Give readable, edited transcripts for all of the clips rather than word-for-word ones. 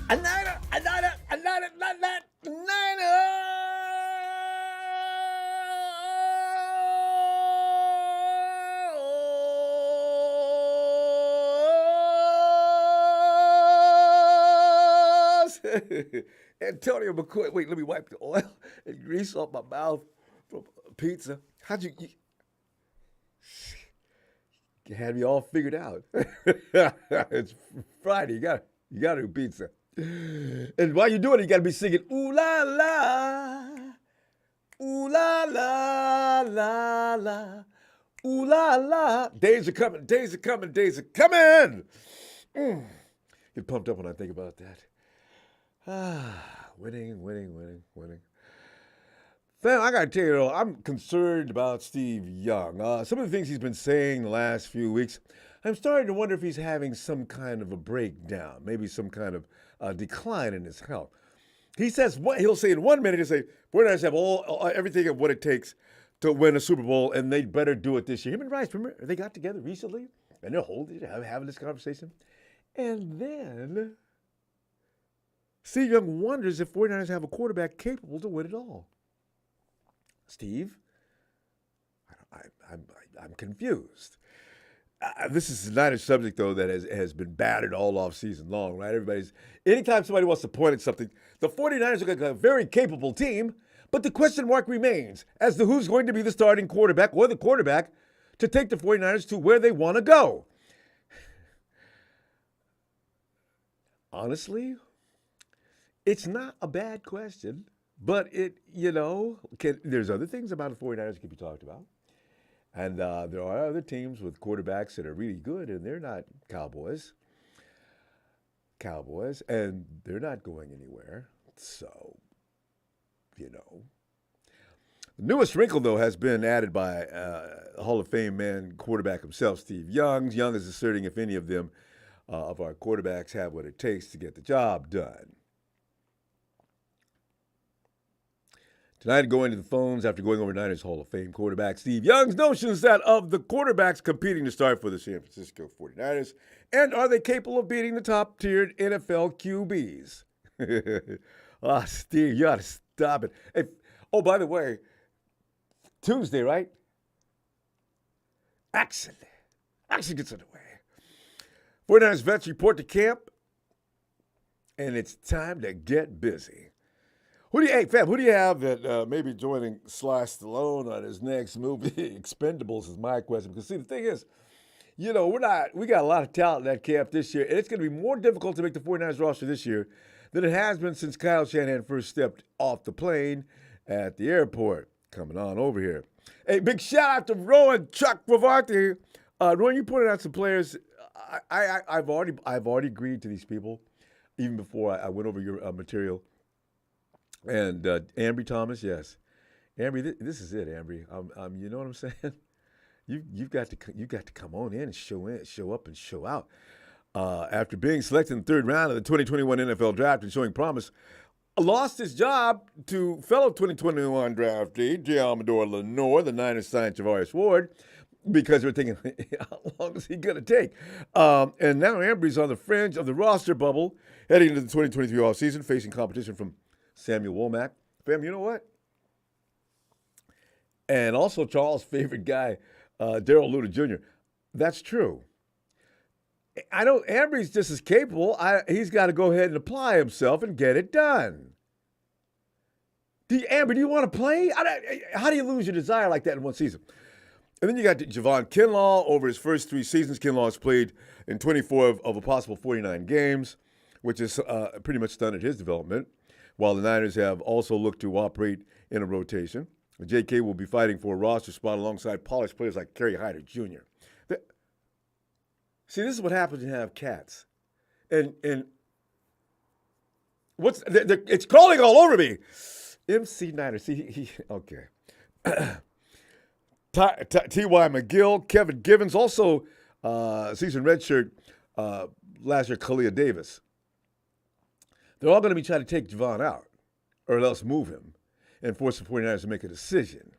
Another Antonio McCoy. Wait, let me wipe the oil and grease off my mouth from pizza. How'd you had me all figured out? It's Friday. You got to do pizza. And while you're doing it, you got to be singing ooh la la, ooh la la la la, ooh la la. Days are coming, days are coming, days are coming. Get pumped up when I think about that. Winning. Fam, I gotta tell you, though, I'm concerned about Steve Young. Some of the things he's been saying the last few weeks, I'm starting to wonder if he's having some kind of a breakdown, maybe some kind of decline in his health. He says what he'll say in 1 minute. He'll say, "49ers have everything of what it takes to win a Super Bowl, and they better do it this year." Him and Rice, remember, they got together recently, and they're having this conversation, and then Steve Young wonders if 49ers have a quarterback capable to win it all. Steve, I'm confused. This is not a subject, though, that has been battered all off season long, right? Anytime somebody wants to point at something, the 49ers are like a very capable team, but the question mark remains as to who's going to be the starting quarterback or the quarterback to take the 49ers to where they want to go. Honestly, it's not a bad question, but there's other things about the 49ers that can be talked about. And there are other teams with quarterbacks that are really good, and they're not Cowboys, and they're not going anywhere. So, The newest wrinkle, though, has been added by Hall of Fame man quarterback himself, Steve Young. Young is asserting if any of them, of our quarterbacks, have what it takes to get the job done. Tonight, going to the phones after going over Niners Hall of Fame quarterback Steve Young's notions that of the quarterbacks competing to start for the San Francisco 49ers, and are they capable of beating the top-tiered NFL QBs? Steve, you ought to stop it. Hey, by the way, Tuesday, right? Action gets underway. 49ers vets report to camp, and it's time to get busy. Who do you have that may be joining Sly Stallone on his next movie? Expendables is my question. Because see, the thing is, we got a lot of talent in that camp this year, and it's going to be more difficult to make the 49ers roster this year than it has been since Kyle Shanahan first stepped off the plane at the airport. Coming on over here. Hey, big shout out to Rowan Chuck Ravarti. Rowan, you pointed out some players. I've already agreed to these people, even before I went over your material. And Ambry Thomas, yes, Ambry, this is it, Ambry. You know what I'm saying? You've got to come on in, show up, and show out. After being selected in the third round of the 2021 NFL Draft and showing promise, lost his job to fellow 2021 draftee J. Amador Lenore. The Niners signed Javarius Ward because they were thinking, how long is he going to take? And now Ambry's on the fringe of the roster bubble, heading into the 2023 offseason, facing competition from Samuel Womack. Fam, you know what? And also Charles' favorite guy, Darrell Luter Jr. That's true. I know Ambry's just as capable. He's got to go ahead and apply himself and get it done. Ambry, do you want to play? How do you lose your desire like that in one season? And then you got Javon Kinlaw. Over his first 3 seasons, Kinlaw has played in 24 of a possible 49 games, which is pretty much stunted his development, while the Niners have also looked to operate in a rotation. J.K. will be fighting for a roster spot alongside polished players like Kerry Hyder Jr. See, this is what happens when you have cats. And it's crawling all over me. MC Niner. See, okay. T.Y. McGill, Kevin Givens, also season redshirt last year, Kalia Davis. They're all going to be trying to take Javon out or else move him and force the 49ers to make a decision.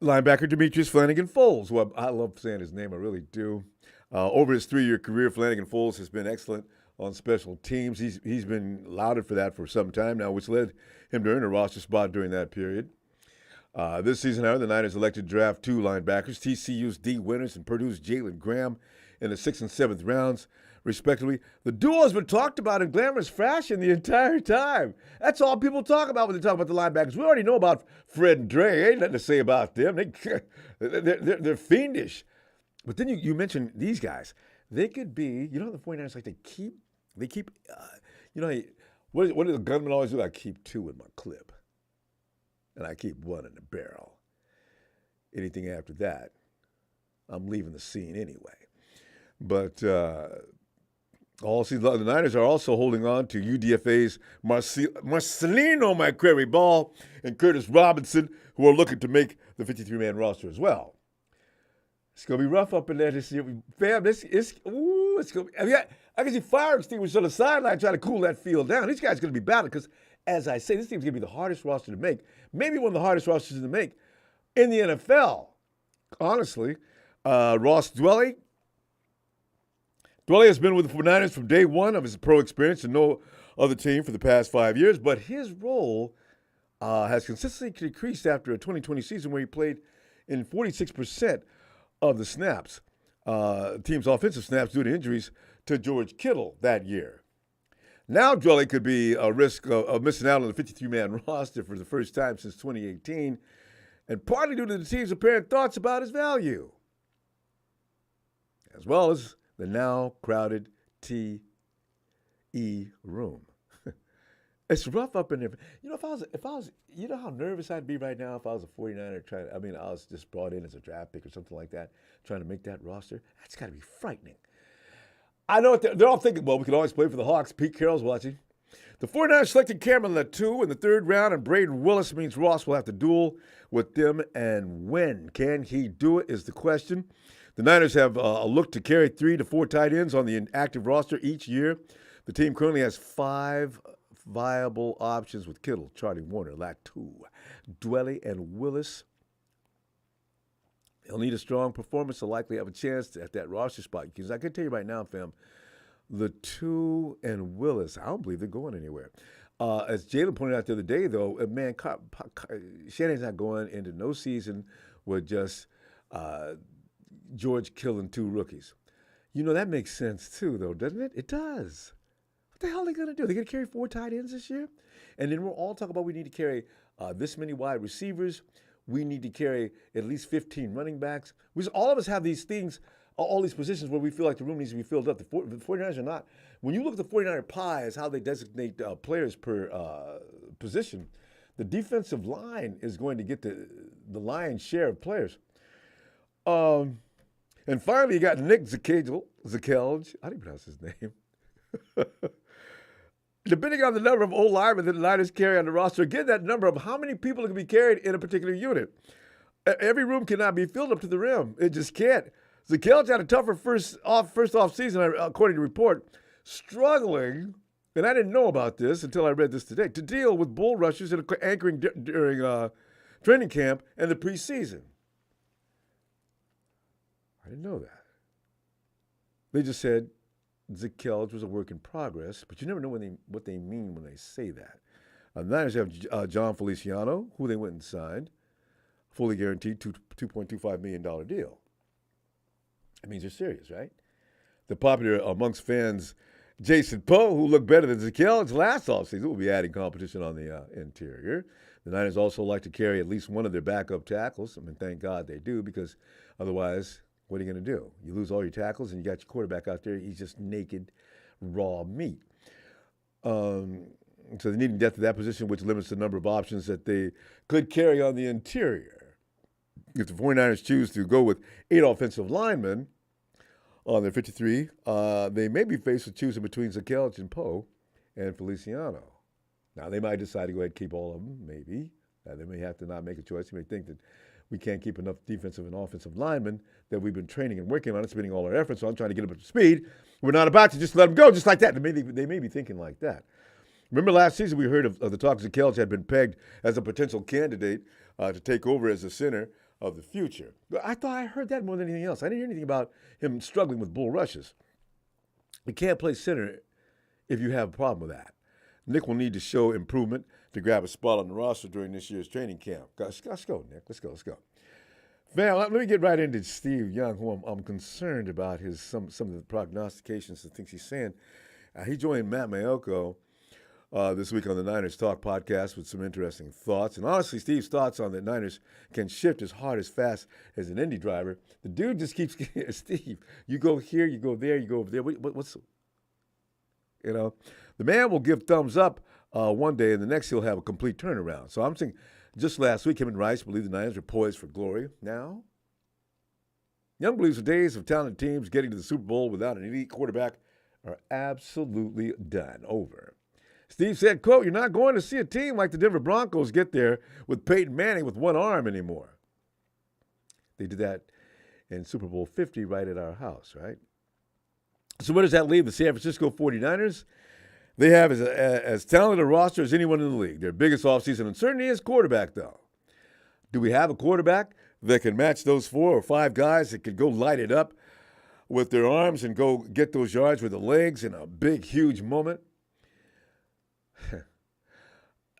Linebacker Demetrius Flanagan-Foles, who I love saying his name, I really do. Over his 3-year career, Flanagan-Foles has been excellent on special teams. He's been lauded for that for some time now, which led him to earn a roster spot during that period. This season, however, the Niners elected to draft 2 linebackers, TCU's D. Winters and Purdue's Jalen Graham, in the 6th and 7th rounds, respectively. The duo has been talked about in glamorous fashion the entire time. That's all people talk about when they talk about the linebackers. We already know about Fred and Dre. Ain't nothing to say about them. They're fiendish. But then you mentioned these guys. They could be, you know, the 49ers like they keep, you know, what do the gunmen always do? I keep 2 in my clip. And I keep 1 in the barrel. Anything after that, I'm leaving the scene anyway. But all season long, the Niners are also holding on to UDFA's Marcelino McCrary Ball and Curtis Robinson, who are looking to make the 53-man roster as well. It's going to be rough up in there this year. Fam, it's going to be, I can see fire extinguishers on the sideline trying to cool that field down. These guys are going to be battling because, as I say, this team's going to be the hardest roster to make. Maybe one of the hardest rosters to make in the NFL. Honestly, Ross Dwelley. Dwelley has been with the 49ers from day one of his pro experience and no other team for the past 5 years, but his role has consistently decreased after a 2020 season where he played in 46% of the snaps, team's offensive snaps due to injuries to George Kittle that year. Now Dwelley could be a risk of missing out on the 53-man roster for the first time since 2018, and partly due to the team's apparent thoughts about his value, as well as the now crowded TE room. It's rough up in there. You know, if I was, you know how nervous I'd be right now if I was a 49er I was just brought in as a draft pick or something like that, trying to make that roster. That's got to be frightening. I know what they're all thinking, well, we could always play for the Hawks. Pete Carroll's watching. The 49ers selected Cameron Latou in the 3rd round, and Braden Willis means Ross will have to duel with them. And when can he do it is the question. The Niners have a look to carry 3 to 4 tight ends on the active roster each year. The team currently has 5 viable options with Kittle, Charlie Warner, Latou, Dwelley, and Willis. They'll need a strong performance to likely have a chance at that roster spot. Because I can tell you right now, fam, Latou and Willis, I don't believe they're going anywhere. As Jalen pointed out the other day, though, man, Shanahan's not going into no season with just George killing 2 rookies. You know, that makes sense, too, though, doesn't it? It does. What the hell are they going to do? They're going to carry 4 tight ends this year? And then we'll all talk about we need to carry this many wide receivers. We need to carry at least 15 running backs. All of us have these things, all these positions where we feel like the room needs to be filled up. The 49ers are not. When you look at the 49er pie as how they designate players per position, the defensive line is going to get the lion's share of players. And finally, you got Nick Zakelj. How do you pronounce his name? Depending on the number of O-linemen that the Niners carry on the roster, again, that number of how many people are going to be carried in a particular unit. Every room cannot be filled up to the rim. It just can't. Zakelj had a tougher first off season, according to report, struggling, and I didn't know about this until I read this today, to deal with bull rushers and anchoring during training camp and the preseason. I didn't know that. They just said Zakelj was a work in progress, but you never know what they mean when they say that. The Niners have John Feliciano, who they went and signed, fully guaranteed $2.25 million deal. That means they're serious, right? The popular amongst fans, Jason Poe, who looked better than Zakelj last offseason, will be adding competition on the interior. The Niners also like to carry at least one of their backup tackles. I mean, thank God they do, because otherwise, what are you going to do? You lose all your tackles and you got your quarterback out there. He's just naked, raw meat. So they need depth at that position, which limits the number of options that they could carry on the interior. If the 49ers choose to go with 8 offensive linemen on their 53, they may be faced with choosing between Zakelj and Poe and Feliciano. Now, they might decide to go ahead and keep all of them, maybe. They may have to not make a choice. They may think that we can't keep enough defensive and offensive linemen that we've been training and working on and spending all our efforts on trying to get them up to speed. We're not about to just let them go just like that. They may be thinking like that. Remember last season we heard of the talk Zakelj had been pegged as a potential candidate to take over as the center of the future. But I thought I heard that more than anything else. I didn't hear anything about him struggling with bull rushes. He can't play center if you have a problem with that. Nick will need to show improvement to grab a spot on the roster during this year's training camp. Let's go, Nick. Let's go. Man, let me get right into Steve Young, who I'm concerned about some of the prognostications and things he's saying. He joined Matt Mayoko this week on the Niners Talk podcast with some interesting thoughts. And honestly, Steve's thoughts on the Niners can shift as hard as fast as an Indy driver. The dude just keeps getting, Steve, you go here, you go there, you go over there. What's the man will give thumbs up one day, and the next he'll have a complete turnaround. So I'm thinking, just last week, him and Rice believed the Niners were poised for glory. Now, Young believes the days of talented teams getting to the Super Bowl without an elite quarterback are absolutely done. Over. Steve said, quote, "You're not going to see a team like the Denver Broncos get there with Peyton Manning with one arm anymore." They did that in Super Bowl 50 right at our house, right? So where does that leave the San Francisco 49ers? They have as talented a roster as anyone in the league. Their biggest offseason uncertainty is quarterback, though. Do we have a quarterback that can match those 4 or 5 guys that could go light it up with their arms and go get those yards with the legs in a big, huge moment?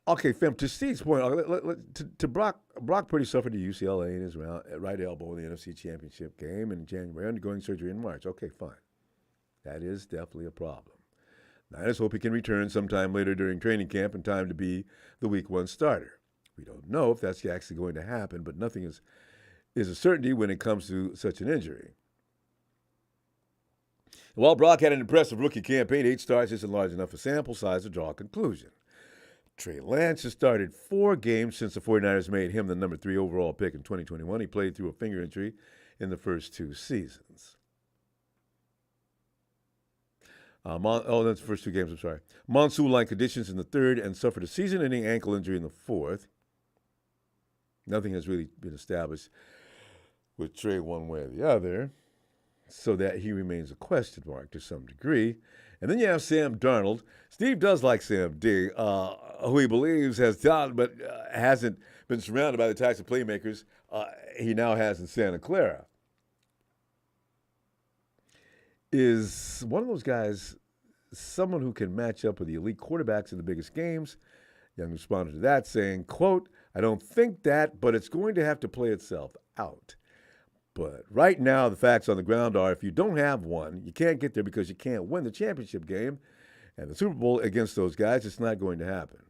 Okay, fam, to Steve's point, to Brock Purdy suffered at UCLA in his right elbow in the NFC Championship game in January, undergoing surgery in March. Okay, fine. That is definitely a problem. Niners hope he can return sometime later during training camp in time to be the Week 1 starter. We don't know if that's actually going to happen, but nothing is a certainty when it comes to such an injury. While Brock had an impressive rookie campaign, 8 starts isn't large enough a sample size to draw a conclusion. Trey Lance has started 4 games since the 49ers made him the number 3 overall pick in 2021. He played through a finger injury in the first 2 seasons. That's the first 2 games, I'm sorry. Monsoon-like conditions in the 3rd and suffered a season-ending ankle injury in the 4th. Nothing has really been established with Trey one way or the other, so that he remains a question mark to some degree. And then you have Sam Darnold. Steve does like Sam D, who he believes has talent but hasn't been surrounded by the types of playmakers he now has in Santa Clara. Is one of those guys someone who can match up with the elite quarterbacks in the biggest games? Young responded to that saying, quote, "I don't think that, but it's going to have to play itself out. But right now, the facts on the ground are if you don't have one, you can't get there because you can't win the championship game. And the Super Bowl against those guys, it's not going to happen."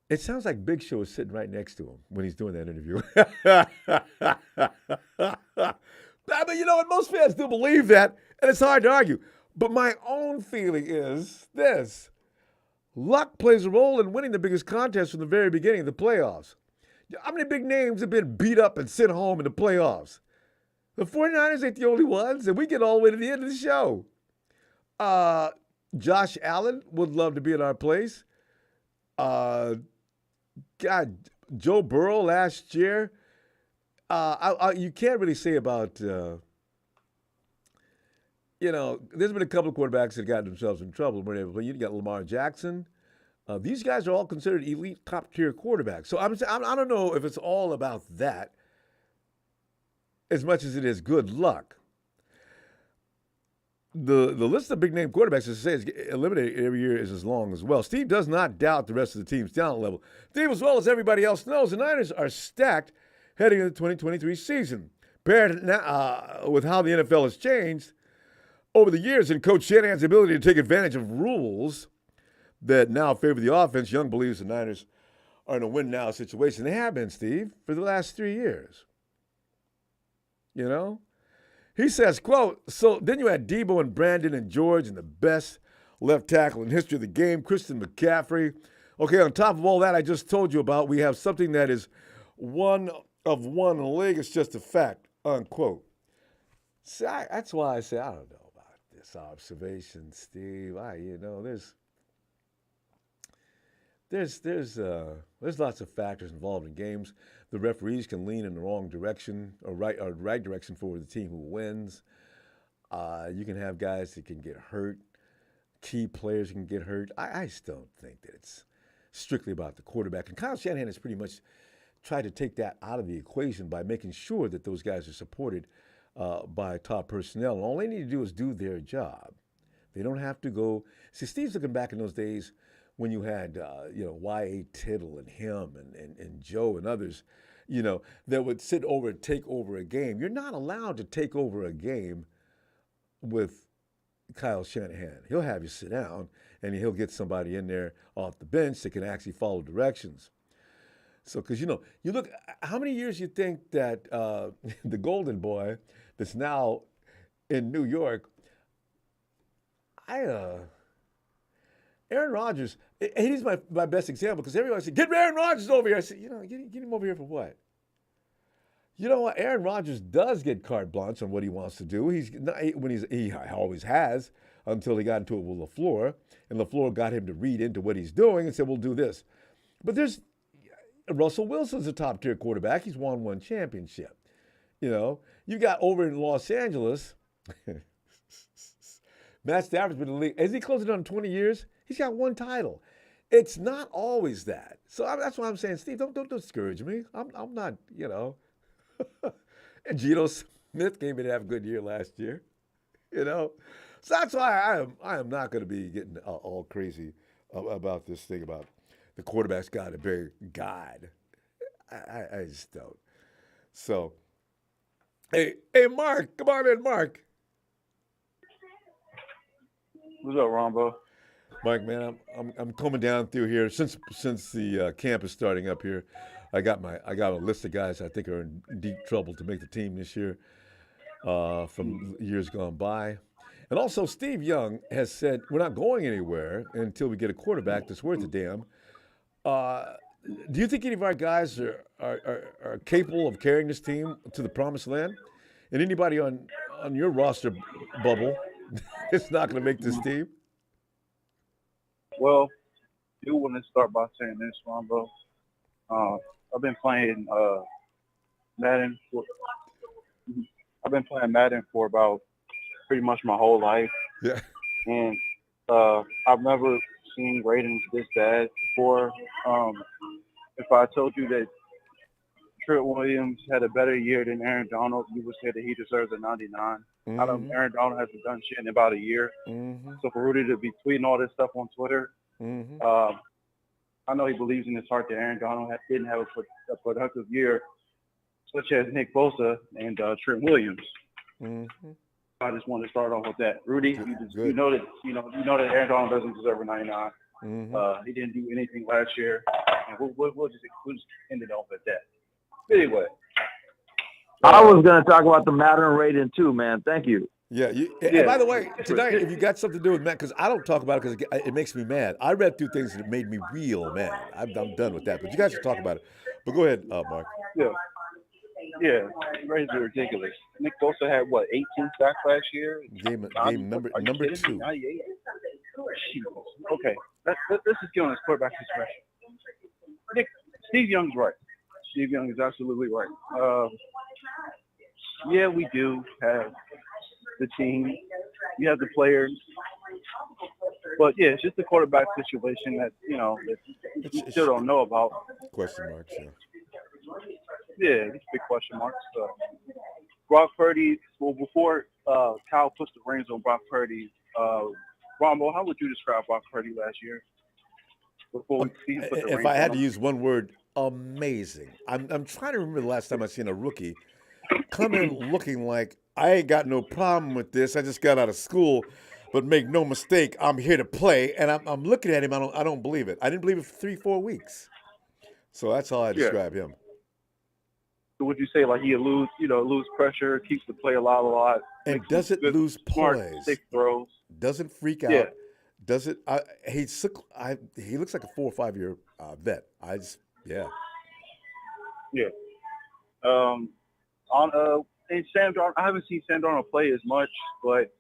It sounds like Big Show is sitting right next to him when he's doing that interview. I mean, you know what? Most fans do believe that, and it's hard to argue. But my own feeling is this. Luck plays a role in winning the biggest contest from the very beginning of the playoffs. How many big names have been beat up and sent home in the playoffs? The 49ers ain't the only ones, and we get all the way to the end of the show. Josh Allen would love to be in our place. God, Joe Burrow last year. You can't really say about, there's been a couple of quarterbacks that got themselves in trouble. You got Lamar Jackson. These guys are all considered elite top-tier quarterbacks. So I don't know if it's all about that as much as it is good luck. The list of big-name quarterbacks, as I say, is eliminated every year is as long as well. Steve does not doubt the rest of the team's talent level. Steve, as well as everybody else knows, the Niners are stacked heading into the 2023 season. Paired with how the NFL has changed over the years and Coach Shanahan's ability to take advantage of rules that now favor the offense, Young believes the Niners are in a win-now situation. They have been, Steve, for the last 3 years. He says, quote, "So then you had Debo and Brandon and George and the best left tackle in history of the game, Christian McCaffrey. Okay, on top of all that I just told you about, we have something that is one of one in the league. It's just a fact," unquote. See, that's why I say I don't know about this observation, Steve. There's lots of factors involved in games. The referees can lean in the wrong direction or right direction for the team who wins. You can have guys that can get hurt. Key players can get hurt. I just don't think that it's strictly about the quarterback. And Kyle Shanahan has pretty much tried to take that out of the equation by making sure that those guys are supported by top personnel. And all they need to do is do their job. They don't have to go. See, Steve's looking back in those days when you had, Y.A. Tittle and him and Joe and others, that would sit over and take over a game. You're not allowed to take over a game with Kyle Shanahan. He'll have you sit down and he'll get somebody in there off the bench that can actually follow directions. So, because, you look, how many years you think that the Golden Boy that's now in New York, Aaron Rodgers, he's my best example because everybody said, get Aaron Rodgers over here. I said, get him over here for what? You know what? Aaron Rodgers does get carte blanche on what he wants to do. He always has until he got into it with LaFleur, and LaFleur got him to read into what he's doing and said, we'll do this. But there's Russell Wilson's a top-tier quarterback. He's won one championship. You got over in Los Angeles, Matt Stafford's been in the league. Has he closed it on 20 years? He's got one title. It's not always that. So that's why I'm saying, Steve, don't discourage me. I'm not, And Geno Smith came in to have a good year last year, So that's why I am not going to be getting all crazy about this thing about the quarterback's got to be God. I just don't. So, hey, Mark, come on in, Mark. What's up, Ronbo? Mike, man, I'm coming down through here since the camp is starting up here. I got a list of guys I think are in deep trouble to make the team this year from years gone by. And also, Steve Young has said we're not going anywhere until we get a quarterback that's worth a damn. Do you think any of our guys are capable of carrying this team to the promised land? And anybody on your roster bubble is not going to make this team? Well, I do want to start by saying this, Ronbo. I've been playing Madden. I've been playing Madden for about pretty much my whole life. Yeah. And I've never seen ratings this bad before. If I told you that Trent Williams had a better year than Aaron Donald, you would say that he deserves a 99. Mm-hmm. I don't. Aaron Donald hasn't done shit in about a year. Mm-hmm. So for Rudy to be tweeting all this stuff on Twitter, mm-hmm. I know he believes in his heart that Aaron Donald didn't have a productive year, such as Nick Bosa and Trent Williams. Mm-hmm. I just want to start off with that. Rudy, you know that Aaron Donald doesn't deserve a 99. Mm-hmm. He didn't do anything last year, and we'll just end it off at that. Anyway, I was going to talk about the Madden rating too, man. Thank you. Yeah. And by the way, tonight, if you got something to do with Matt, because I don't talk about it because it makes me mad. I read through things that made me real mad. I'm done with that. But you guys should talk about it. But go ahead, Mark. Yeah, ratings are ridiculous. Nick Bosa had 18 sacks last year. Game number 2. 98. Okay, let's just get on this quarterback situation. Steve Young's right. Steve Young is absolutely right. Yeah, we do have the team. You have the players. But, yeah, it's just the quarterback situation that, that you still don't know about. Question marks, yeah. Yeah, it's a big question marks. Brock Purdy, well, before Kyle puts the reins on Brock Purdy, Ronbo, how would you describe Brock Purdy last year? Before we see him put the reins if I had on to use one word, amazing. I'm trying to remember the last time I seen a rookie come in looking like I ain't got no problem with this. I just got out of school, but make no mistake, I'm here to play. And I'm looking at him. I don't believe it. I didn't believe it for 3-4 weeks. So that's how I describe him. So would you say like he lose pressure, keeps the play alive, and doesn't lose smart, poise, safe throws, doesn't freak out, doesn't. He looks like a 4 or 5 year vet. And Sam Darnold, I haven't seen Sam Darnold play as much, but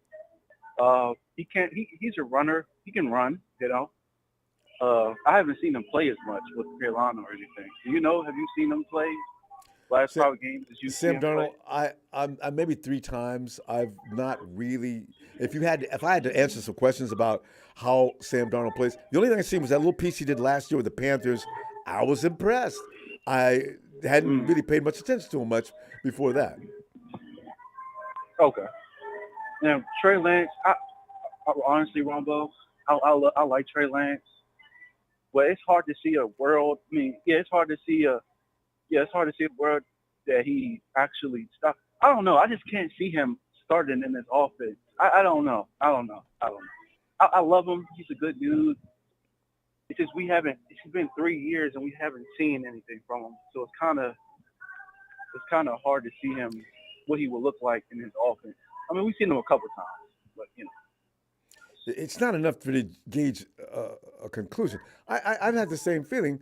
he can't. He's a runner. He can run. I haven't seen him play as much with Carolina or anything. Have you seen him play? Last 5 games that you Sam Darnold, I maybe 3 times. I've not really. If I had to answer some questions about how Sam Darnold plays, the only thing I seen was that little piece he did last year with the Panthers. I was impressed. I hadn't really paid much attention to him much before that. Okay. Now Trey Lance, honestly, Ronbo, I like Trey Lance, but it's hard to see a world. I mean, yeah, it's hard to see a world that he actually stopped. I don't know. I just can't see him starting in this offense. I don't know. I love him. He's a good dude. It's just we haven't. It's been 3 years and we haven't seen anything from him. So it's kind of hard to see him what he will look like in his offense. I mean, we've seen him a couple times, but It's not enough for to gauge a conclusion. I've had the same feeling.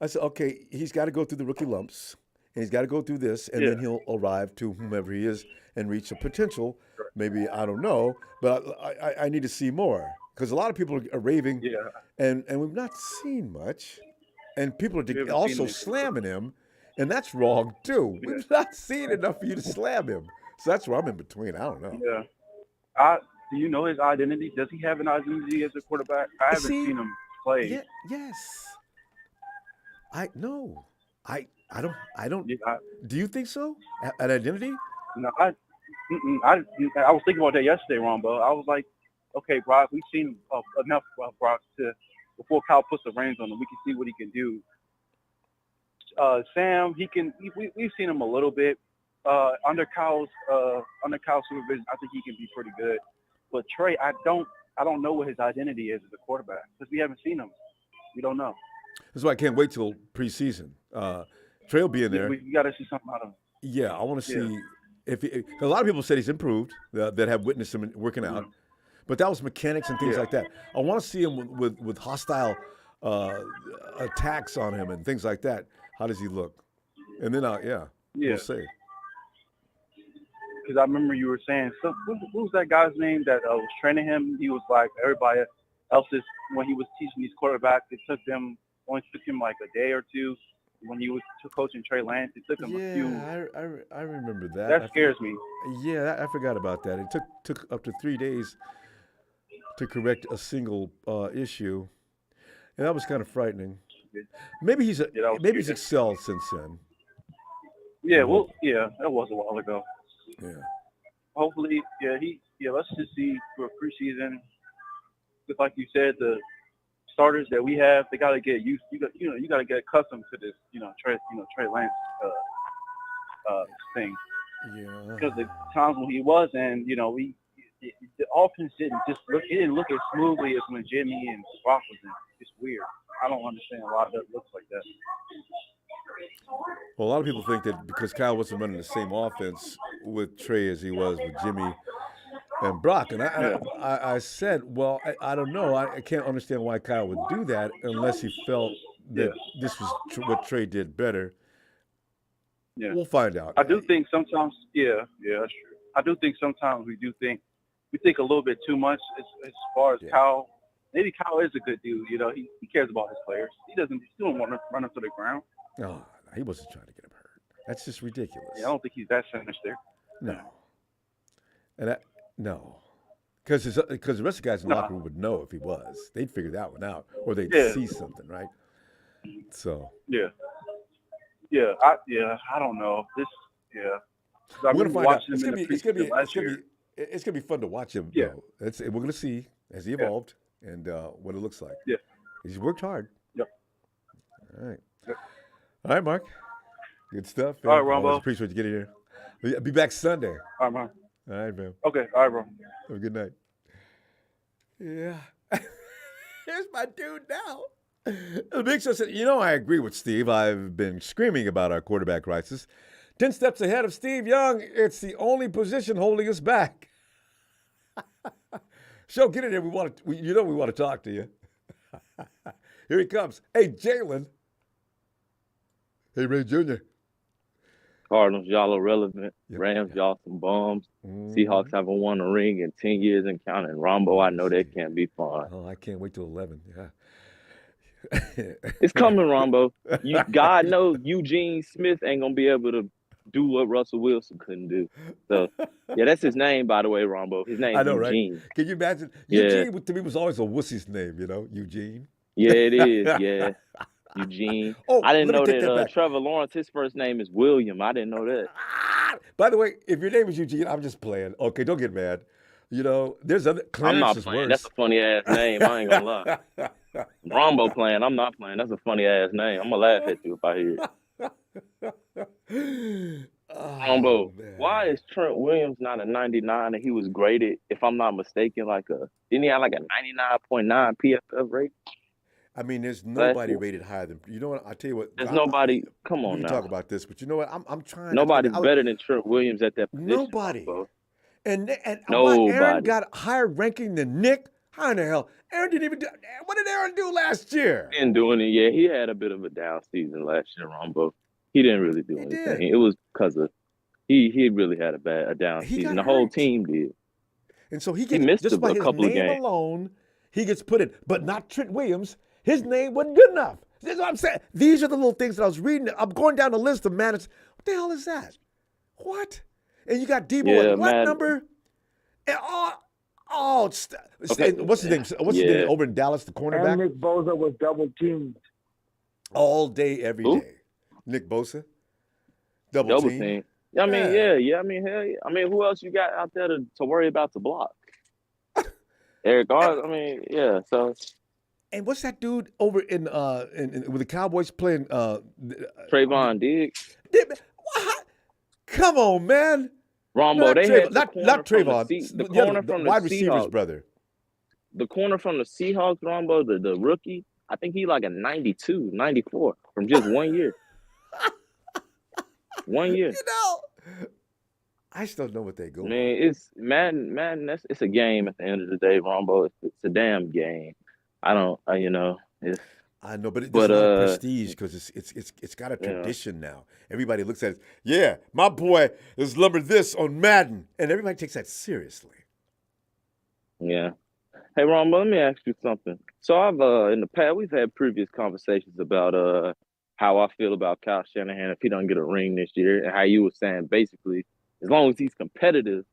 I said, okay, he's got to go through the rookie lumps, and he's got to go through this, and yeah, then he'll arrive to whomever he is and reach a potential. Maybe I don't know, but I need to see more because a lot of people are raving, yeah. and we've not seen much, and people We are haven't seen also anything. slamming him, and that's wrong too. Yeah, We've not seen enough for you to slam him, so that's where I'm in between. I don't know. yeah. Do you know his identity? Does he have an identity as a quarterback? I haven't See, seen him play. yeah, yes, I no, I don't. Yeah, Do you think so? An identity? no, I was thinking about that yesterday, Ronbo. I was like, okay, Brock, we've seen enough of Brock to before Kyle puts the reins on him, we can see what he can do. Sam, we've seen him a little bit. Under Kyle's supervision, I think he can be pretty good. But Trey, I don't know what his identity is as a quarterback because we haven't seen him. We don't know. That's why I can't wait till preseason. Trey will be in there. We got to see something out of him. Yeah, I want to Yeah. see if a lot of people said he's improved that have witnessed him working out, but that was mechanics and things Yeah. like that. I want to see him with hostile attacks on him and things like that. How does he look? And then Yeah. we'll see. Because I remember you were saying, who was that guy's name that was training him? He was like everybody else's, when he was teaching these quarterbacks, only took him like a day or two. When he was coaching Trey Lance, it took him a few. Yeah, I remember that. That scares me. Yeah, I forgot about that. It took up to 3 days to correct a single issue, and that was kind of frightening. Maybe he's Yeah, that was maybe he's scary. excelled since then. Yeah, well, yeah, that was a while ago. Yeah. Hopefully, let's just see for preseason. Just like you said, the starters that we have, they got to get used. You got to get accustomed to this, Trey Lance thing. Yeah. Because the times when he was, and the offense didn't look as smoothly as when Jimmy and Brock was in. It's weird. I don't understand a lot of that looks like that. Well, a lot of people think that because Kyle wasn't running the same offense with Trey as he was with Jimmy and Brock, and Yeah, I said, well, I don't know. I can't understand why Kyle would do that unless he felt yeah, that this was what Trey did better. yeah. We'll find out. I do think sometimes, yeah, that's true. I do think sometimes we think a little bit too much as far as Yeah. Kyle. Maybe Kyle is a good dude. He cares about his players. He don't want to run them to the ground. No, he wasn't trying to get him hurt. That's just ridiculous. Yeah, I don't think he's that sinister. No, and no, because the rest of the guys in the Nah. locker room would know if he was. They'd figure that one out, or they'd Yeah, see something, right? So yeah, I don't know. I we're gonna remember find out. watching It's him gonna in be the preseason last year. it's gonna be fun to watch him Yeah, though. We're gonna see as he yeah, evolved and what it looks like. yeah, He's worked hard. yep, All right, yep. all right, Mark. Good stuff, All right, man. Always Rombo. appreciate you getting here. I'll be back Sunday. All right, man. All right, man. Okay, all right, bro. Have a good night. Yeah. Here's my dude now. The Big Show said, I agree with Steve. I've been screaming about our quarterback crisis. 10 steps ahead of Steve Young. It's the only position holding us back. Show, get in here. We want to talk to you. Here he comes. Hey, Jalen. Hey, Ray Jr. Cardinals, y'all irrelevant. Yep. Rams, y'all some bums. Mm-hmm. Seahawks haven't won a ring in 10 years and counting. Rombo, I know See. that can't be fun. Oh, I can't wait till 11. It's Yeah. coming, Rombo. God knows Eugene Smith ain't going to be able to do what Russell Wilson couldn't do. So, yeah, that's his name, by the way, Rombo. His I name's know, right? Eugene. Can you imagine? Yeah. Eugene, to me, was always a wussy's name, Eugene. Yeah, it is. Yeah, Eugene. Oh, I didn't let me know take that that back. Trevor Lawrence, his first name is William. I didn't know that. By the way, if your name is Eugene, I'm just playing. Okay, don't get mad. There's other. I'm Clarence not is playing. worse. That's a funny ass name. I ain't gonna lie. Ronbo playing. I'm not playing. That's a funny ass name. I'm gonna laugh at you if I hear it. Oh Ronbo. Why man. is Trent Williams not a 99 and he was graded, if I'm not mistaken, didn't he have like a 99.9 PFF rate? I mean, there's Last nobody year? rated higher than. You know what? I tell you what. There's nobody. Come We on can talk now. about this, but you know what? I'm trying. Nobody's better than Trent Williams at that position, Nobody. Ronbo. And why Aaron Nobody. got higher ranking than Nick? How in the hell? Aaron didn't even do. What did Aaron do last year? Didn't do any. Yeah, he had a bit of a down season last year, Ronbo. He didn't really do He anything. did. It was because of he really had a down He season. got The whole hurt. team did. And so he He gets, missed just by a his couple of name games. alone, he gets put in. But not Trent Williams. His name wasn't good enough. That's what I'm saying. These are the little things that I was reading. I'm going down the list of managers. What the hell is that? What? And you got Debo Yeah, at what man. number? And Okay. what's his name? What's his name over in Dallas, the And cornerback? Nick Bosa was double teamed. All day, every Who? day. Nick Bosa. Double Double team. team. I mean, yeah. I mean, hell yeah. I mean, who else you got out there to worry about to block? Eric Gard. I mean, yeah. So And what's that dude over in with the Cowboys playing Trayvon Diggs, what? Come on, man. Ronbo. They had Not Trayvon. the corner from the wide receivers, Seahawks. brother. The corner from the Seahawks, Ronbo, the rookie. I think he like a 92, 94 from just 1 year. 1 year. I still know what they go. I mean, it's Madden. It's a game at the end of the day, Ronbo. It's a damn game. I know, it's. I know, but it's a lot of prestige because it's got a tradition now. Everybody looks at it. Yeah, my boy has lumbered this on Madden, and everybody takes that seriously. Yeah. Hey, Ronbo, let me ask you something. So I've in the past we've had previous conversations about how I feel about Kyle Shanahan if he don't get a ring this year, and how you were saying basically as long as he's competitive,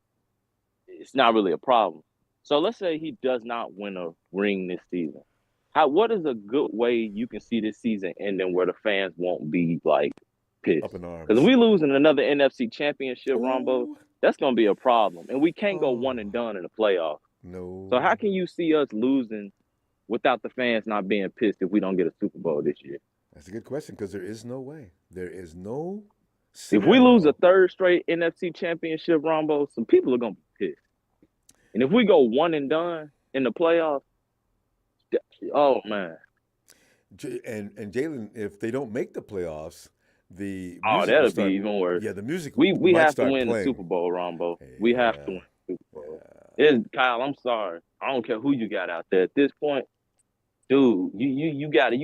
it's not really a problem. So let's say he does not win a ring this season. What is a good way you can see this season ending where the fans won't be like pissed? Up in arms. Because if we lose in another NFC championship, Ronbo, Ooh. that's gonna be a problem. And we can't go one and done in the playoffs. No. So how can you see us losing without the fans not being pissed if we don't get a Super Bowl this year? That's a good question because there is no way. There is no If we lose a third straight NFC championship, Ronbo, some people are gonna be pissed. And if we go one and done in the playoffs, oh man. And Jalen, if they don't make the playoffs, the that'll be even worse. Yeah, the music. We might have to start win playing. the Super Bowl, Rombo. Yeah. We have to win the Super Bowl. Kyle, I'm sorry. I don't care who you got out there at this point, dude. You gotta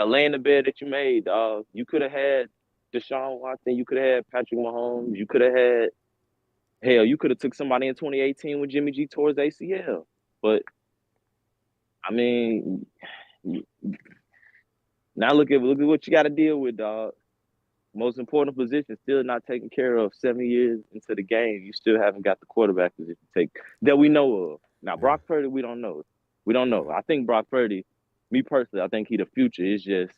lay in the bed that you made, dog. You could have had Deshaun Watson. You could have had Patrick Mahomes. You could have had you could have took somebody in 2018 when Jimmy G tore his ACL. But I mean, now look at what you got to deal with, dog. Most important position still not taken care of 7 years into the game. You still haven't got the quarterback position that we know of. Now, Brock Purdy, we don't know. We don't know. I think Brock Purdy, me personally, I think he the future. It's just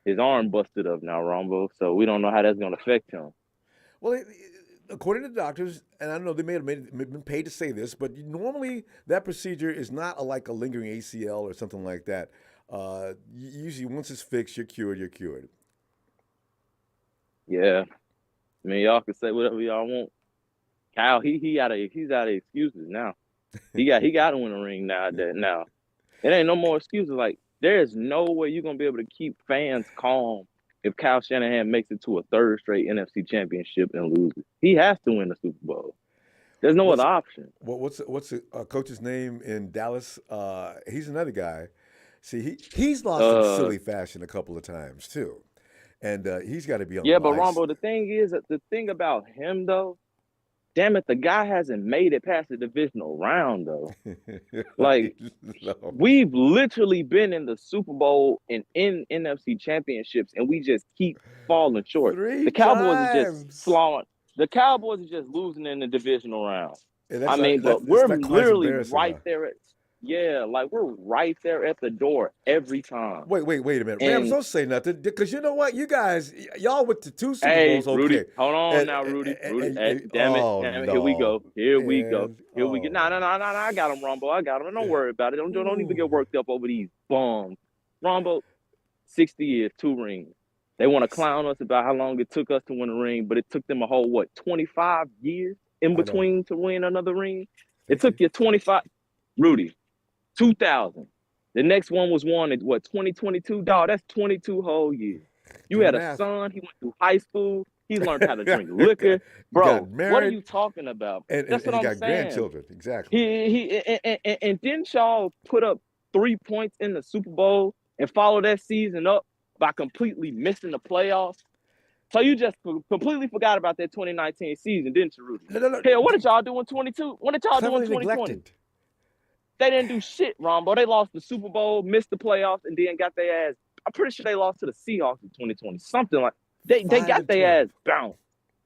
his arm busted up now, Ronbo. So we don't know how that's going to affect him. Well, according to the doctors, and I know they may have been paid to say this, but normally that procedure is not like a lingering ACL or something like that. Usually, once it's fixed, you're cured. Yeah, I mean, y'all can say whatever y'all want. Kyle, he's out of excuses now. He got to win a ring now. It ain't no more excuses. Like, there is no way you're gonna be able to keep fans calm if Kyle Shanahan makes it to a third straight NFC championship and loses. He has to win the Super Bowl. There's no other option. What's the coach's name in Dallas? He's another guy. See, he's lost in silly fashion a couple of times too. And he's got to be on the but ice. Ronbo, the thing about him, though, damn it, the guy hasn't made it past the divisional round, though. Like, we've literally been in the Super Bowl and in NFC championships, and we just keep falling short. The Cowboys are just flawing. The Cowboys are just losing in the divisional round. But we're literally right there. Yeah, like we're right there at the door every time. Wait a minute. Rams, And don't say nothing because you know what? You guys, y'all went to 2 Super hey, Bowls, Rudy, okay? hold on And, now, Rudy. Rudy, damn it, oh damn it. Here we no, go. Here we go. and Here we go. No, oh, no, no, no, no. I got him, Rombo. I got him. Don't worry about it. Don't even get ooh, worked up over these bums. Rombo, 60 years, 2 rings. They want to clown us about how long it took us to win a ring, but it took them a whole, 25 years in I know. between to win another ring? It Thank took you. you 25. Rudy, 2000. The next one was won at 2022? Dog, that's 22 whole years. You Do the had a math. son, he went through high school, he learned how to drink liquor. You got Bro, what are married, you talking about? and, That's what you I'm got saying. grandchildren. Exactly. And didn't y'all put up 3 points in the Super Bowl and follow that season up by completely missing the playoffs? So you just completely forgot about that 2019 season, didn't you, Rudy? No. Hell, what did y'all do in 22? What did y'all do in Cleverly 2020? neglected. They didn't do shit, Rombo. They lost the Super Bowl, missed the playoffs, and then got their ass. I'm pretty sure they lost to the Seahawks in 2020. Something like they 5 got and their 12. ass bounced.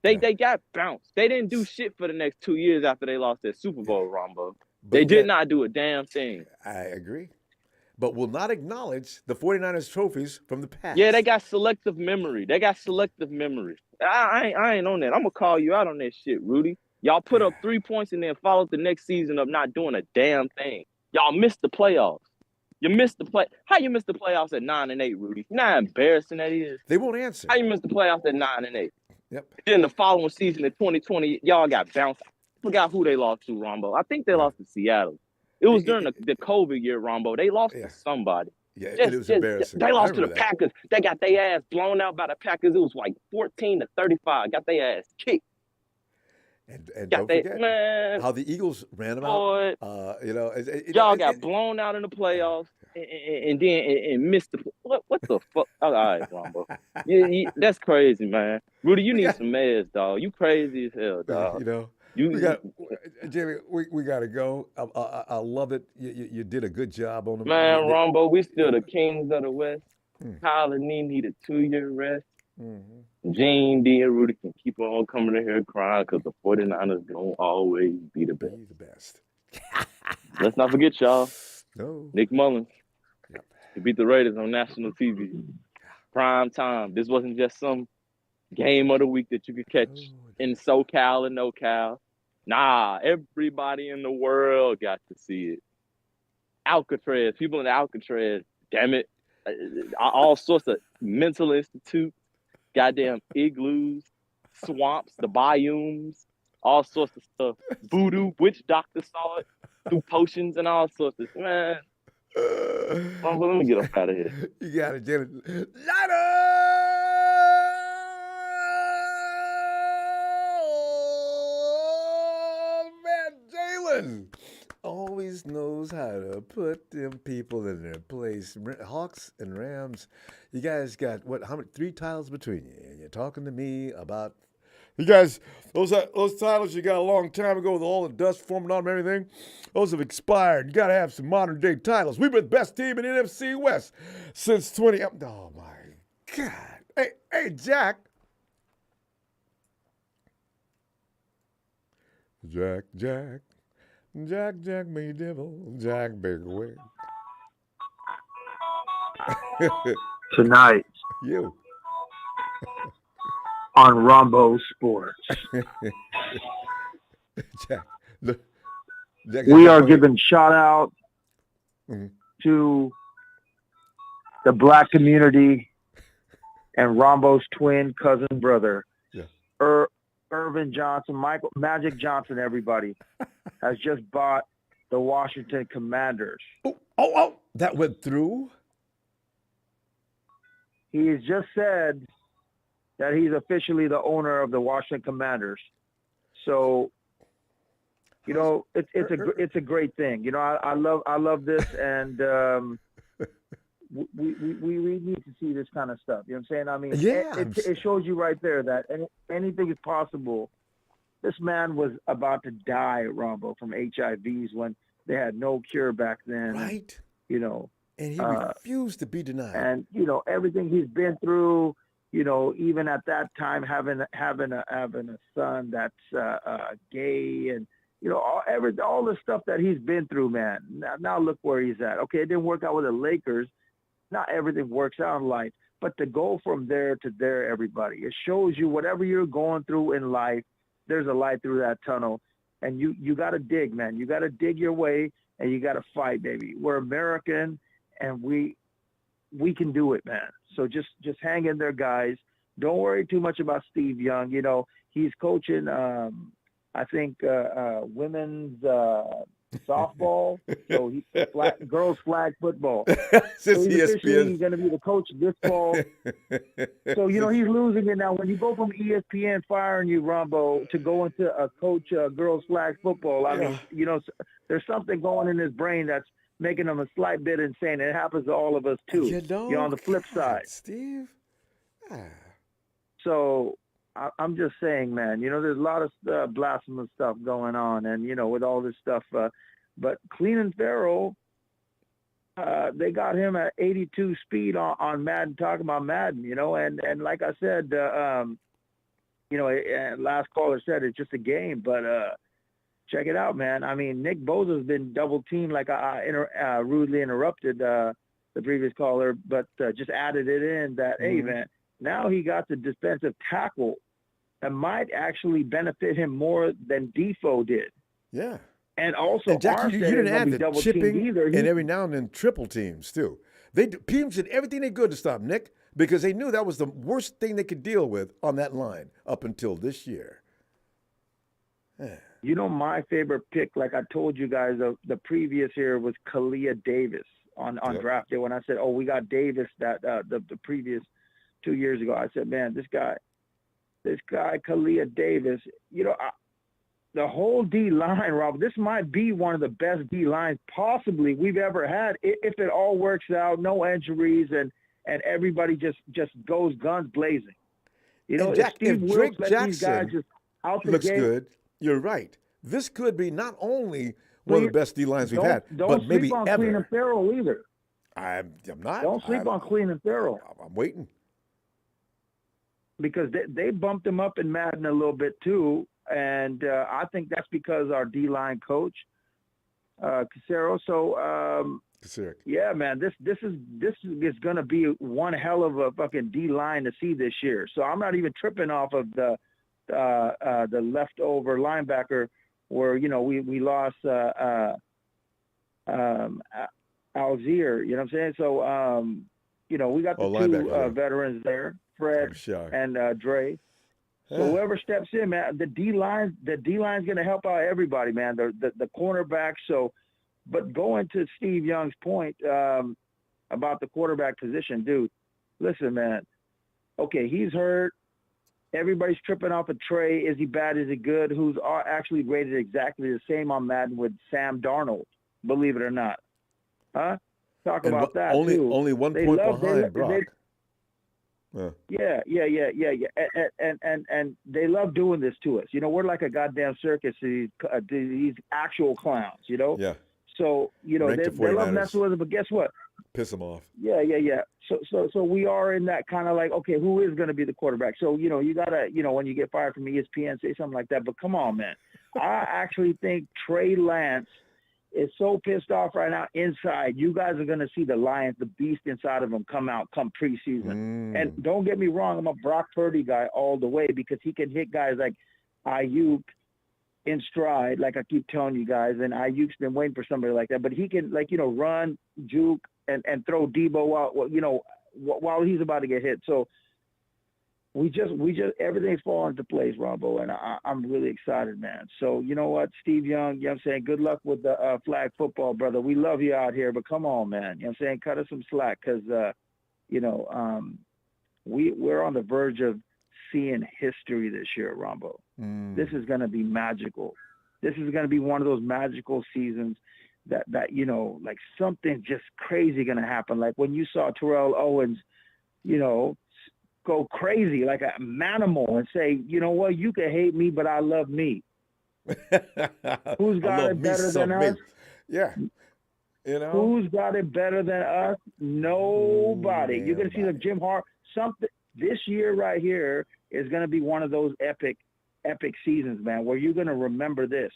Yeah. They got bounced. They didn't do shit for the next 2 years after they lost that Super Bowl, Rombo. But They did yet, not do a damn thing. I agree. But will not acknowledge the 49ers trophies from the Yeah, they past. got selective memory. I ain't on that. I'm gonna call you out on that shit, Rudy. Y'all put up 3 points and then followed the next season of not doing a damn thing. Y'all missed the playoffs. You missed the play. How you missed the playoffs at 9-8, Rudy? You know how embarrassing that is. They won't answer. How you missed the playoffs at 9-8? Yep. Then the following season in 2020, y'all got bounced. I forgot who they lost to, Rombo. I think they lost to Seattle. It was during the COVID year, Rombo. They lost to somebody. Yeah, it was embarrassing. They I lost to the remember that. Packers. They got their ass blown out by the Packers. It was like 14-35. Got their ass kicked. And don't forget man, how the Eagles ran them boy, out. y'all got blown out in the playoffs and then missed the what the fuck? All right, Rombo. That's crazy, man. Rudy, you we need got, some meds, dog. You crazy as hell, dog. we got, Jamie. We got to go. I love it. You did a good job on them. Man, Rombo, we still the kings of the West. Mm. Kyle and Nee need a 2-year rest. Mm-hmm. Gene, D, and Rudy can keep on coming in here crying because the 49ers don't always be the best. Be the best. Let's not forget, y'all. No. Nick Mullins. Yep. He beat the Raiders on national TV. Prime time. This wasn't just some game of the week that you could catch in SoCal and NoCal. Nah, everybody in the world got to see it. Alcatraz, people in Alcatraz, damn it. All sorts of mental institutes, goddamn igloos, swamps, the biomes, all sorts of stuff. Voodoo, witch doctor saw it through potions and all sorts of man. Let me get up out of here. You got it, Janet. Man, Jalen always knows how to put them people in their place. Hawks and Rams, you guys got how many? 3 titles between you, and you're talking to me about. You guys, those titles you got a long time ago with all the dust forming on them and everything, those have expired. You got to have some modern day titles. We've been the best team in NFC West since 20. Oh my God! Hey, Jack. Jack, me devil, Jack, big wig. Tonight You. on Ronbo Sports, Jack, we are giving shout out Mhm. to the black community and Rombo's twin cousin brother, Irvin Johnson, Magic Johnson, everybody, has just bought the Washington Commanders. Oh, that went through? He has just said that he's officially the owner of the Washington Commanders. So, it's a great thing. I love this, and we need to see this kind of stuff. You know what I'm saying? I mean, Yeah, it shows you right there that anything is possible. This man was about to die, Ronbo, from HIVs when they had no cure back then. Right. And he refused to be denied. And everything he's been through. Even at that time, having a son that's gay, and all the stuff that he's been through, man. Now look where he's at. Okay, it didn't work out with the Lakers. Not everything works out in life, but to go from there to there, everybody, it shows you whatever you're going through in life, there's a light through that tunnel, and you got to dig, man. You got to dig your way, and you got to fight, baby. We're American, and we can do it, man. So just hang in there, guys. Don't worry too much about Steve Young. He's coaching, I think, women's softball. So he's girls flag football. So he's officially going to be the coach this fall. So, he's losing it now. When you go from ESPN firing you, Ronbo, to go into a coach girls flag football, I mean, there's something going in his brain that's making him a slight bit insane. It happens to all of us, too. On the flip side. Steve. So I'm just saying, man, there's a lot of blasphemous stuff going on, and, with all this stuff. But Clean Farrell, they got him at 82 speed on Madden, talking about Madden, and like I said, last caller said it's just a game, but check it out, man. I mean, Nick Bosa's been double teamed, like I rudely interrupted the previous caller, but just added it in that, hey, man, now he got the defensive tackle that might actually benefit him more than Defoe did. Yeah. And also, Jackie, you didn't add the chipping either. And every now and then triple teams, too. Teams did everything they could to stop Nick because they knew that was the worst thing they could deal with on that line up until this year. Yeah. My favorite pick, like I told you guys, the previous year was Kalia Davis on draft day. When I said, we got Davis the previous 2 years ago, I said, man, this guy, Kalia Davis, the whole D line, Rob, this might be one of the best D lines possibly we've ever had if it all works out, no injuries, and everybody just goes guns blazing. If Drake Jackson looks game, good, you're right. This could be not only one of the best D lines we've had, but maybe ever. Don't sleep on ever. Clean and Farrell either. I'm not. Don't sleep on Clean and Farrell. I'm waiting. Because they bumped him up in Madden a little bit too, and I think that's because our D-line coach, Casero. So yeah, man, this is going to be one hell of a fucking D-line to see this year. So I'm not even tripping off of the leftover linebacker where we lost Algier. You know what I'm saying? So we got the two veterans there. Fred and Dre. So whoever steps in, man, the D line's going to help out everybody, man. The cornerback. So, but going to Steve Young's point about the quarterback position, dude. Listen, man. Okay, he's hurt. Everybody's tripping off of Trey. Is he bad? Is he good? Who's actually rated exactly the same on Madden with Sam Darnold? Believe it or not, huh? Talk about that. Only 1 point behind Brock. Yeah. And they love doing this to us. We're like a goddamn circus to these actual clowns, Yeah. So, they love messing with it, but guess what? Piss them off. Yeah. So we are in that kind of like, okay, who is going to be the quarterback? So, you got to, when you get fired from ESPN, say something like that. But come on, man. I actually think Trey Lance is so pissed off right now inside. You guys are going to see the Lions, the beast inside of him come preseason. And don't get me wrong, I'm a Brock Purdy guy all the way because he can hit guys like Ayuk in stride, like I keep telling you guys, and Ayuk's been waiting for somebody like that. But he can, run, juke, and throw Debo out, while he's about to get hit. So we just everything's falling into place, Ronbo, and I'm really excited, man. So you know what, Steve Young, I'm saying good luck with the flag football, brother. We love you out here, but come on, man. I'm saying cut us some slack because, we're on the verge of seeing history this year, Ronbo. This is going to be magical. This is going to be one of those magical seasons that like something just crazy going to happen. Like when you saw Terrell Owens, go crazy like a manimal and say, you know what, you can hate me, but I love me. Who's got it better than us? Yeah. Who's got it better than us? Nobody. You're going to see the Jim Hart. Something this year right here is going to be one of those epic seasons, man, where you're going to remember this.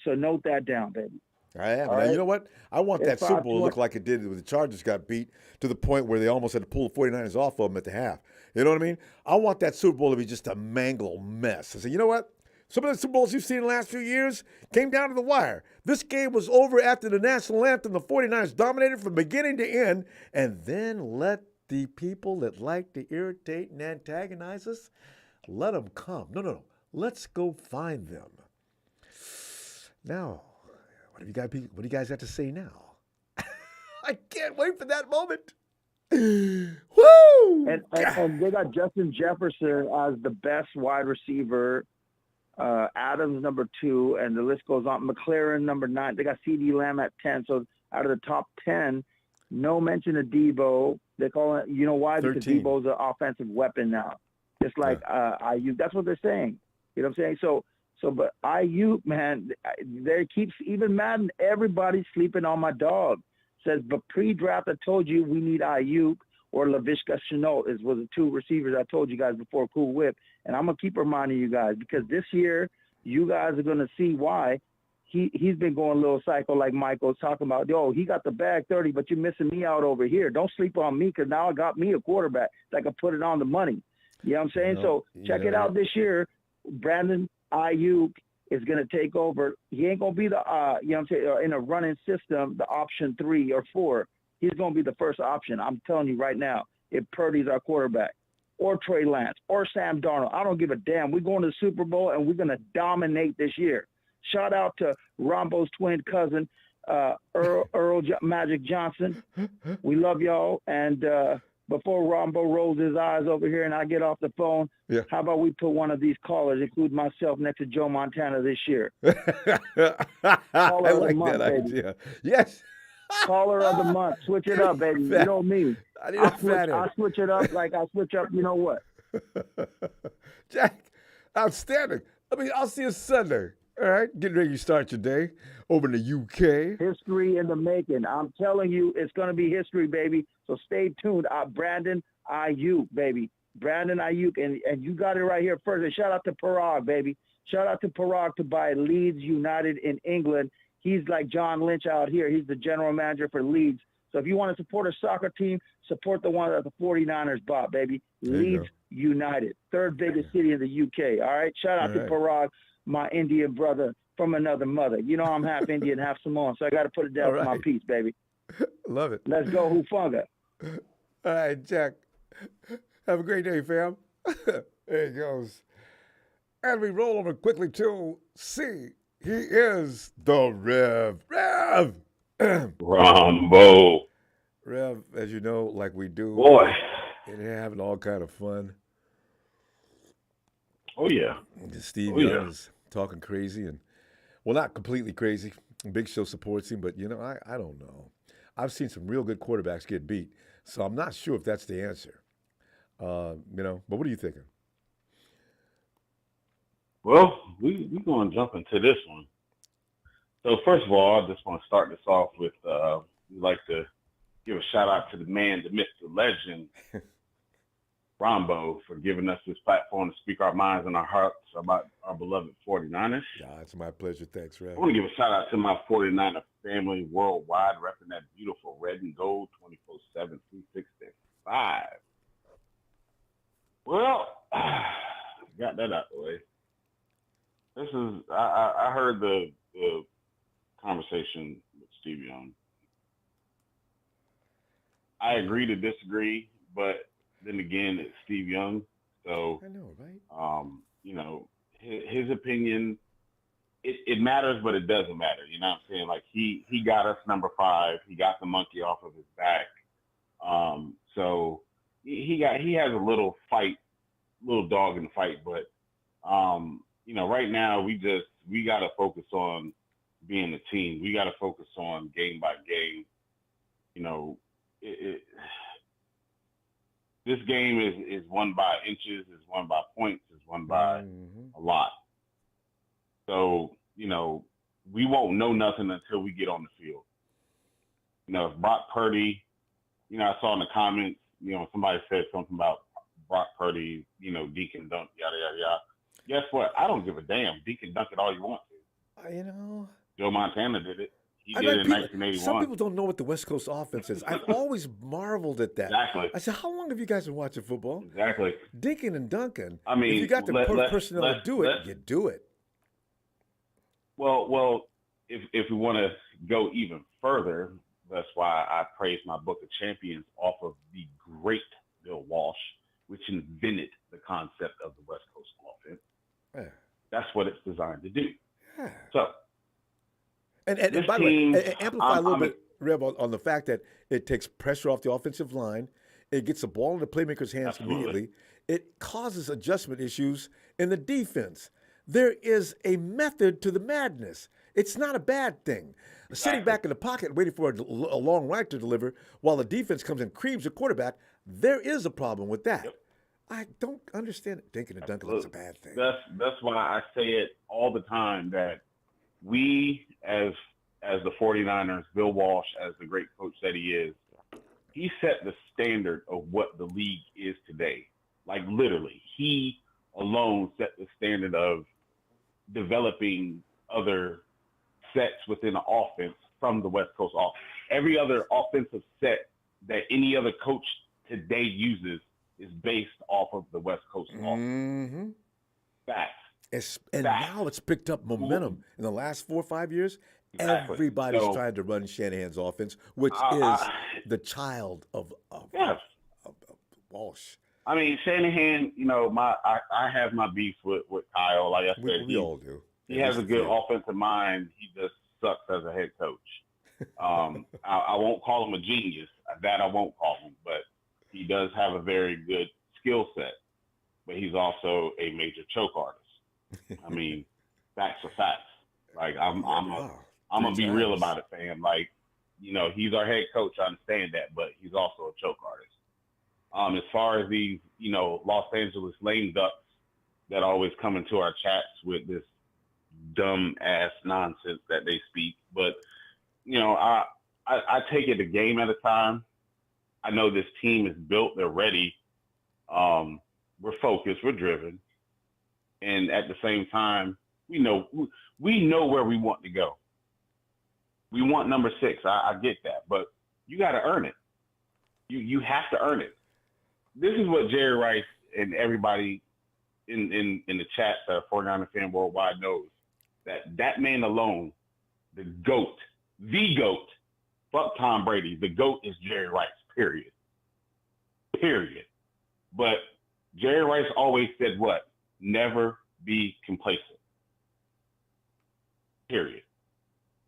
So note that down, baby. I am. All Now, you right. know what? I want that It's Super Bowl to 5:20. look like it did when the Chargers got beat to the point where they almost had to pull the 49ers off of them at the half. You know what I mean? I want that Super Bowl to be just a mangled mess. I say, you know what? Some of the Super Bowls you've seen in the last few years came down to the wire. This game was over after the national anthem. The 49ers dominated from beginning to end, and then let the people that like to irritate and antagonize us, let them come. No. Let's go find them. Now, what do you guys have to say now? I can't wait for that moment. Woo! And they got Justin Jefferson as the best wide receiver. Adams number 2, and the list goes on. McLaren number 9. They got CD Lamb at 10. So out of the top 10, no mention of Debo. They call it. You know why? 13. Because Debo's an offensive weapon now. Just like IU. That's what they're saying. You know what I'm saying? But IU, man, they keeps even Madden. Everybody's sleeping on my dog. Says, but pre-draft, I told you we need IU or Laviska Shenault was the 2 receivers I told you guys before Cool Whip. And I'm going to keep reminding you guys because this year you guys are going to see why he's been going a little psycho like Michael's talking about. Yo, he got the bag 30, but you're missing me out over here. Don't sleep on me because now I got me a quarterback that I can put it on the money. You know what I'm saying? So check it out this year. Brandon Ayuk is going to take over. He ain't going to be the, you know what I'm saying, in a running system, the option 3 or 4. He's going to be the first option. I'm telling you right now, if Purdy's our quarterback or Trey Lance or Sam Darnold, I don't give a damn. We're going to the Super Bowl and we're going to dominate this year. Shout out to Ronbo's twin cousin, Earl Magic Johnson. We love y'all. And before Ronbo rolls his eyes over here and I get off the phone, how about we put one of these callers, include myself, next to Joe Montana this year? I like that idea. Yes. Caller of the month. Switch it up, baby. You know me. I switch it up like I switch up, you know what? Jack, outstanding. I'll see you Sunday. All right, getting ready to start your day over in the UK. History in the making. I'm telling you, it's going to be history, baby. So stay tuned. Brandon Ayuk, baby. Brandon Ayuk, and you got it right here first. And shout out to Parag, baby. Shout out to Parag to buy Leeds United in England. He's like John Lynch out here. He's the general manager for Leeds. So if you want to support a soccer team, support the one that the 49ers bought, baby. Leeds United, 3rd biggest city in the UK. All right. Shout out to Parag, my Indian brother from another mother. You know I'm half Indian, half Samoan, so I got to put it down for my piece, baby. Love it. Let's go, Hufunga. All right, Jack. Have a great day, fam. There he goes. And we roll over quickly to C. He is the Rev. Ronbo. Rev, as you know, like we do. Boy. And they're having all kind of fun. Oh, yeah. Steve Young is talking crazy and, well, not completely crazy. Big Show supports him, but, I don't know. I've seen some real good quarterbacks get beat, so I'm not sure if that's the answer. But what are you thinking? Well, we're going to jump into this one. So, first of all, I just want to start this off with, we'd like to give a shout out to the man, the myth, the legend, Ronbo, for giving us this platform to speak our minds and our hearts about our beloved 49ers. Yeah, it's my pleasure. Thanks, Rev. I want to give a shout out to my 49er family worldwide, repping that beautiful red and gold 24/7, 365. Well, got that out the way. This is, I heard the conversation with Steve Young. I agree to disagree, but then again, it's Steve Young. So, I know, right? his opinion, it matters, but it doesn't matter. You know what I'm saying? Like he got us number 5. He got the monkey off of his back. So he has a little dog in the fight, but right now we got to focus on being a team. We got to focus on game by game. This game is won by inches, is won by points, is won by a lot. So, we won't know nothing until we get on the field. If Brock Purdy, I saw in the comments, somebody said something about Brock Purdy, Deacon dunk, yada, yada, yada. Guess what? I don't give a damn. Deacon dunk it all you want to. You know, Joe Montana did it. He I did mean, it in some 1981. people don't know what the West Coast offense is. I've always marveled at that. Exactly. I said, how long have you guys been watching football? Exactly. Dinking and dunking. I If you mean, got the personnel to do it, let's you do it. well, if we want to go even further, that's why I praise my Book of Champions off of the great Bill Walsh, which invented the concept of the West Coast offense. Yeah. That's what it's designed to do. Yeah. So, And this by the team, way, amplify a little I'm bit, Rev, on the fact that it takes pressure off the offensive line. It gets the ball in the playmaker's hands Absolutely. immediately. It causes adjustment issues in the defense. There is a method to the madness. It's not a bad thing. Sitting back in the pocket waiting for a long right to deliver while the defense comes and creams the quarterback, there is a problem with that. Yep. I don't understand it. Dinking and dunking is a bad thing. That's why I say it all the time that we, as the 49ers, Bill Walsh, as the great coach that he is, he set the standard of what the league is today. Like literally, he alone set the standard of developing other sets within the offense from the West Coast offense. Every other offensive set that any other coach today uses is based off of the West Coast offense. Mm-hmm. Facts. Now it's picked up momentum in the last 4 or 5 years. Exactly. Everybody's So, trying to run Shanahan's offense, which is the child of Walsh. I mean, Shanahan, I have my beef with Kyle. Like I said, we all do. He has a good offensive mind. He just sucks as a head coach. I won't call him a genius. That I won't call him, but he does have a very good skill set. But he's also a major choke artist. I mean, facts are facts. Like I'm gonna be real about it, fam. Like, he's our head coach. I understand that, but he's also a choke artist. As far as these, Los Angeles lame ducks that always come into our chats with this dumb ass nonsense that they speak, but I take it a game at a time. I know this team is built; they're ready. We're focused, we're driven, and at the same time, we know where we want to go. We want number 6. I get that, but you got to earn it. You have to earn it. This is what Jerry Rice and everybody in the chat, 49er fan worldwide knows, that man alone, the GOAT, fuck Tom Brady, the GOAT is Jerry Rice, period. But Jerry Rice always said what? Never be complacent. Period.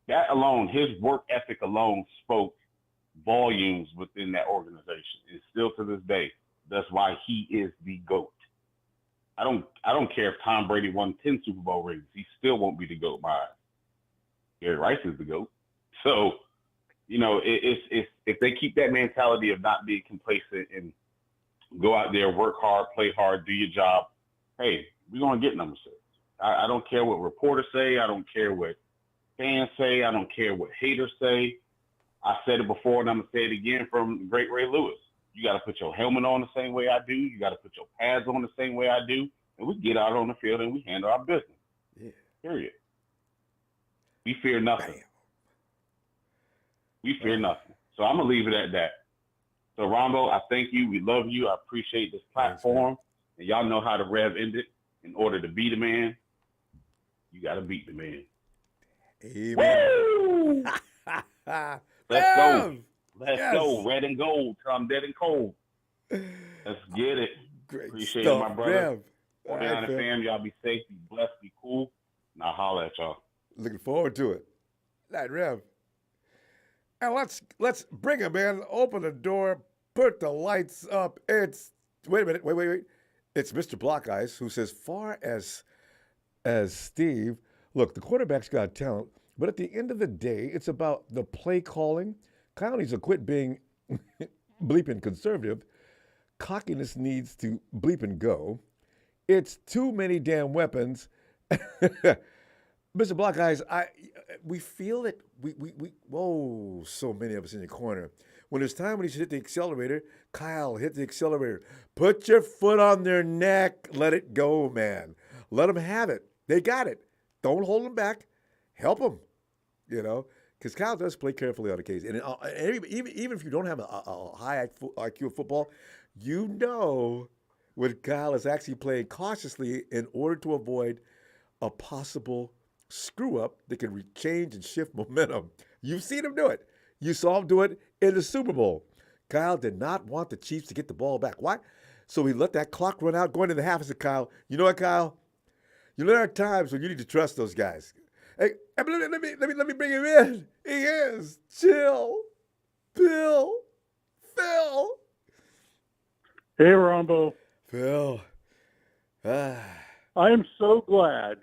That alone, his work ethic alone spoke volumes within that organization. And still to this day, that's why he is the GOAT. I don't care if Tom Brady won 10 Super Bowl rings. He still won't be the GOAT by Jerry Rice is the GOAT. So, it's if they keep that mentality of not being complacent and go out there, work hard, play hard, do your job, hey, we're going to get number 6. I don't care what reporters say. I don't care what fans say. I don't care what haters say. I said it before and I'm going to say it again from the great Ray Lewis. You got to put your helmet on the same way I do. You got to put your pads on the same way I do. And we get out on the field and we handle our business. Yeah. Period. We fear nothing. Bam. We fear nothing. So I'm going to leave it at that. So, Ronbo, I thank you. We love you. I appreciate this platform. And y'all know how to Rev end it. In order to be the man, you got to beat the man. Amen. Let's go. Let's go. Red and gold till I'm dead and cold. Let's get it. Great Appreciate stuff, it, my brother. Rev. Down the fam, y'all be safe, be blessed, be cool. And I'll holler at y'all. Looking forward to it. All right, Rev. And let's bring him in. Open the door. Put the lights up. Wait a minute. Wait. It's Mr. Block Eyes who says, far as Steve, look, the quarterback's got talent, but at the end of the day, it's about the play calling. Kyle needs to quit being bleeping conservative. Cockiness needs to bleep and go. It's too many damn weapons. Mr. Block Eyes, we feel it. Whoa, so many of us in your corner. When it's time when he should hit the accelerator, Kyle, hit the accelerator. Put your foot on their neck. Let it go, man. Let them have it. They got it. Don't hold them back. help him, because Kyle does play carefully on occasion. And even if you don't have a high IQ of football, when Kyle is actually playing cautiously in order to avoid a possible screw up that can change and shift momentum. You've seen him do it. You saw him do it in the Super Bowl. Kyle did not want the Chiefs to get the ball back. Why? So he let that clock run out going into the half. I said, Kyle, you know what, Kyle? There are times when you need to trust those guys. Hey, let me bring him in. He is. Chill. Bill. Phil. Hey, Ronbo. Phil. I am so glad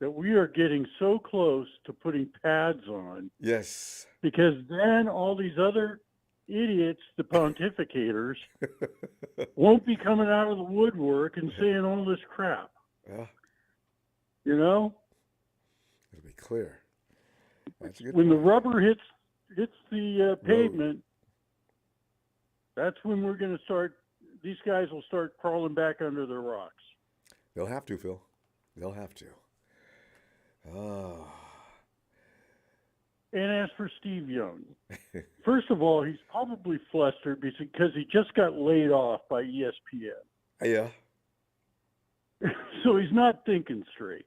that we are getting so close to putting pads on. Yes. Because then all these other idiots, the pontificators, won't be coming out of the woodwork and saying all this crap. Yeah. It'll be clear. That's a good when point. the rubber hits the pavement, that's when we're going to start. These guys will start crawling back under their rocks. They'll have to, Phil. They'll have to. Oh. And as for Steve Young, first of all, he's probably flustered because he just got laid off by ESPN. Yeah. So he's not thinking straight.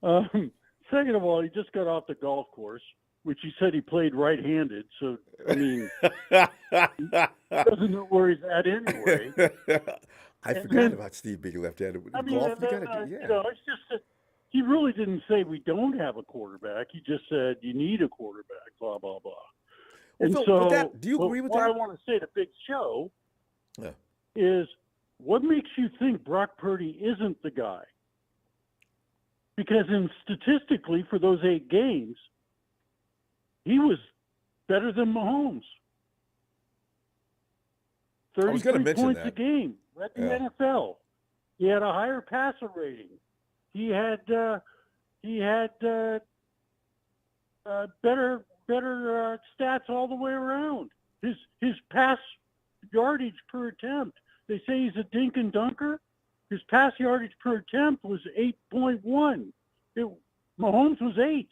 Second of all, he just got off the golf course, which he said he played right-handed. So, I mean, he doesn't know where he's at anyway. I forgot about Steve being left-handed. I mean, Golf, it's just that he really didn't say we don't have a quarterback. He just said you need a quarterback, blah, blah, blah. Well, and Phil, so, do you agree with what that? I want to say to Big Show is, what makes you think Brock Purdy isn't the guy? Because statistically, for those 8 games, he was better than Mahomes. I was going to 33 mention points that. a game, led the NFL. He had a higher passer rating. He had better stats all the way around. His pass yardage per attempt. They say he's a dink and dunker. His pass yardage per attempt was 8.1. Mahomes was 8.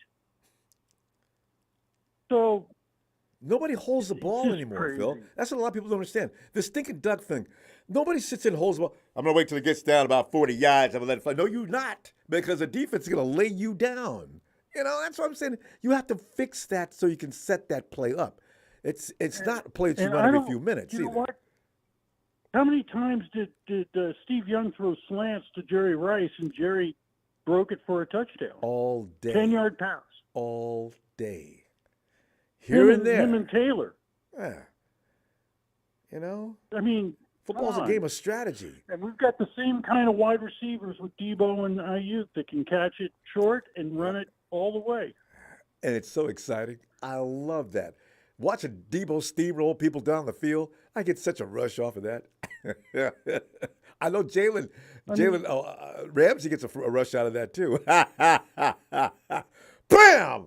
So nobody holds the ball just anymore, crazy. Phil. That's what a lot of people don't understand. The stinking duck thing. Nobody sits in and holds the ball. I'm going to wait till it gets down about 40 yards. I'm going to let it fly. No, you're not, because the defense is going to lay you down. That's what I'm saying. You have to fix that so you can set that play up. It's not a play that you run every few minutes You know either. what? How many times did Steve Young throw slants to Jerry Rice and Jerry broke it for a touchdown? All day. 10-yard pass. All day. Here and there. Him and Taylor. Yeah. I mean, football's a game of strategy. And we've got the same kind of wide receivers with Debo and Ayuk that can catch it short and run it all the way. And it's so exciting. I love that. Watching Debo steamroll people down the field, I get such a rush off of that. I know Jalen Ramsey gets a rush out of that too. Bam!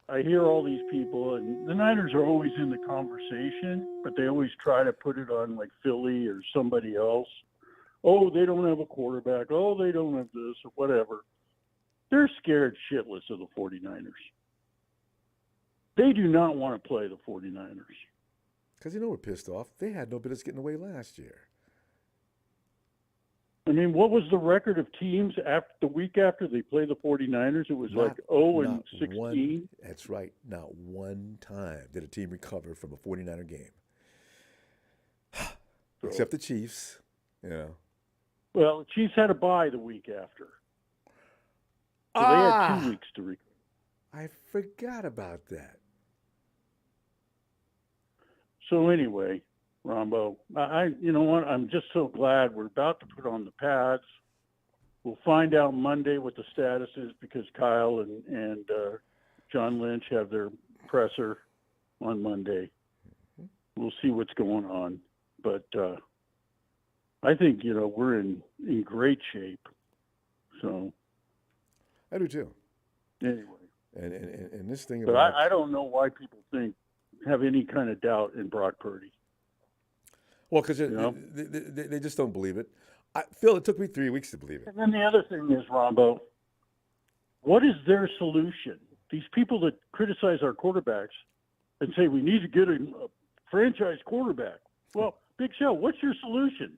I hear all these people, and the Niners are always in the conversation, but they always try to put it on like Philly or somebody else. Oh, they don't have a quarterback. Oh, they don't have this or whatever. They're scared shitless of the 49ers. They do not want to play the 49ers. Because we're pissed off. They had no business getting away last year. I mean, what was the record of teams after the week after they played the 49ers? It was like 0-16. That's right. Not one time did a team recover from a 49er game. Except the Chiefs, Well, the Chiefs had a bye the week after. So they had 2 weeks to recover. I forgot about that. So anyway, Ronbo, you know what? I'm just so glad we're about to put on the pads. We'll find out Monday what the status is because Kyle and John Lynch have their presser on Monday. We'll see what's going on. But I think, we're in great shape. So I do too. Anyway. And this thing But about... I don't know why people have any kind of doubt in Brock Purdy. Well, because they just don't believe it. Phil, it took me 3 weeks to believe it. And then the other thing is, Ronbo, what is their solution? These people that criticize our quarterbacks and say we need to get a franchise quarterback. Well, Big Show, what's your solution?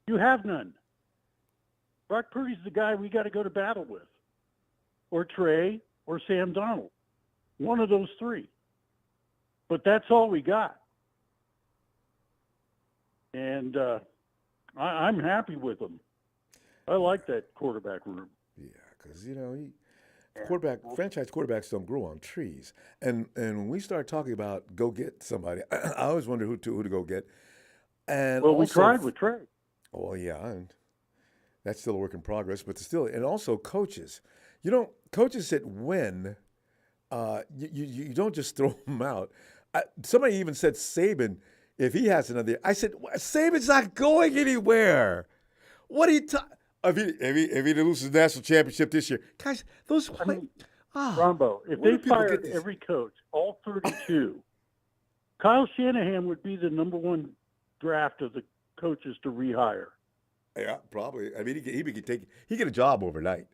You have none. Brock Purdy's the guy we got to go to battle with, or Trey, or Sam Darnold. One of those three. But that's all we got. And I'm happy with them. I like that quarterback room. Yeah, because franchise quarterbacks don't grow on trees. And when we start talking about go get somebody, I always wonder who to go get. And Well, we also, tried with Trey. Oh yeah, and that's still a work in progress. But still, and also coaches. Coaches that win, you don't just throw them out. Somebody even said Saban, if he has another, I said Saban's not going anywhere. What are you talking? If he loses the national championship this year, guys, those. Ronbo, if they fired every coach, all 32, Kyle Shanahan would be the number one draft of the coaches to rehire. Yeah, probably. I mean, he get a job overnight.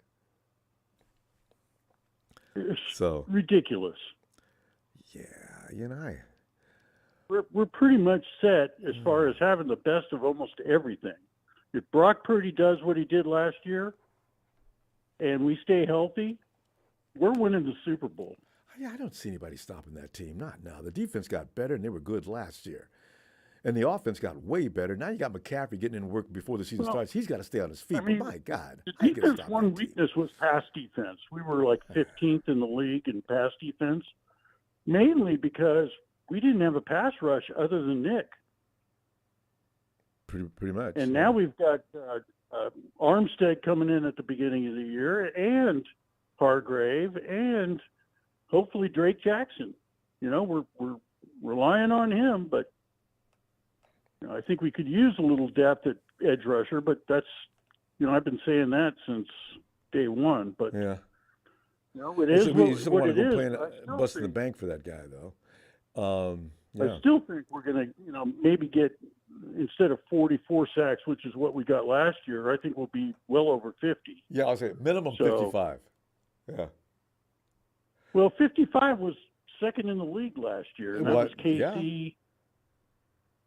It's So ridiculous. Yeah, We're pretty much set as far as having the best of almost everything. If Brock Purdy does what he did last year, and we stay healthy, we're winning the Super Bowl. I don't see anybody stopping that team. Not now. The defense got better, and they were good last year. And the offense got way better. Now you got McCaffrey getting in work before the season starts. He's got to stay on his feet. But my God. The defense, one weakness was pass defense. We were like 15th in the league in pass defense, mainly because we didn't have a pass rush other than Nick. Pretty much. And now we've got Armstead coming in at the beginning of the year, and Hargrave, and hopefully Drake Jackson. We're relying on him, but I think we could use a little depth at edge rusher. But that's, I've been saying that since day one. But yeah, it is what it is. Busting the bank for that guy, though. I still think we're going to, maybe get, instead of 44 sacks, which is what we got last year, I think we'll be well over 50. Yeah, I'll say minimum 55. Yeah. Well, 55 was second in the league last year, and that was KC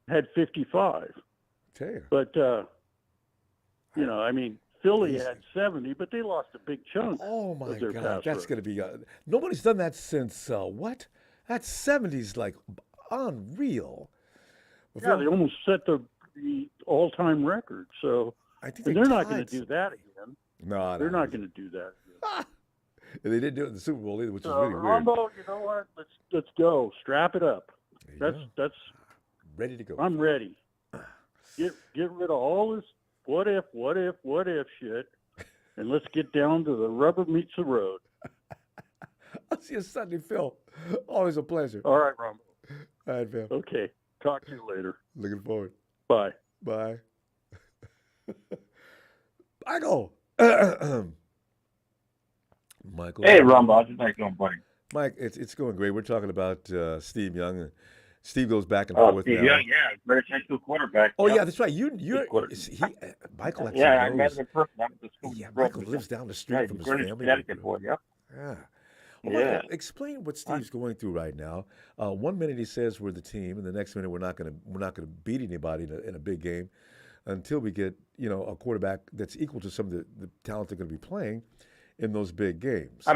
had 55. Tell you. But, Philly had 70, but they lost a big chunk. Oh, my God. That's going to be nobody's done that since what? That 70's like unreal. Yeah, they almost set the all-time record. So I think they're not going to do that again. No, they're not going to do that again. They didn't do it in the Super Bowl either, which is really weird. Ronbo, you know what? Let's go. Strap it up. That's ready to go. I'm ready. Get rid of all this what if shit, and let's get down to the rubber meets the road. I'll see you Sunday, Phil. Always a pleasure. All right, Ronbo. All right, Phil. Okay. Talk to you later. Looking forward. Bye. Bye. Michael. Michael. Hey, Ronbo. How's your night going, buddy? Mike, it's going great. We're talking about Steve Young. Steve goes back and forth. forth. Steve Young, better change to a quarterback. Oh, yeah, that's right. Michael actually I met him in person. Michael lives down the street from his family. Connecticut boy, yeah. Yeah. Well, Michael, explain what Steve's going through right now. 1 minute he says we're the team, and the next minute we're not going to beat anybody in a big game until we get a quarterback that's equal to some of the talent they're going to be playing in those big games. I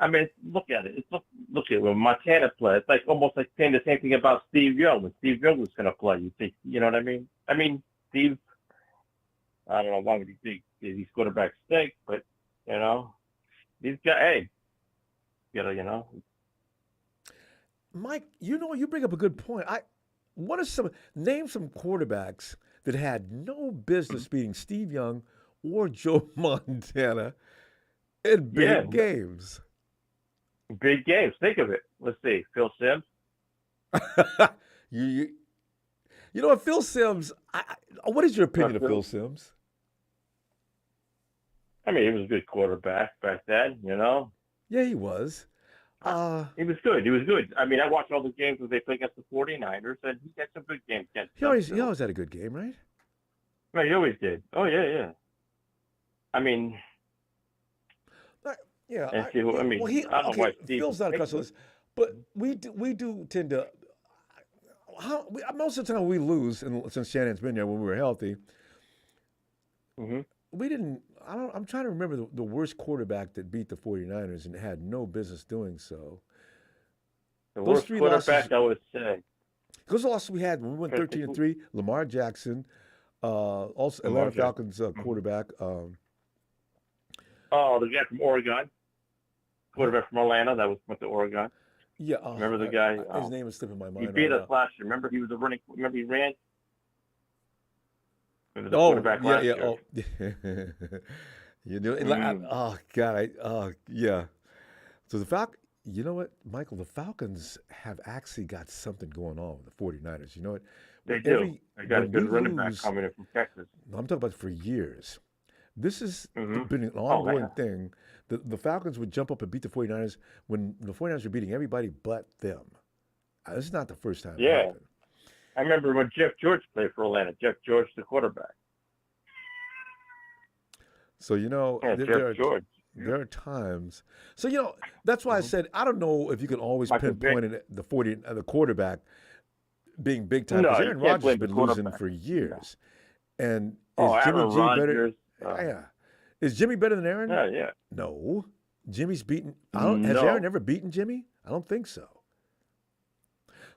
mean, look at it. Look at it. When Montana played, it's like almost like saying the same thing about Steve Young. When Steve Young was going to play, you think, you know what I mean? I mean, Steve, I don't know why would you think these quarterbacks stink, but these guys, hey, Mike, you bring up a good point. Name some quarterbacks that had no business beating Steve Young or Joe Montana in big games. Big games. Think of it. Let's see. Phil Simms. You know what, Phil Simms? What is your opinion of Phil Simms? I mean, he was a good quarterback back then. Yeah, he was. He was good. He was good. I mean, I watched all the games where they played against the 49ers, and he had some good games against He always had a good game, right? Right, he always did. Oh yeah. I mean, Yeah, and see, I mean, well, he I don't know okay. why Steve Phil's would not a pick customer, him. but we do tend to. Most of the time we lose, and since Shannon's been there when we were healthy, Mm-hmm. we didn't. I'm trying to remember the worst quarterback that beat the 49ers and had no business doing so. The Those worst three losses, quarterback, I would say. those losses we had when we went Trying to think 13-3. Lamar Jackson, also Lamar Atlanta Jackson. Falcons Mm-hmm. quarterback. Oh, the guy from Oregon, quarterback from Atlanta, that went to Oregon. Yeah, Remember the guy? his name is slipping my He mind beat right us now. last year. Remember he was a running. Remember he ran. He was a Oh, quarterback yeah, last yeah. year. Oh, you know, Mm. oh God, yeah. So the you know what, Michael? The Falcons have actually got something going on with the 49ers. You know what? They do. They got a When good we running back lose, coming in from Texas. I'm talking about for years. This has Mm-hmm. been an Oh ongoing yeah. thing. The Falcons would jump up and beat the 49ers when the 49ers were beating everybody but them. This is not the first time it Yeah. happened. I remember when Jeff George played for Atlanta. Jeff George, the quarterback. So you know, Yeah, Jeff George. there are times. So you know, that's why I Mm-hmm. said I don't know if you can always Michael Vick. pinpoint it at the quarterback being big time because No, you Aaron can't Rodgers has blame the been losing quarterback. for No. years. And Oh, is Jimmy Aaron G better? Rodgers. Yeah. Is Jimmy better than Aaron? Yeah. No. Jimmy's beaten. Has Aaron No, ever beaten Jimmy? I don't think so.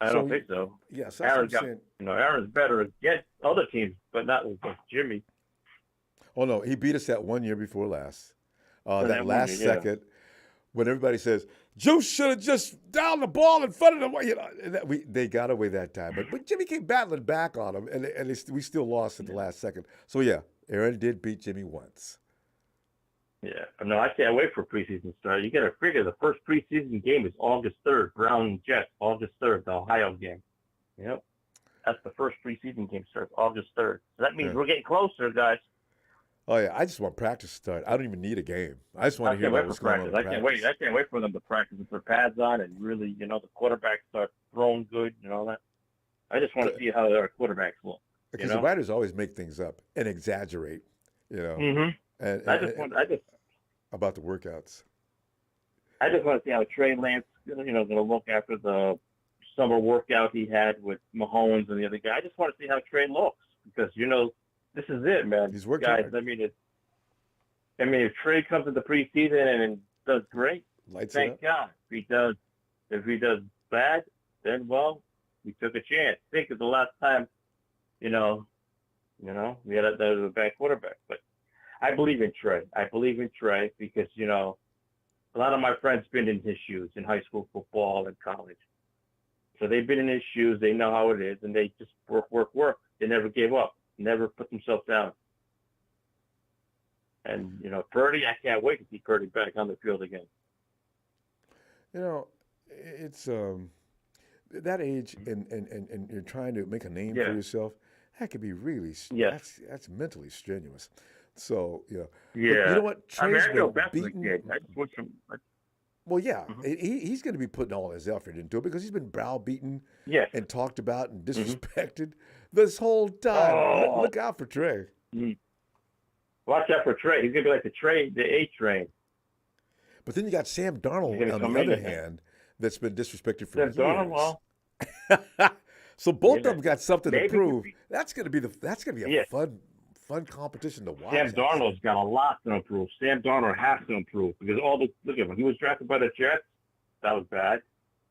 I don't think so. Yes, that's Aaron's what I'm got. saying. Aaron's better against other teams, but not against Jimmy. Oh no, he beat us that one year before last. And That that one last year, yeah. second when everybody says Juice should have just down the ball in front of them. You know, and they got away that time, but Jimmy came battling back on him, and we still lost at the last second. So yeah, Aaron did beat Jimmy once. Yeah, but no, I can't wait for preseason start. You got to figure the first preseason game is August 3rd, Brown Jets, August 3rd, the Ohio game. Yep, that's the first preseason game starts August 3rd. So that means Yeah. we're getting closer, guys. Oh yeah, I just want practice to start. I don't even need a game. I just want I to hear can't about wait what's for going on practice. in I practice. can't wait for them to practice with their pads on and really, the quarterbacks start throwing good and all that. I just want to see how our quarterbacks look. Because the writers always make things up and exaggerate, Mm-hmm. and about the workouts. I just want to see how Trey Lance, going to look after the summer workout he had with Mahomes and the other guy. I just want to see how Trey looks because this is it, man. He's working guys. hard. I mean, if Trey comes into preseason and does great, Lights it thank up. God. If he does bad, then we took a chance. Think of the last time, we had a bad quarterback, but. I believe in Trey. Because, a lot of my friends been in his shoes in high school football and college. So they've been in his shoes. They know how it is, and they just work. They never gave up, never put themselves down. And, Purdy, I can't wait to see Purdy back on the field again. It's that age and you're trying to make a name for yourself. That could be really that's mentally strenuous. So Yeah. But you know what? Trey's I feel been bad for the beaten. kid. I just wish him. Well, yeah, he's going to be putting all his effort into it because he's been browbeaten and talked about and disrespected this whole time. Oh. Look out for Trey. Watch out for Trey. He's going to be like the A train. But then you got Sam Darnold He's gonna on come the in other again. hand that's been disrespected for Sam years. Darnold, well, So both of them got something to maybe prove. That's going to be a fun competition to watch. Sam Darnold's got a lot to improve. Sam Darnold has to improve because look at him. He was drafted by the Jets. That was bad.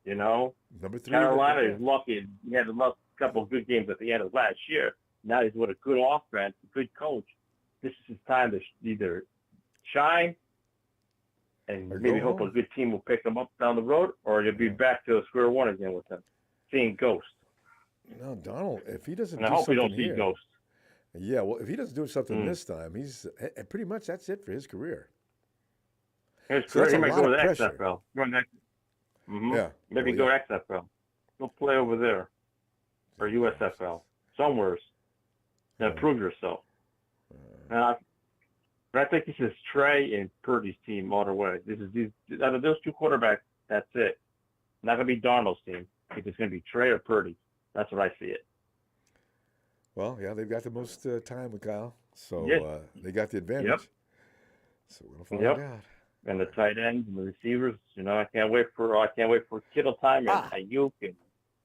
Number 3. Carolina is lucky. He had a couple of good games at the end of last year. Now he's with a good offense, a good coach. This is his time to either shine and Or maybe go hope home. a good team will pick him up down the road, or you'll be back to square one again with him, seeing ghosts. No, Donald, if he doesn't And I do hope we something don't see here, ghosts. yeah, well, if he doesn't do something this time, he's pretty much that's it for his career. His So that's career, he a might lot go of to pressure. XFL. Yeah, Maybe oh, go yeah. to XFL. Go play over there. Or USFL. Somewhere. And prove yourself. But I think this is Trey and Purdy's team all the way. Out of those two quarterbacks, that's it. Not going to be Darnold's team. I think it's going to be Trey or Purdy. That's what I see it. Well, yeah, they've got the most time with Kyle, so Yeah. they got the advantage. Yep. So we're gonna find Yep. out. And the tight ends and the receivers. I can't wait for Kittle time and Ah, Ayuk and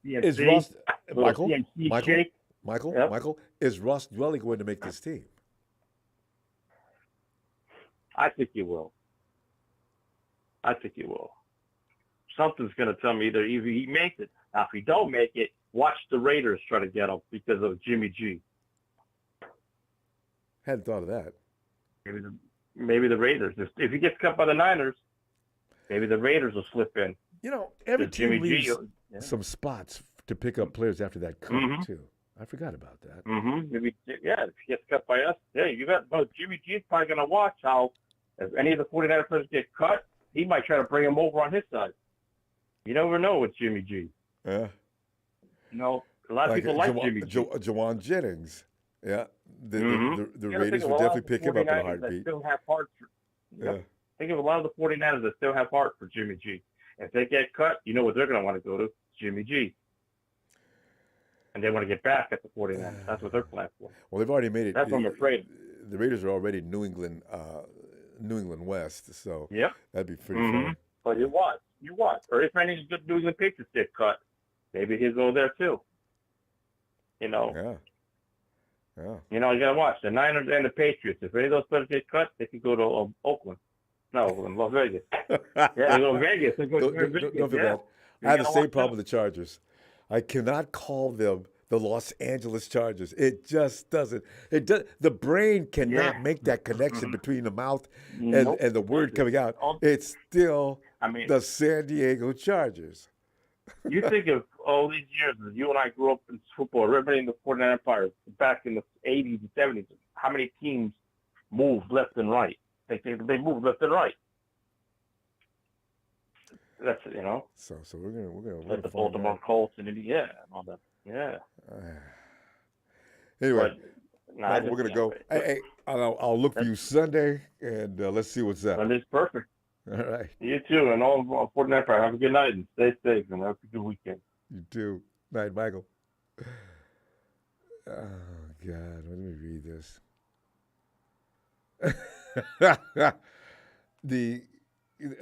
is CMC. Ross Little Michael? CMC Michael? shake. Michael? Yep. Michael? Is Ross Dwelly going to make this team? I think you will. Something's going to tell me either he makes it. Now, if he don't make it, watch the Raiders try to get him because of Jimmy G. Hadn't thought of that. Maybe the Raiders. If he gets cut by the Niners, maybe the Raiders will slip in. Every Because team Jimmy G. leaves some spots to pick up players after that cut, Mhm. too. I forgot about that. Maybe, if he gets cut by us, Jimmy G is probably going to watch how, if any of the 49er players get cut, he might try to bring him over on his side. You never know with Jimmy G. Yeah. A lot of people like Jimmy G. Jawan Jennings. Yeah. The You Raiders think of would a lot definitely of the pick him up in a 49ers that heartbeat. still have heart for, Yeah. Think of a lot of the 49ers that still have heart for Jimmy G. If they get cut, you know what they're going to want to go to? Jimmy G. And they want to get back at the 49ers. That's what they're planning for. Well, they've already made it. That's what I'm afraid. The Raiders are already New England West, so Yep. that'd be pretty fun. But you watch. Or if any of the New England Patriots get cut, maybe he'll go there too. Yeah. You got to watch the Niners and the Patriots. If any of those players get cut, they could go to Oakland. No, Las Vegas. Yeah, they go to Vegas. They go to Don't Vegas. feel bad. I have the same problem with the Chargers. I cannot call them the Los Angeles Chargers. It just doesn't. The brain cannot make that connection between the mouth and the word coming out. It's still the San Diego Chargers. You think of all these years that you and I grew up in football, everybody in the 49 Empire, back in the 80s and 70s, how many teams moved left and right? They moved left and right. That's So we're gonna like the find Baltimore out. Colts and Indiana and all that. Yeah. Anyway, But, we're gonna go. Hey, I'll look for you Sunday, and let's see what's up. Sunday's perfect. All right, You too, and all 49 Empire. Have a good night and stay safe and have a good weekend. you too. Night, Michael. Oh God, let me read this.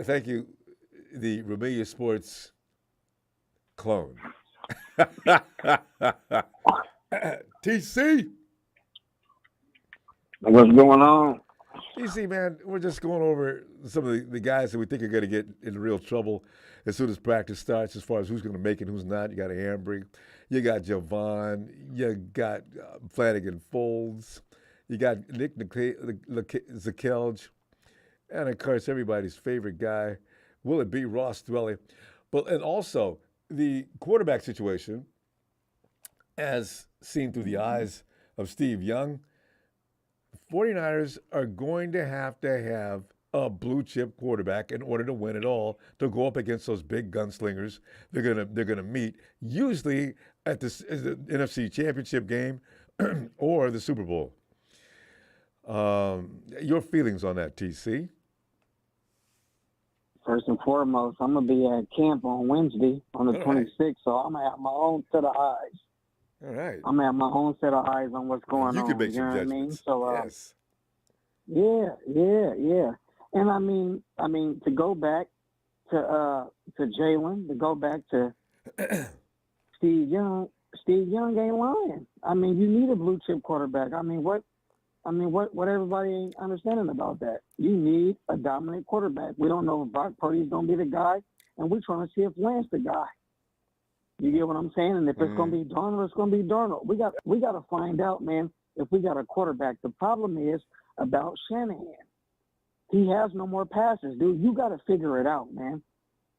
Thank you, the Romania Sports clone. TC. What's going on? TC, man, we're just going over some of the guys that we think are going to get in real trouble as soon as practice starts, as far as who's going to make it, who's not. You got Ambry, you got Javon, you got Flanagan Folds, you got Nick Zakelj, and of course everybody's favorite guy, will it be Ross Dwelly? And also the quarterback situation, as seen through the eyes of Steve Young. 49ers are going to have a blue chip quarterback in order to win it all, to go up against those big gunslingers they're gonna meet, usually at the NFC Championship game or the Super Bowl. Your feelings on that, TC? First and foremost, I'm going to be at camp on Wednesday on the 26th, so I'm going to have my own set of eyes. All right. I'm going to have my own set of eyes on what's going on. You can make some know judgments. what I mean? So, yes. Yeah. And I mean, to go back to Jalen, to go back to Steve Young ain't lying. I mean, you need a blue chip quarterback. What everybody ain't understanding about that. You need a dominant quarterback. We don't know if Brock Purdy's gonna be the guy, and we're trying to see if Lance the guy. You get what I'm saying? And if it's gonna be Darnold, it's gonna be Darnold. We got to find out, man, if we got a quarterback. The problem is about Shanahan. He has no more passes, dude. You got to figure it out, man.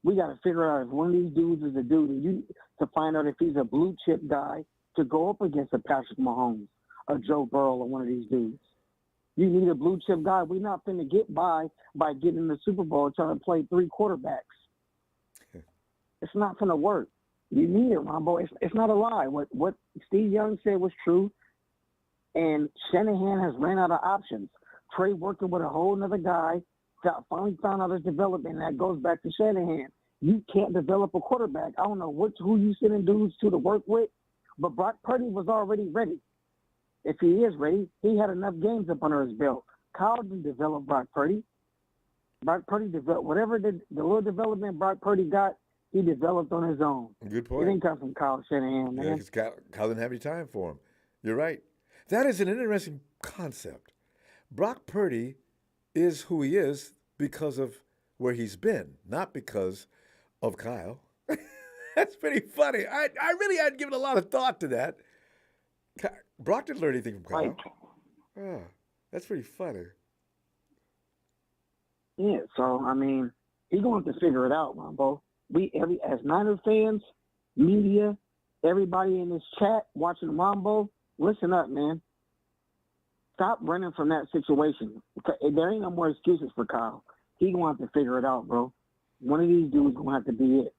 We got to figure out if one of these dudes is a dude to find out if he's a blue chip guy to go up against a Patrick Mahomes, a Joe Burrow, or one of these dudes. You need a blue chip guy. We're not going to get by getting in the Super Bowl and trying to play three quarterbacks. It's not going to work. You need it, Ronbo. It's not a lie. What Steve Young said was true, and Shanahan has ran out of options. Trey working with a whole nother guy finally found out his development, and that goes back to Shanahan. You can't develop a quarterback. I don't know who you sending dudes to work with, but Brock Purdy was already ready. if he is ready, he had enough games up under his belt. Kyle didn't develop Brock Purdy. Brock Purdy developed whatever the little development Brock Purdy got, he developed on his own. Good It point. didn't come from Kyle Shanahan, Yeah, man. because Kyle didn't have any time for him. You're right. That is an interesting concept. Brock Purdy is who he is because of where he's been, not because of Kyle. That's pretty funny. I really hadn't given a lot of thought to that. Brock didn't learn anything from Kyle. Right. Oh, that's pretty funny. Yeah, so I mean, he's going to figure it out, Ronbo. As Niner fans, media, everybody in this chat watching Ronbo, listen up, man. Stop running from that situation. There ain't no more excuses for Kyle. He going to have to figure it out, bro. One of these dudes going to have to be it.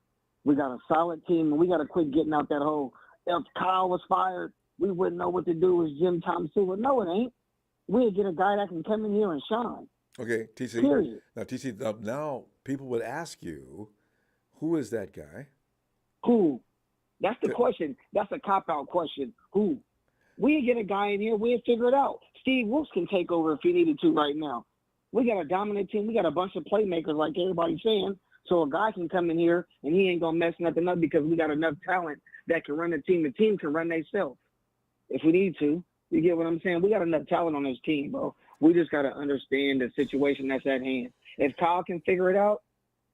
We got a solid team, and we got to quit getting out that whole, if Kyle was fired, we wouldn't know what to do with Jim Tomsula. No, it ain't. We'll get a guy that can come in here and shine. Okay, TC. Period. Now, TC, now people would ask you, who is that guy? Who? That's the question. That's a cop-out question. Who? We'll get a guy in here. We'll figure it out. Steve Wilkes can take over if he needed to right now. We got a dominant team. We got a bunch of playmakers like everybody's saying. So a guy can come in here and he ain't going to mess nothing up because we got enough talent that can run the team. The team can run themselves if we need to. You get what I'm saying? We got enough talent on this team, bro. We just got to understand the situation that's at hand. If Kyle can figure it out,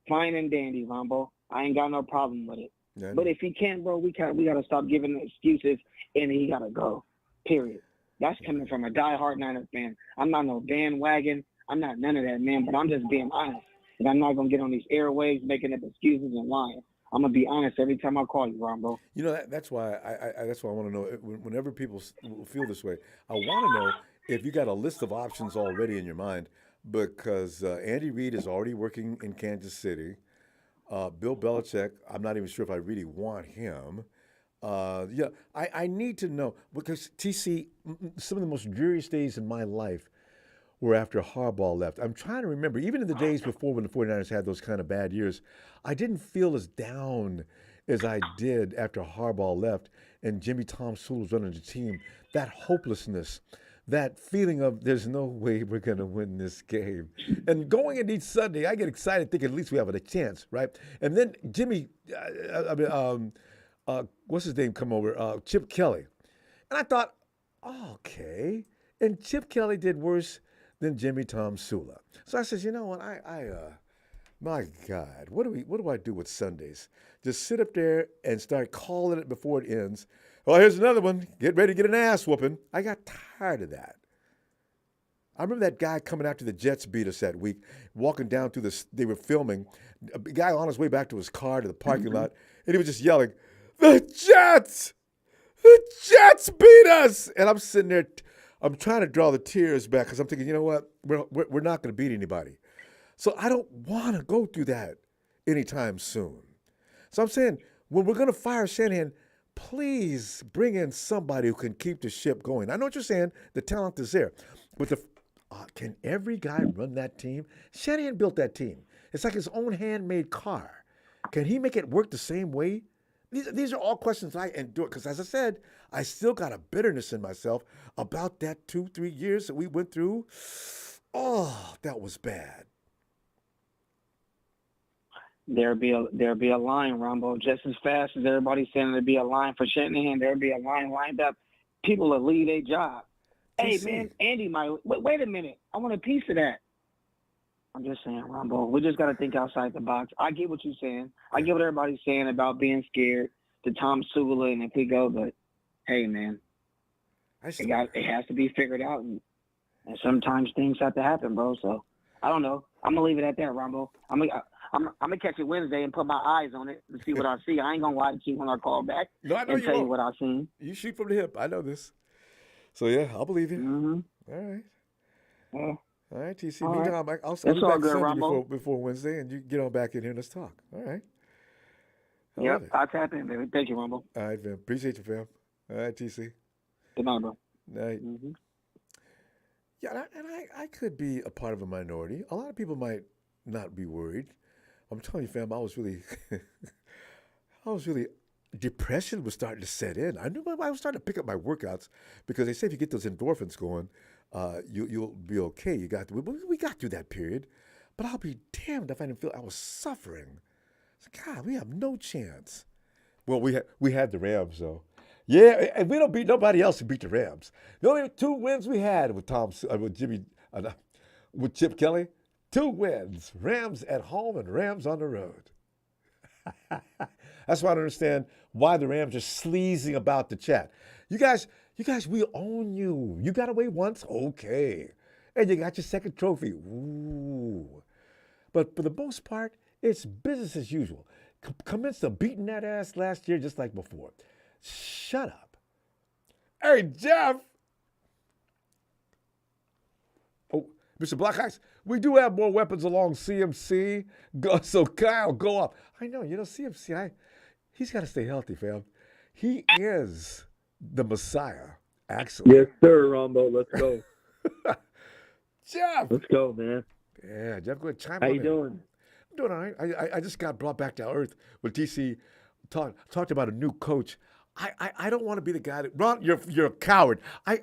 fine and dandy, Ronbo. I ain't got no problem with it. Yeah, But if he can't, bro, we got to stop giving excuses and he got to go, period. That's coming from a diehard Niner fan. I'm not no bandwagon. I'm not none of that, man, but I'm just being honest. And I'm not going to get on these airwaves making up excuses and lying. I'm going to be honest every time I call you, Ronbo. You know, that's why that's why I want to know, whenever people feel this way, I want to know if you got a list of options already in your mind, because Andy Reid is already working in Kansas City. Bill Belichick, I'm not even sure if I really want him. Yeah, I need to know, because TC, some of the most dreariest days in my life were after Harbaugh left. I'm trying to remember, even in the days before when the 49ers had those kind of bad years, I didn't feel as down as I did after Harbaugh left and Jimmy Tomsula was running the team. That hopelessness, that feeling of there's no way we're going to win this game. And going into each Sunday, I get excited thinking at least we have a chance, right? And then Jimmy, what's his name come over? Chip Kelly. And I thought, oh, okay. And Chip Kelly did worse than Jimmy Tomsula. So I said, you know what? My God, what do I do with Sundays? Just sit up there and start calling it before it ends. Well, here's another one. Get ready to get an ass whooping. I got tired of that. I remember that guy coming after the Jets beat us that week, walking down through this. They were filming. A guy on his way back to his car to the parking lot, and he was just yelling, "The Jets! The Jets beat us!" And I'm sitting there. I'm trying to draw the tears back because I'm thinking, you know what? We're not going to beat anybody. So I don't want to go through that anytime soon. So I'm saying, when we're going to fire Shanahan, please bring in somebody who can keep the ship going. I know what you're saying. The talent is there. But can every guy run that team? Shanahan built that team. It's like his own handmade car. Can he make it work the same way? These are all questions I endure because, as I said, I still got a bitterness in myself about that 2-3 years that we went through. Oh, that was bad. There'll be a line, Ronbo, just as fast as everybody's saying there'll be a line for Shanahan. There'll be a line lined up. People will leave their job. Hey, man, Andy might. Wait a minute. I want a piece of that. I'm just saying, Ronbo, we just got to think outside the box. I get what you're saying. I get what everybody's saying about being scared to Tomsula and if we go, but hey, man, it has to be figured out, and sometimes things have to happen, bro. So I don't know. I'm gonna leave it at that, Ronbo. I'm gonna catch it Wednesday and put my eyes on it and see what I see. I ain't gonna lie to you when I call back and tell you what I seen. You shoot from the hip. I know this. So yeah, I'll believe you. Mm-hmm. All right. Yeah. All right, TC. All Meantime, right. I'll It's be all back good, Sunday Ronbo. before Wednesday, and you get on back in here and let's talk. All right. Yep, I'll tap in, baby. Thank you, Ronbo. All right, fam. Appreciate you, fam. All right, TC. Good night, bro. Night. Mm-hmm. Yeah, and I could be a part of a minority. A lot of people might not be worried. I'm telling you, fam, I was really depression was starting to set in. I knew I was starting to pick up my workouts because they say if you get those endorphins going, you'll be okay. We got through that period, but I'll be damned if I didn't feel I was suffering. God, we have no chance. Well, we had the Rams though. Yeah, and we don't beat nobody else who beat the Rams. The only 2 wins we had with Chip Kelly, 2 wins. Rams at home and Rams on the road. That's why I don't understand why the Rams are sleazing about the chat. You guys, we own you. You got away once, okay, and you got your second trophy. Ooh, but for the most part, it's business as usual. Commence to beating that ass last year just like before. Shut up. Hey, Jeff. Oh, Mr. Blackhawks, we do have more weapons along CMC. So Kyle, go up. I know, CMC, he's got to stay healthy, fam. He is the Messiah, actually. Yes, sir, Ronbo. Let's go. Jeff. Let's go, man. Yeah, Jeff, go ahead. Chime How on you in. doing? I'm doing all right. I just got brought back to earth when TC talked about a new coach. I don't want to be the guy that Ron. You're a coward. I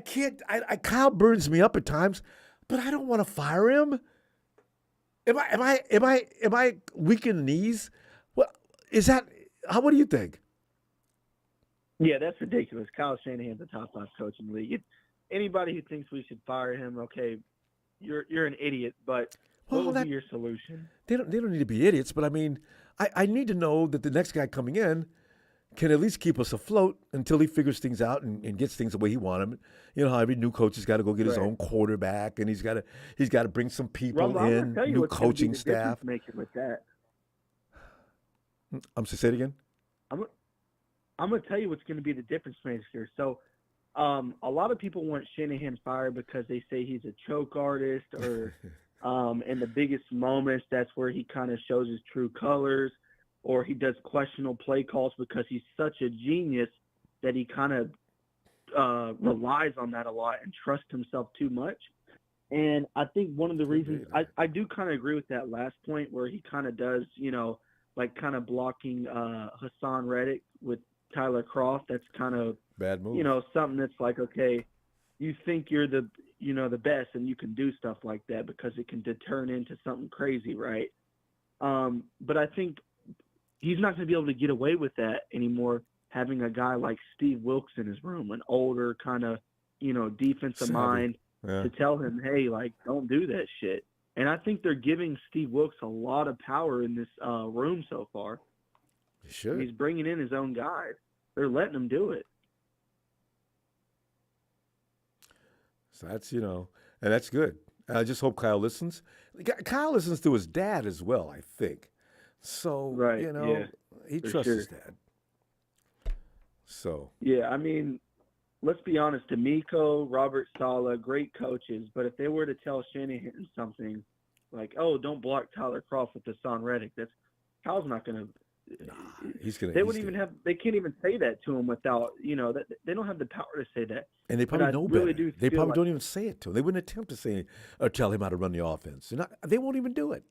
can't. Kyle burns me up at times, but I don't want to fire him. Am I weak in the knees? What is that? What do you think? Yeah, that's ridiculous. Kyle Shanahan's the top 5 coach in the league. Anybody who thinks we should fire him, okay, you're an idiot. But what would be your solution? They don't need to be idiots, but I mean, I need to know that the next guy coming in can at least keep us afloat until he figures things out and gets things the way he wants them. You know how every new coach has got to go get his own quarterback, and he's got to bring some people in, new coaching staff. Making with that. I'm sorry, say it again. I'm going to tell you what's going to be the difference maker. So, a lot of people want Shanahan fired because they say he's a choke artist, or in the biggest moments, that's where he kind of shows his true colors, or he does questionable play calls because he's such a genius that he kind of relies on that a lot and trusts himself too much. And I think one of the reasons I do kind of agree with that last point where he kind of does, like kind of blocking Hassan Reddick with Tyler Croft. That's kind of bad move. Something that's like, okay, you think you're the best and you can do stuff like that because it can turn into something crazy, right? But I think he's not going to be able to get away with that anymore, having a guy like Steve Wilkes in his room, an older kind of, defensive mind to tell him, hey, like, don't do that shit. And I think they're giving Steve Wilkes a lot of power in this room so far. Sure. He's bringing in his own guys. They're letting him do it. So that's, and that's good. I just hope Kyle listens. Kyle listens to his dad as well, I think. So, he trusts his dad. So. Yeah, I mean, let's be honest. D'Amico, Robert Saleh, great coaches. But if they were to tell Shanahan something like, oh, don't block Tyler Croft with Hassan Reddick, Kyle's not going to. Nah, he's gonna. They wouldn't even have. They can't even say that to him without. That they don't have the power to say that. And they probably know better. Really They probably don't even say it to him. They wouldn't attempt to say or tell him how to run the offense. They won't even do it.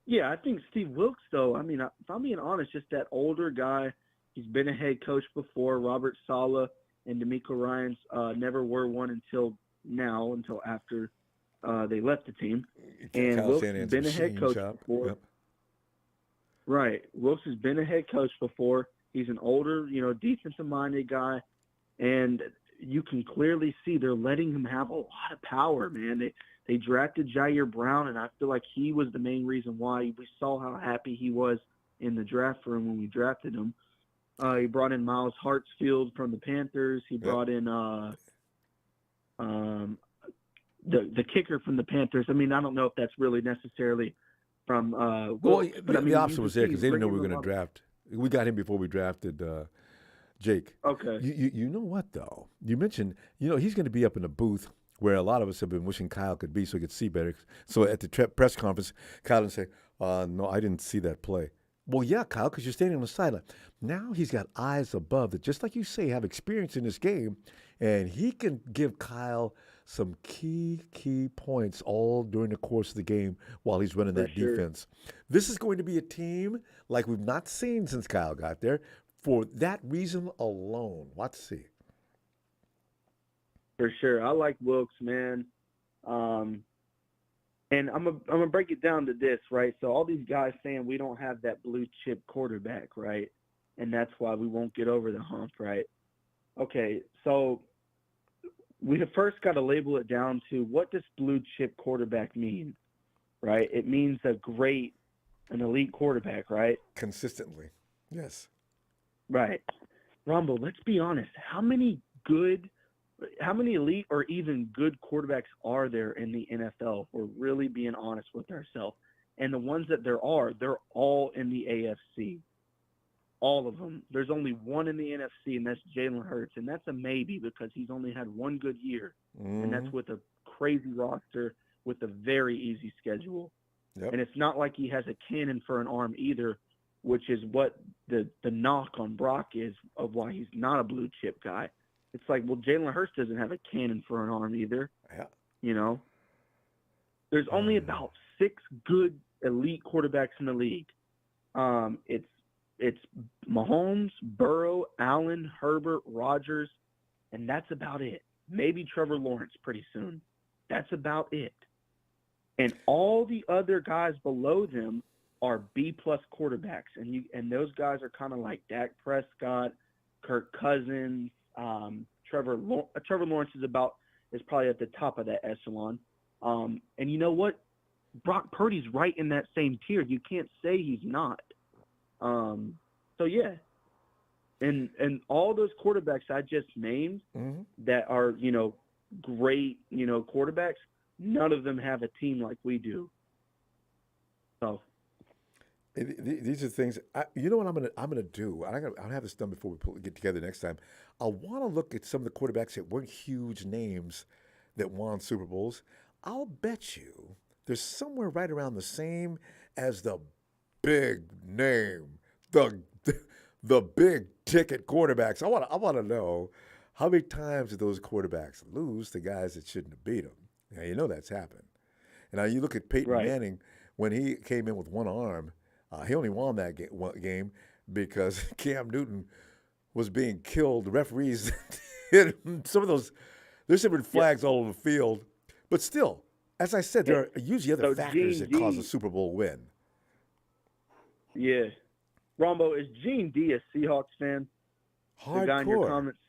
Yeah, I think Steve Wilkes, though. I mean, if I'm being honest, just that older guy. He's been a head coach before. Robert Saleh and D'Amico Ryans never were one until after they left the team. And Wilkes has been a head coach before. Yep. Right. Wilkes has been a head coach before. He's an older, defensive-minded guy. And you can clearly see they're letting him have a lot of power, man. They drafted Jair Brown, and I feel like he was the main reason why. We saw how happy he was in the draft room when we drafted him. He brought in Miles Hartsfield from the Panthers. He brought in the kicker from the Panthers. I mean, I don't know if that's really necessarily from the option was there because they didn't know we were going to draft. We got him before we drafted Jake. Okay. You know what, though? You mentioned, he's going to be up in the booth where a lot of us have been wishing Kyle could be so he could see better. So at the press conference, Kyle would say, no, I didn't see that play. Well, yeah, Kyle, because you're standing on the sideline. Now he's got eyes above that, just like you say, have experience in this game, and he can give Kyle some key points all during the course of the game while he's running For that sure. defense. This is going to be a team like we've not seen since Kyle got there for that reason alone. Let's see. For sure. I like Wilkes, man. And I'm gonna break it down to this, right? So all these guys saying we don't have that blue chip quarterback, right? And that's why we won't get over the hump, right? Okay, so we have first got to label it down to what does blue chip quarterback mean, right? It means an elite quarterback, right? Consistently. Yes. Right. Ronbo, let's be honest. How many elite or even good quarterbacks are there in the NFL? We're really being honest with ourselves. And the ones that they're all in the AFC. All of them. There's only one in the NFC, and that's Jalen Hurts. And that's a maybe because he's only had one good year. And that's with a crazy roster with a very easy schedule. Yep. And it's not like he has a cannon for an arm either, which is what the knock on Brock is of why he's not a blue chip guy. It's like, well, Jalen Hurts doesn't have a cannon for an arm either. Yeah. You know? There's only about 6 good elite quarterbacks in the league. It's Mahomes, Burrow, Allen, Herbert, Rodgers, and that's about it. Maybe Trevor Lawrence pretty soon. That's about it. And all the other guys below them are B-plus quarterbacks, and those guys are kind of like Dak Prescott, Kirk Cousins, Trevor Lawrence is probably at the top of that echelon. And you know what? Brock Purdy's right in that same tier. You can't say he's not. So yeah. And all those quarterbacks I just named that are, great, quarterbacks, none of them have a team like we do. So these are things. You know what I'm gonna do? I'll have this done before we get together next time. I want to look at some of the quarterbacks that weren't huge names that won Super Bowls. I'll bet you there's somewhere right around the same as the big name, the big ticket quarterbacks. I want to know how many times did those quarterbacks lose to guys that shouldn't have beat them. Now you know that's happened. And now you look at Peyton Manning when he came in with one arm. He only won that game because Cam Newton was being killed. The referees hit him. Some of those, there's different flags all over the field. But still, as I said, there are usually other factors that cause a Super Bowl win. Yeah. Ronbo, is Gene D a Seahawks fan? Hardcore. The guy in your comments?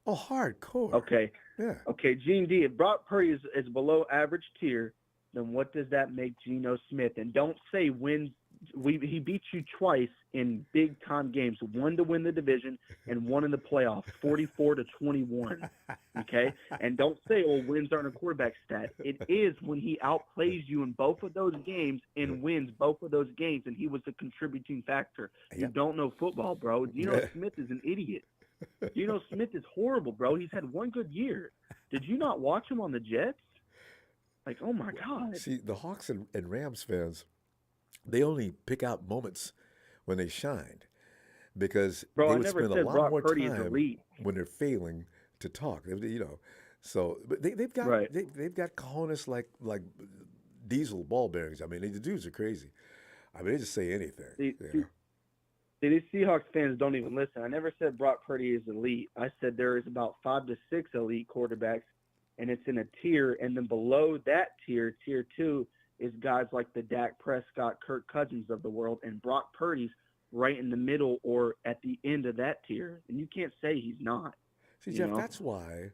Oh, hardcore. Okay. Yeah. Okay, Gene D, if Brock Purdy is below average tier, then what does that make Geno Smith? And don't say wins. He beat you twice in big-time games, one to win the division and one in the playoffs, 44-21, okay? And don't say, wins aren't a quarterback stat. It is when he outplays you in both of those games and wins both of those games, and he was a contributing factor. You don't know football, bro. Geno Smith is an idiot. Geno Smith is horrible, bro. He's had one good year. Did you not watch him on the Jets? Like, oh, my God. See, the Hawks and Rams fans, they only pick out moments when they shined because they would spend a lot more time when they're failing to talk. So but they've got they've got cojones like diesel ball bearings. I mean, the dudes are crazy. I mean, they just say anything. See, these Seahawks fans don't even listen. I never said Brock Purdy is elite. I said there is about 5 to 6 elite quarterbacks, and it's in a tier. And then below that tier, tier 2, is guys like the Dak Prescott, Kirk Cousins of the world, and Brock Purdy's right in the middle or at the end of that tier. And you can't say he's not. See, Jeff, that's why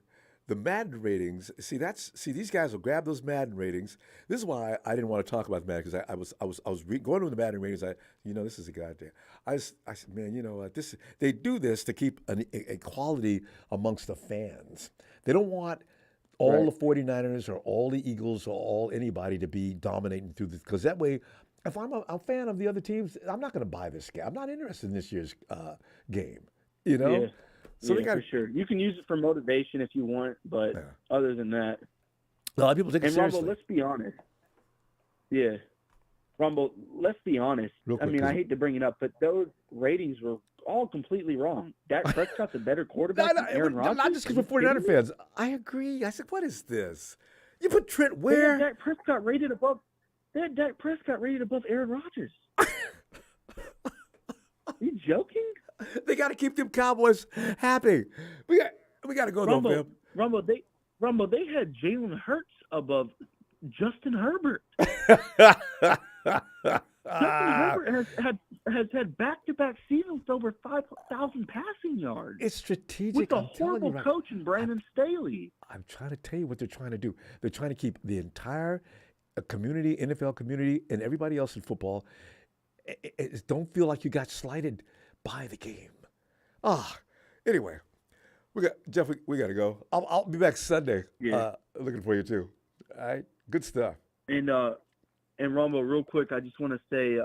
the Madden ratings. See, these guys will grab those Madden ratings. This is why I didn't want to talk about Madden because I was going to the Madden ratings. This is a goddamn. I said, man, they do this to keep an equality amongst the fans. They don't want all the 49ers or all the Eagles or all anybody to be dominating through this. Because that way, if I'm a fan of the other teams, I'm not going to buy this game. I'm not interested in this year's game, Yeah. So they got for sure. You can use it for motivation if you want, but other than that. A lot of people take it seriously. Ronbo, let's be honest. Yeah. Rumble, let's be honest. Real I quick, mean, I 'cause- hate to bring it up, but those ratings were all completely wrong. Dak Prescott's a better quarterback than Aaron Rodgers. not just because Are we're you 49er kidding me? fans. I agree. I said, what is this? You put Trent They had where? Dak Prescott rated above. They had Dak Prescott rated above Aaron Rodgers. Are you joking? They got to keep them Cowboys happy. We got to go, though, fam. Rumble, they had Jalen Hurts above Justin Herbert. Justin Herbert has had back-to-back seasons with over 5,000 passing yards. It's strategic. With a I'm telling you, horrible right? coach in Brandon Staley. I'm trying to tell you what they're trying to do. They're trying to keep the entire community, NFL community, and everybody else in football. Don't feel like you got slighted by the game. Anyway, Jeff. We got to go. I'll be back Sunday. Yeah. Looking for you too. All right. Good stuff. And Ronbo, real quick, I just want to say,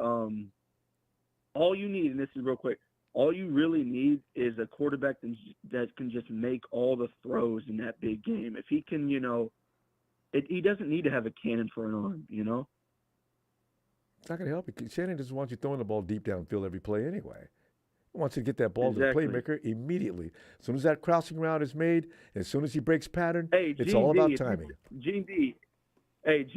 all you need, and this is real quick, all you really need is a quarterback that can just make all the throws in that big game. If he can, he doesn't need to have a cannon for an arm, It's not going to help you. Shannon doesn't want you throwing the ball deep downfield every play anyway. He wants you to get that ball Exactly. to the playmaker immediately. As soon as that crossing route is made, as soon as he breaks pattern, Hey, it's Gene all about D, timing. Gene D, if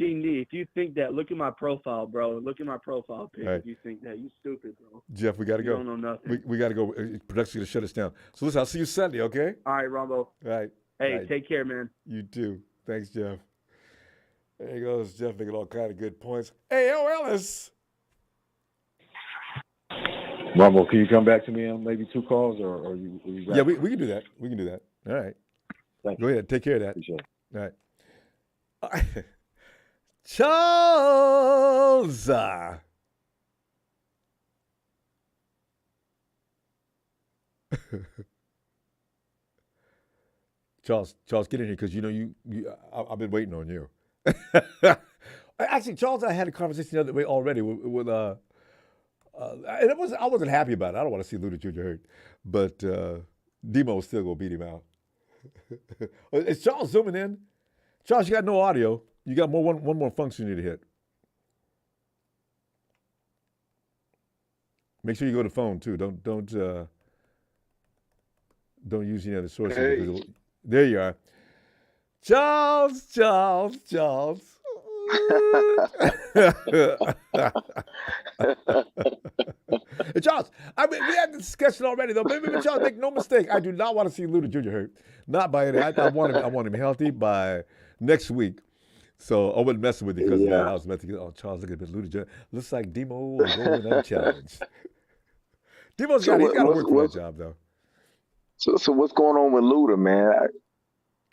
you think that, look at my profile, bro. Look at my profile pic. Right. If you think that, you stupid, bro. Jeff, we got to You go. don't know nothing. We got to go. Production's going to shut us down. So listen, I'll see you Sunday, okay? All right, Ronbo. All right. Hey, All right. take care, man. You too. Thanks, Jeff. There he goes. Jeff making all kind of good points. Hey, Ellis. Rumble, can you come back to me on maybe 2 calls or you Yeah, we can do that. We can do that. All right. Thank Go ahead. Take care of that. Appreciate it. All right. All right. Charles. Charles, get in here because I've been waiting on you. Actually, Charles and I had a conversation the other way already with and I wasn't happy about it. I don't want to see Luda Jr. hurt, but Demo's still gonna beat him out. Is Charles zooming in? Charles, you got no audio. You got one more function you need to hit. Make sure you go to phone too. Don't use any other sources. Hey. There you are. Charles. Hey, Charles, I mean, we had this discussion already, though. Maybe Charles, make no mistake. I do not want to see Luda Jr. hurt. Not by any. I want him healthy by next week. So I wasn't messing with you because of that. I was messing. Oh, Charles, look at this Luda Jr. Looks like Demo will go in unchallenged. Demo's got to work for that job, though. So what's going on with Luda, man?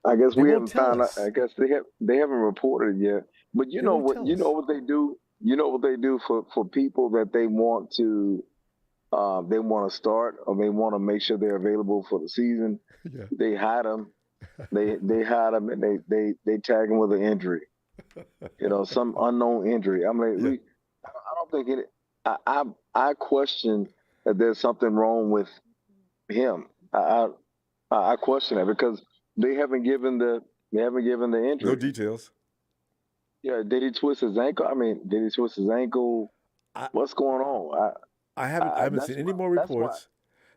I guess They we won't haven't tell found us. out. I guess they haven't reported it yet. But They won't tell us. what they do. You know what they do for people that they want to start or they want to make sure they're available for the season. Yeah. They hide them. They hide them and they tag them with an injury. Some unknown injury. I mean, Yeah. I don't think it. I question that there's something wrong with him. I question that because they haven't given the injury. No details. Yeah, did he twist his ankle? I mean, did he twist his ankle? What's going on? I haven't seen any more reports.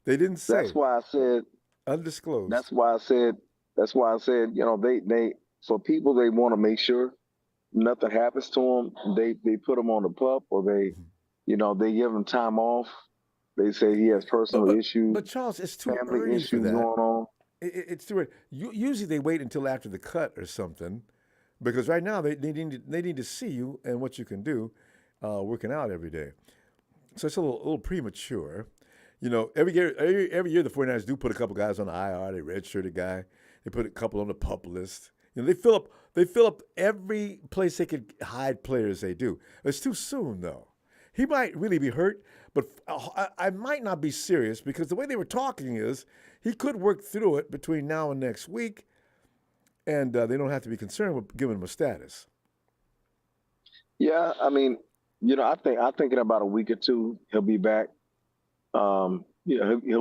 They didn't say. That's why I said Undisclosed. That's why I said. They for people they want to make sure nothing happens to them. They put them on the pup or they give him time off. They say he has personal issues. But Charles, it's too family early issues for that. going on. It's too early. Usually they wait until after the cut or something, because right now they need to see you and what you can do, working out every day. So it's a little premature. Every year the 49ers do put a couple guys on the IR. They redshirt a guy. They put a couple on the PUP list. They fill up every place they could hide players. They do. It's too soon though. He might really be hurt, but I might not be serious because the way they were talking is he could work through it between now and next week, and they don't have to be concerned with giving him a status. Yeah, I mean, I think in about a week or two he'll be back. He'll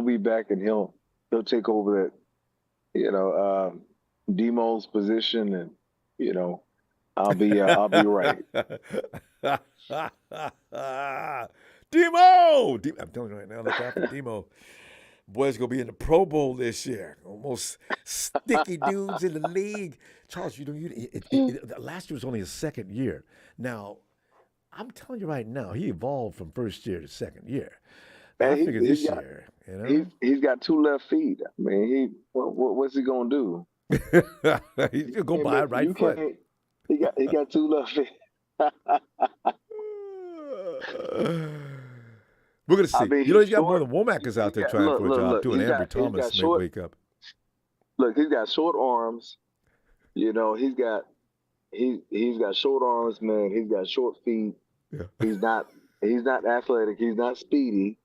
be back and he'll take over that, Demo's position, and I'll be right. Demo! I'm telling you right now, look out for Demo. Boy's going to be in the Pro Bowl this year. Almost sticky dudes in the league. Charles, last year was only his second year. Now, I'm telling you right now, he evolved from first year to second year. Man, I figure this year, you know. He's got 2 left feet. I mean, what's he going to do? He's going to go by right foot. He got 2 left feet. We're going to see. I mean, he's got more than Womack out there trying for a job, too, and Ambry Thomas may wake up. Look, he's got short arms. You know, he's got short arms, man. He's got short feet. Yeah. He's not athletic. He's not speedy.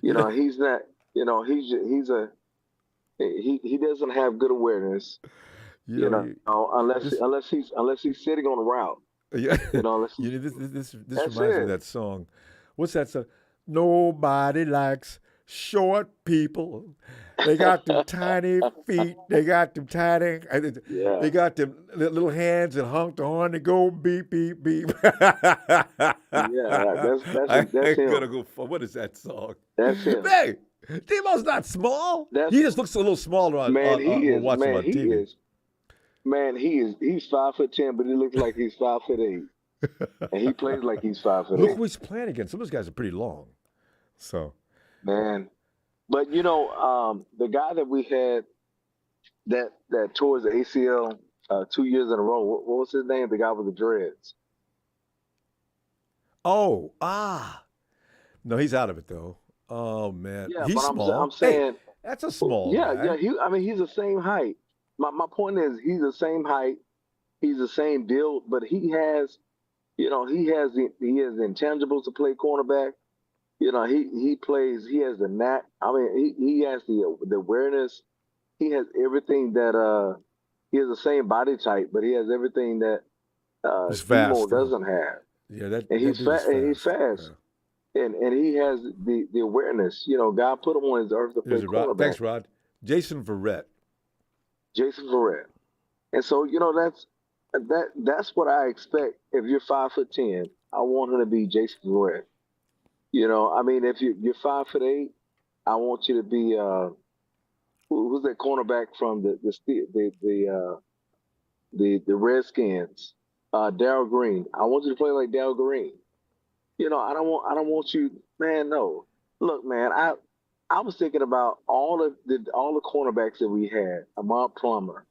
You know, he's not. You know, he doesn't have good awareness. You know, unless he's sitting on a route. Yeah. You know, this reminds me of that song. What's that song? Nobody likes short people. They got them tiny feet. They got them tiny. They got them little hands that honk the horn. They go beep beep beep. Yeah, that's him. Gonna go for what is that song? That's him. Hey, Demo's not small. He just looks a little smaller on watching on TV. He's 5'10", but he looks like he's 5'8", and he plays like he's 5'8". Look who he's playing against. Some of those guys are pretty long. So, man, but you know, the guy that we had that tore his ACL 2 years in a row. What was his name? The guy with the dreads. No, he's out of it though. Oh man, Yeah, he's but small. I'm saying that's a small Yeah, guy. yeah. He's the same height. My point is, he's the same height. He's the same build, but he has the intangibles to play cornerback. You know, he has the knack. I mean, he has the awareness. He has everything that he has the same body type, but he has everything that Demo doesn't have. Yeah, he's fast. And he's fast. Yeah. And he has the awareness. You know, God put him on his earth to play cornerback. Thanks, Rod. Jason Verrett. And so, you know, that's what I expect. If you're 5'10", I want him to be Jason Verrett. You know, I mean, if you're 5'8", I want you to be who's that cornerback from the Redskins? Darryl Green. I want you to play like Darryl Green. You know, I don't want you, man. No, look, man. I was thinking about all the cornerbacks that we had. Ahmad Plummer,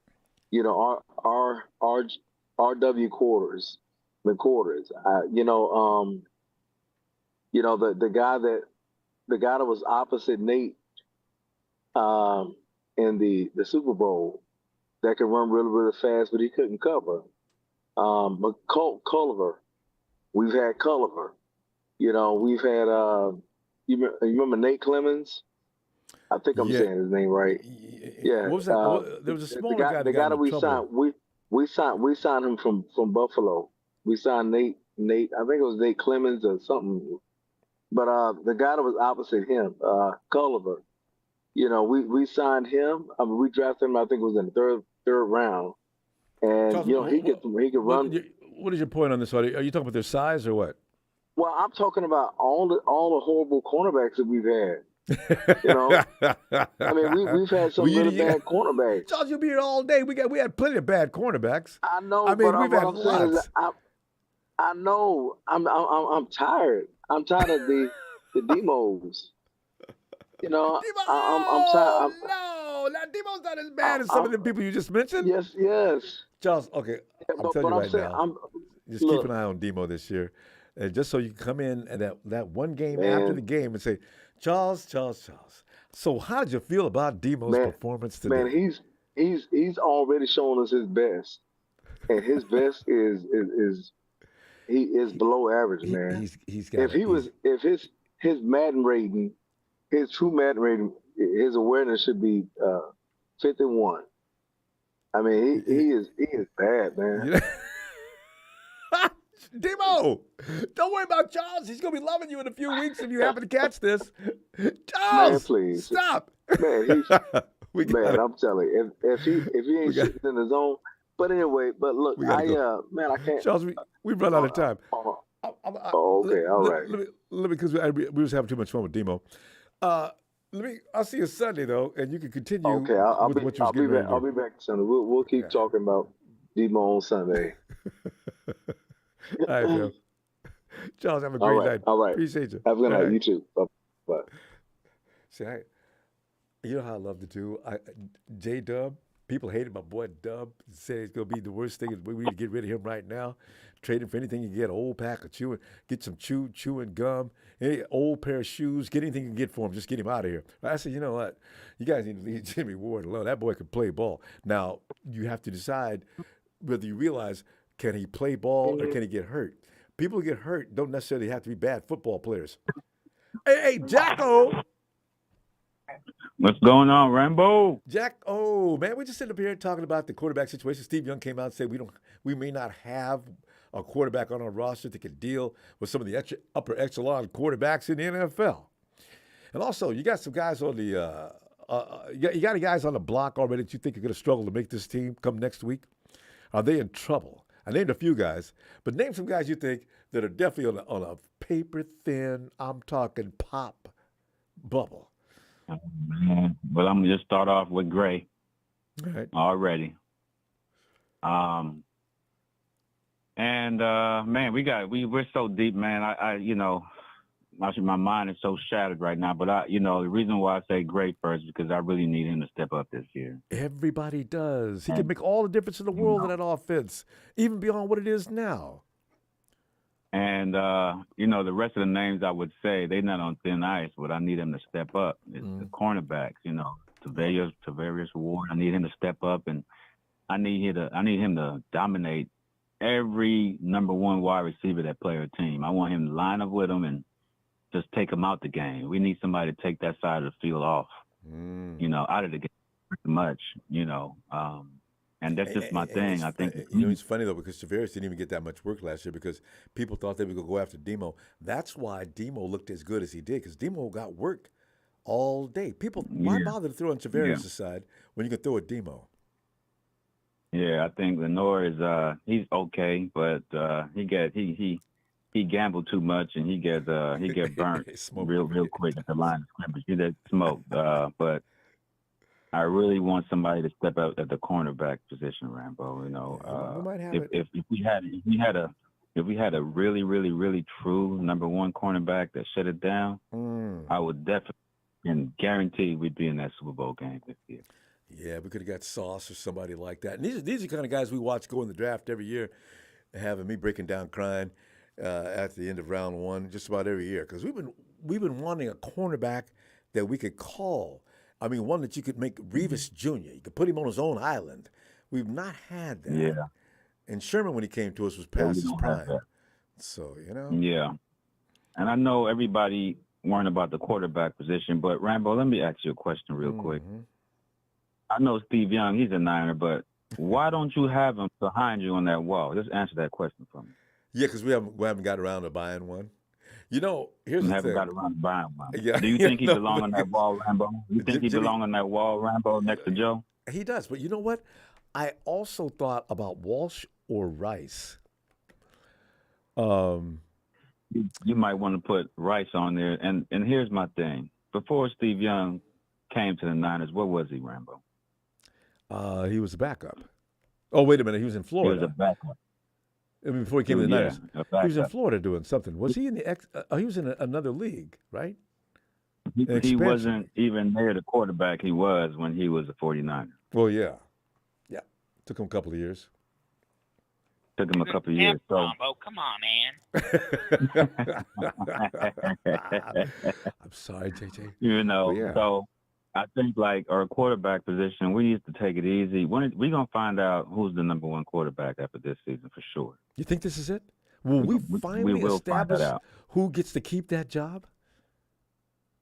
you know, our RW Quarters, McQuarters. The guy that was opposite Nate in the Super Bowl that could run really, really fast, but he couldn't cover. Culliver. We've had Culliver. You know, we've had you remember Nate Clemens? I think I'm saying his name right. Yeah. What was that? There was a smaller guy. The guy that we signed. We signed him from Buffalo. We signed Nate. I think it was Nate Clemens or something. But the guy that was opposite him, Culliver. You know, we signed him. I mean, we drafted him. I think it was in the third round. And Charles, you know, he could run. What is your point on this? Are you talking about their size or what? Well, I'm talking about all the horrible cornerbacks that we've had. You know, I mean, we've had some really bad cornerbacks. Charles, you'll be here all day. We had plenty of bad cornerbacks. I know. I mean, we've had what I'm saying lots. is I know. I'm tired. I'm tired of the demos. You know, I'm tired. No, Demo's not as bad as some of the people you just mentioned. Yes. Charles, okay, I'm telling you right now. Just keep an eye on Demo this year, and just so you can come in and that one game after the game and say, Charles. So how did you feel about Demo's performance today? Man, he's already shown us his best, and his best is he is below average, man. He's got. If his Madden rating, his true Madden rating, his awareness should be 51. I mean, he is bad, man. Demo, don't worry about Charles. He's gonna be loving you in a few weeks if you happen to catch this. Charles, man, please stop. Man, I'm telling you, if he ain't sitting in the zone, But anyway, but look, We got to go. man, I can't. Charles, we run out of time. Oh, okay, all right. Let me, because we was having too much fun with Demo. I'll see you Sunday though, and you can continue Okay, I'll with be what you was I'll be getting ready back. to I'll do. be back Sunday. We'll keep talking about Demo on Sunday. All right, Phil. Charles, have a All great right, night. all right. Appreciate you. Have a good All night. right. You too. Bye. See, you know how I love to do. J Dub, people hated my boy Dub. Say it's gonna be the worst thing. We need to get rid of him right now. Trade him for anything you can get. An old pack of chewing, get some chewing gum, any old pair of shoes, get anything you can get for him. Just get him out of here. I said, you know what? You guys need to leave Jimmy Ward alone. That boy can play ball. Now you have to decide whether you realize, can he play ball or can he get hurt? People who get hurt don't necessarily have to be bad football players. Hey, Jacko. What's going on, Ronbo? Jack, man, we just sitting up here talking about the quarterback situation. Steve Young came out and said we may not have a quarterback on our roster that can deal with some of the upper echelon quarterbacks in the NFL. And also, you got some guys on the you got guys on the block already that you think are going to struggle to make this team come next week. Are they in trouble? I named a few guys, but name some guys you think that are definitely on a paper thin, I'm talking pop bubble. Well, I'm gonna just start off with Gray. All right. Already. Man, we're so deep, man. My mind is so shattered right now. But the reason why I say Gray first is because I really need him to step up this year. Everybody does. He can make all the difference in the world in that offense, even beyond what it is now. And the rest of the names I would say they're not on thin ice, but I need them to step up. It's the cornerbacks, Tavarius Ward. I need him to step up, and I need him to dominate every number one wide receiver that play our team. I want him to line up with them and just take them out the game. We need somebody to take that side of the field off, out of the game pretty much, and that's just my thing. I think it's funny though, because Tavares didn't even get that much work last year because people thought they would go after Demo. That's why Demo looked as good as he did, because Demo got work all day. Why bother to throw on Tavares' side when you can throw a Demo? Yeah, I think Lenore is he's okay, but he gambled too much and he get burnt real quick at the line of scrimmage. He did smoke, but I really want somebody to step up at the cornerback position, Ronbo. If we had a really, really, really true number one cornerback that shut it down, I would definitely and guarantee we'd be in that Super Bowl game this year. Yeah, we could have got Sauce or somebody like that. And these are the kind of guys we watch go in the draft every year, having me breaking down crying at the end of round one just about every year, because we've been wanting a cornerback that we could call. I mean, one that you could make Revis Jr. You could put him on his own island. We've not had that. Yeah. And Sherman, when he came to us, was past his prime. So, Yeah. And I know everybody worrying about the quarterback position, but Ronbo, let me ask you a question real quick. I know Steve Young, he's a Niner, but why don't you have him behind you on that wall? Just answer that question for me. Yeah, because we haven't got around to buying one. Here's the thing. Haven't got around to buying one. Yeah. Do you think he belongs on that wall, Ronbo? You think he belongs on that wall, Ronbo, next to Joe? He does, but you know what? I also thought about Walsh or Rice. You might want to put Rice on there. And here's my thing. Before Steve Young came to the Niners, what was he, Ronbo? He was a backup. Oh, wait a minute. He was in Florida. He was a backup. I mean, before he came to the Niners. He was in Florida doing something. Was he in he was in another league, right? He wasn't even near the quarterback he was when he was a 49er. Well, yeah. Yeah. Took him a couple of years. Took him a couple of years. So, Ronbo, come on, man. I'm sorry, JJ. So I think like our quarterback position, we need to take it easy. We're going to find out who's the number one quarterback after this season for sure. You think this is it? Will we finally establish who gets to keep that job?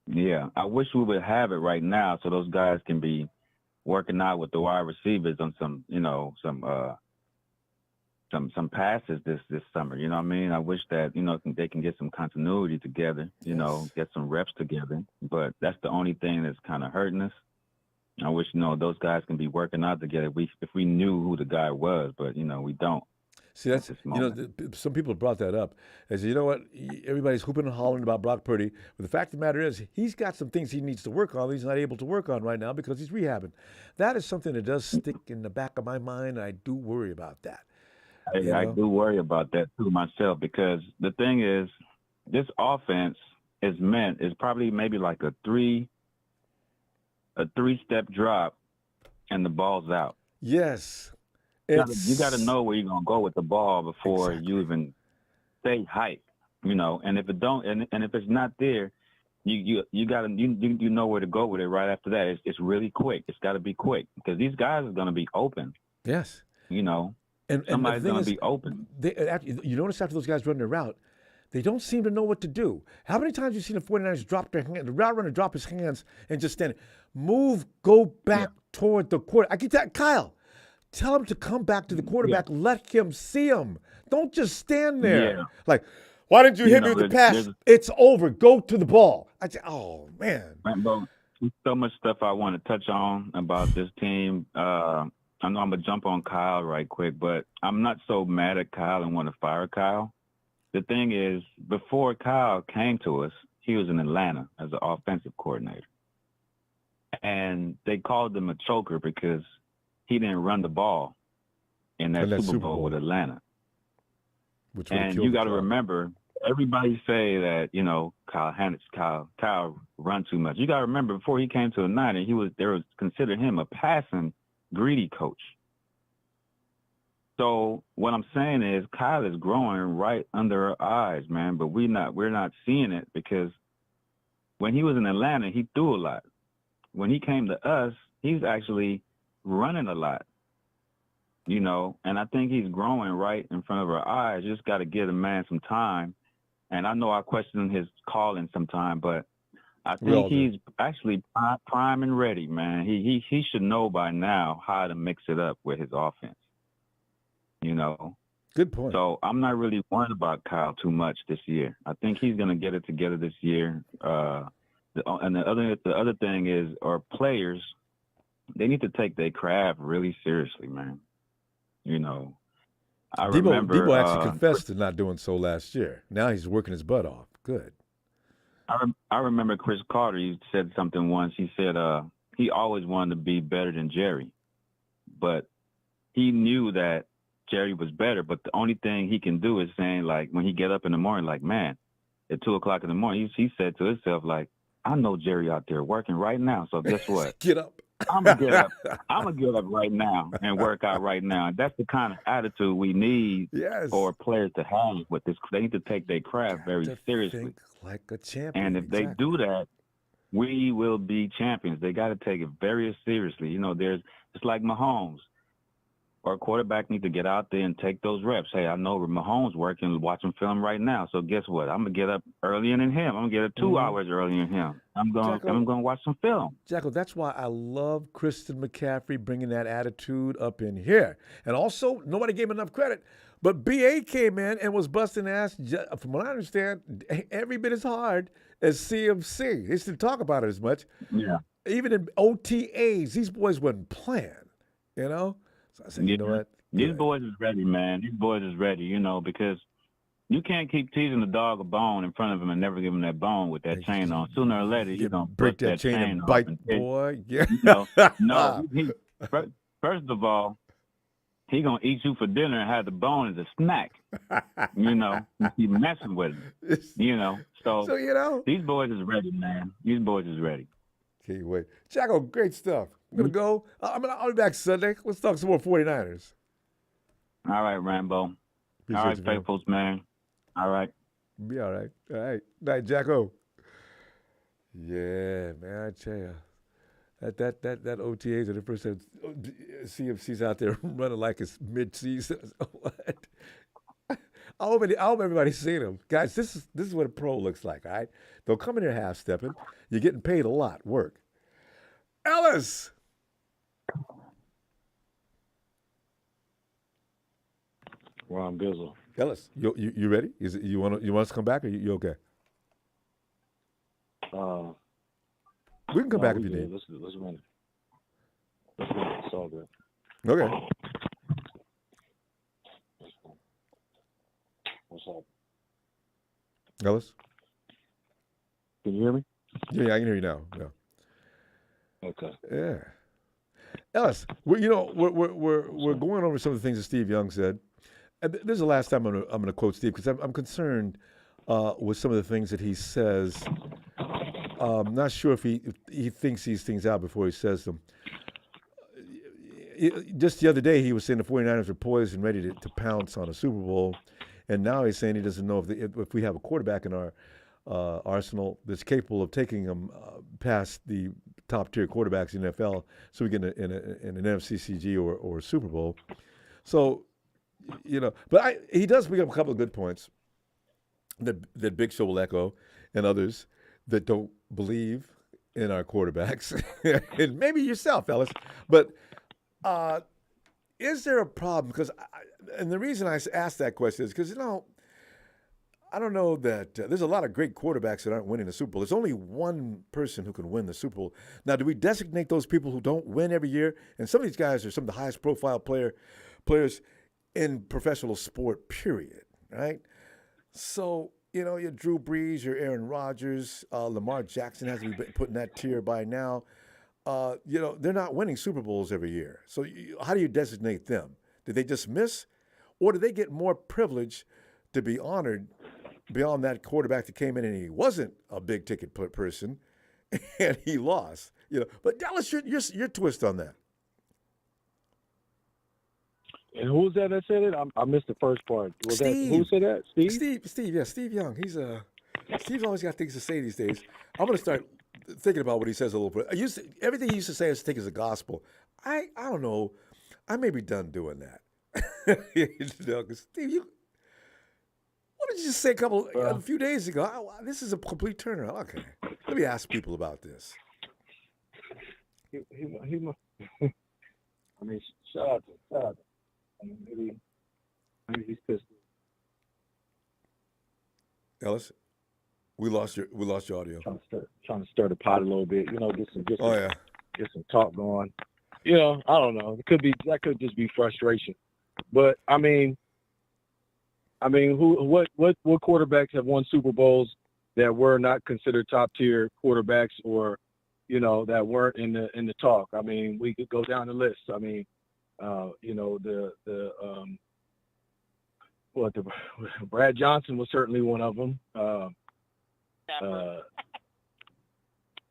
Yeah. I wish we would have it right now so those guys can be working out with the wide receivers on some passes this summer. You know what I mean? I wish that, they can get some continuity together, get some reps together. But that's the only thing that's kind of hurting us. I wish, those guys can be working out together. If we knew who the guy was, but, we don't. See, that's, this moment. some people have brought that up. They say, you know what, everybody's hooping and hollering about Brock Purdy, but the fact of the matter is he's got some things he needs to work on that he's not able to work on right now because he's rehabbing. That is something that does stick in the back of my mind, and I do worry about that. I do worry about that too myself, because the thing is, this offense is probably maybe like a three-step drop and the ball's out. Yes. You got to know where you're going to go with the ball before you even say hype, and if it don't, and if it's not there, you got to, you know where to go with it right after that. It's really quick. It's got to be quick because these guys are going to be open. Yes. And somebody's going to be open. You notice after those guys run their route, they don't seem to know what to do. How many times have you seen the 49ers drop their hand, the route runner drop his hands and just stand, go back toward the quarter. I keep telling Kyle, tell him to come back to the quarterback. Let him see him. Don't just stand there. Yeah. Like, why didn't you hit me with the pass? It's over. Go to the ball. I say, oh, man. There's so much stuff I want to touch on about this team. I know I'm going to jump on Kyle right quick, but I'm not so mad at Kyle and want to fire Kyle. The thing is, before Kyle came to us, he was in Atlanta as an offensive coordinator. And they called him a choker because he didn't run the ball in that Super Bowl with Atlanta. And you got to remember, everybody say that, Kyle run too much. You got to remember, before he came to Atlanta, they was considered him a passing, greedy coach. So what I'm saying is Kyle is growing right under our eyes, man, but we're not seeing it because when he was in Atlanta, he threw a lot. When he came to us, he's actually running a lot, and I think he's growing right in front of our eyes. Just got to give the man some time. And I know I question his calling sometime, but I think he's actually prime and ready, man. He should know by now how to mix it up with his offense. Good point. So I'm not really worried about Kyle too much this year. I think he's going to get it together this year. The other thing is, our players, they need to take their craft really seriously, man. I remember Debo actually confessed to not doing so last year. Now he's working his butt off. Good. I remember Chris Carter, he said something once. He said he always wanted to be better than Jerry, but he knew that Jerry was better. But the only thing he can do is saying, like, when he get up in the morning, like, man, at 2:00 in the morning, he said to himself, like, I know Jerry out there working right now. So guess what? Get up. I'm gonna get up. I'm gonna get up right now and work out right now. And that's the kind of attitude we need for players to have with this. They need to take their craft very seriously. Think like a champion. And if they do that, we will be champions. They got to take it very seriously. It's like Mahomes. Our quarterback need to get out there and take those reps. Hey, I know Mahomes working, watching film right now. So guess what? I'm gonna get up earlier than him. I'm gonna get up 2 hours earlier than him. I'm gonna watch some film. Jacko, that's why I love Christian McCaffrey bringing that attitude up in here. And also, nobody gave him enough credit, but BA came in and was busting ass. From what I understand, every bit as hard as CMC. They didn't talk about it as much. Yeah. Even in OTAs, these boys wasn't playing. So I said, you know what? These boys is ready, man. These boys is ready, because you can't keep teasing the dog a bone in front of him and never give him that bone with that chain on. Sooner or later, you're going to break that chain and bite, boy. Yeah. No. First of all, he going to eat you for dinner and have the bone as a snack. He's messing with him. So these boys is ready, man. These boys is ready. Can't wait. Jacko, great stuff. I'm going to go. I'll be back Sunday. Let's talk some more 49ers. All right, Rambo. Appreciate all right, you, faithfuls, man. All right. Be all right. All right. Night, Jacko. Yeah, man, I tell you. That OTAs are the first time CMC's out there running like it's mid-season. What? I hope everybody's seen them. Guys, this is what a pro looks like, all right? They'll come in here half-stepping. You're getting paid a lot. Work. Ellis! Ron Bizzle. Ellis, you ready? You want us to come back, or you okay? We can come back if you need. Let's run it. all good. Okay. What's up? Ellis? Can you hear me? Yeah, I can hear you now. Yeah. Okay. Yeah. Ellis, we're going over some of the things that Steve Young said. And this is the last time I'm going to quote Steve because I'm concerned with some of the things that he says. I'm not sure if he thinks these things out before he says them. Just the other day, he was saying the 49ers are poised and ready to pounce on a Super Bowl. And now he's saying he doesn't know if we have a quarterback in our arsenal that's capable of taking them past the top-tier quarterbacks in the NFL so we get in an NFCCG or a Super Bowl. So, but he does bring up a couple of good points that Big Show will echo and others that don't believe in our quarterbacks. And maybe yourself, fellas. But is there a problem? Because and the reason I asked that question is because, I don't know that there's a lot of great quarterbacks that aren't winning the Super Bowl. There's only one person who can win the Super Bowl. Now, do we designate those people who don't win every year? And some of these guys are some of the highest profile players in professional sport, period, right? So, your Drew Brees, your Aaron Rodgers, Lamar Jackson has to be put in that tier by now. They're not winning Super Bowls every year. So how do you designate them? Did they just miss? Or do they get more privilege to be honored beyond that quarterback that came in and he wasn't a big ticket person and he lost? But Dallas, your twist on that. And who was that said it? I missed the first part. Who said that? Steve? Steve, yeah, Steve Young. Steve's always got things to say these days. I'm going to start thinking about what he says a little bit. Everything he used to say is take as a gospel. I don't know. I may be done doing that. 'Cause Steve, what did you just say a few days ago? This is a complete turnaround. Okay, let me ask people about this. I mean, shout out to maybe he's pissed. Ellis, we lost your audio. Trying to stir the pot a little bit, get some talk going. I don't know. That could just be frustration. But what quarterbacks have won Super Bowls that were not considered top tier quarterbacks or, that weren't in the talk? I mean, we could go down the list. I mean, Brad Johnson was certainly one of them.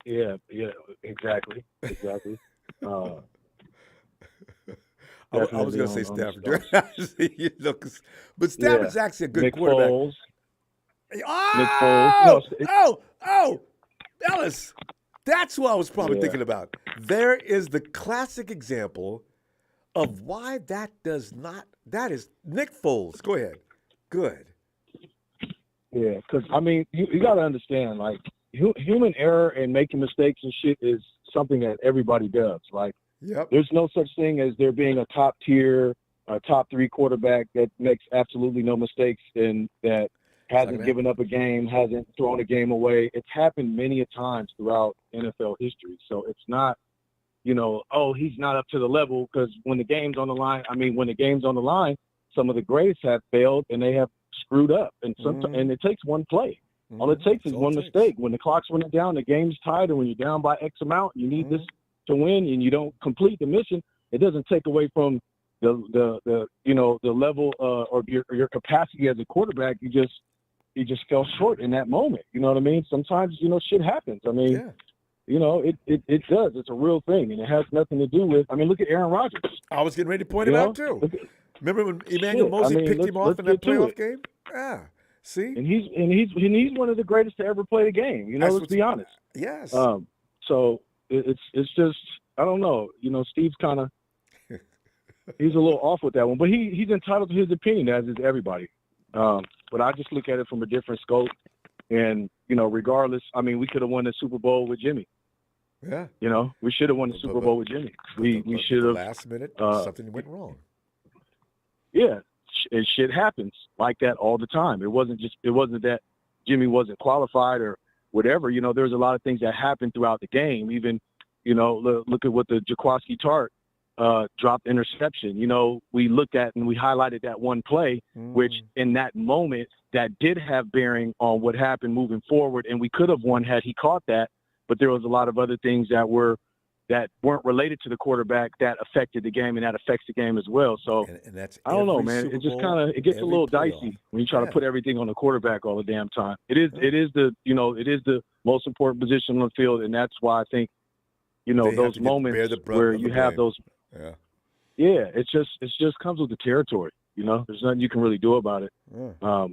Yeah, exactly. I was going to say Stafford. But Stafford's actually a good Nick quarterback. Foles. Nick Foles. Oh, Ellis, that's what I was probably thinking about. There is the classic example of why that is Nick Foles. Go ahead. Good. Yeah, because, you got to understand, like, human error and making mistakes and shit is something that everybody does. Like, there's no such thing as there being a top tier, top three quarterback that makes absolutely no mistakes and that hasn't given up a game, hasn't thrown a game away. It's happened many a times throughout NFL history. So it's not, he's not up to the level, because when the game's on the line, some of the greats have failed and they have screwed up. And and it takes one play. All it takes is one mistake. When the clock's running down, the game's tied, or when you're down by X amount, you need this to win, and you don't complete the mission. It doesn't take away from the level or your capacity as a quarterback. You just fell short in that moment. You know what I mean? Sometimes shit happens. I mean, it does. It's a real thing, and it has nothing to do with. I mean, look at Aaron Rodgers. I was getting ready to point him out too. Remember when Emmanuel Mosley picked him off in that playoff game? Yeah. See? And he's one of the greatest to ever play the game. Let's be honest. Yes. So it's just, I don't know. Steve's kind of he's a little off with that one, but he's entitled to his opinion, as is everybody. But I just look at it from a different scope, and regardless, we could have won the Super Bowl with Jimmy. Yeah. We should have won the Super Bowl with Jimmy. We should have. Last minute, something went wrong. Yeah, and shit happens like that all the time. It wasn't that Jimmy wasn't qualified or whatever. There's a lot of things that happened throughout the game. Even, look at what the Jaquaski Tart dropped interception. You know, we looked at and we highlighted that one play, which in that moment that did have bearing on what happened moving forward, and we could have won had he caught that. But there was a lot of other things that weren't related to the quarterback that affected the game, and that affects the game as well. So and that's I don't know, every man. Super It just Bowl, it gets a every little playoff. dicey when you try to put everything on the quarterback all the damn time. It is the most important position on the field, and that's why I think, They have those to bear moments the brunt where of you the have blame. those. Yeah. Yeah, it's just comes with the territory. There's nothing you can really do about it. Yeah.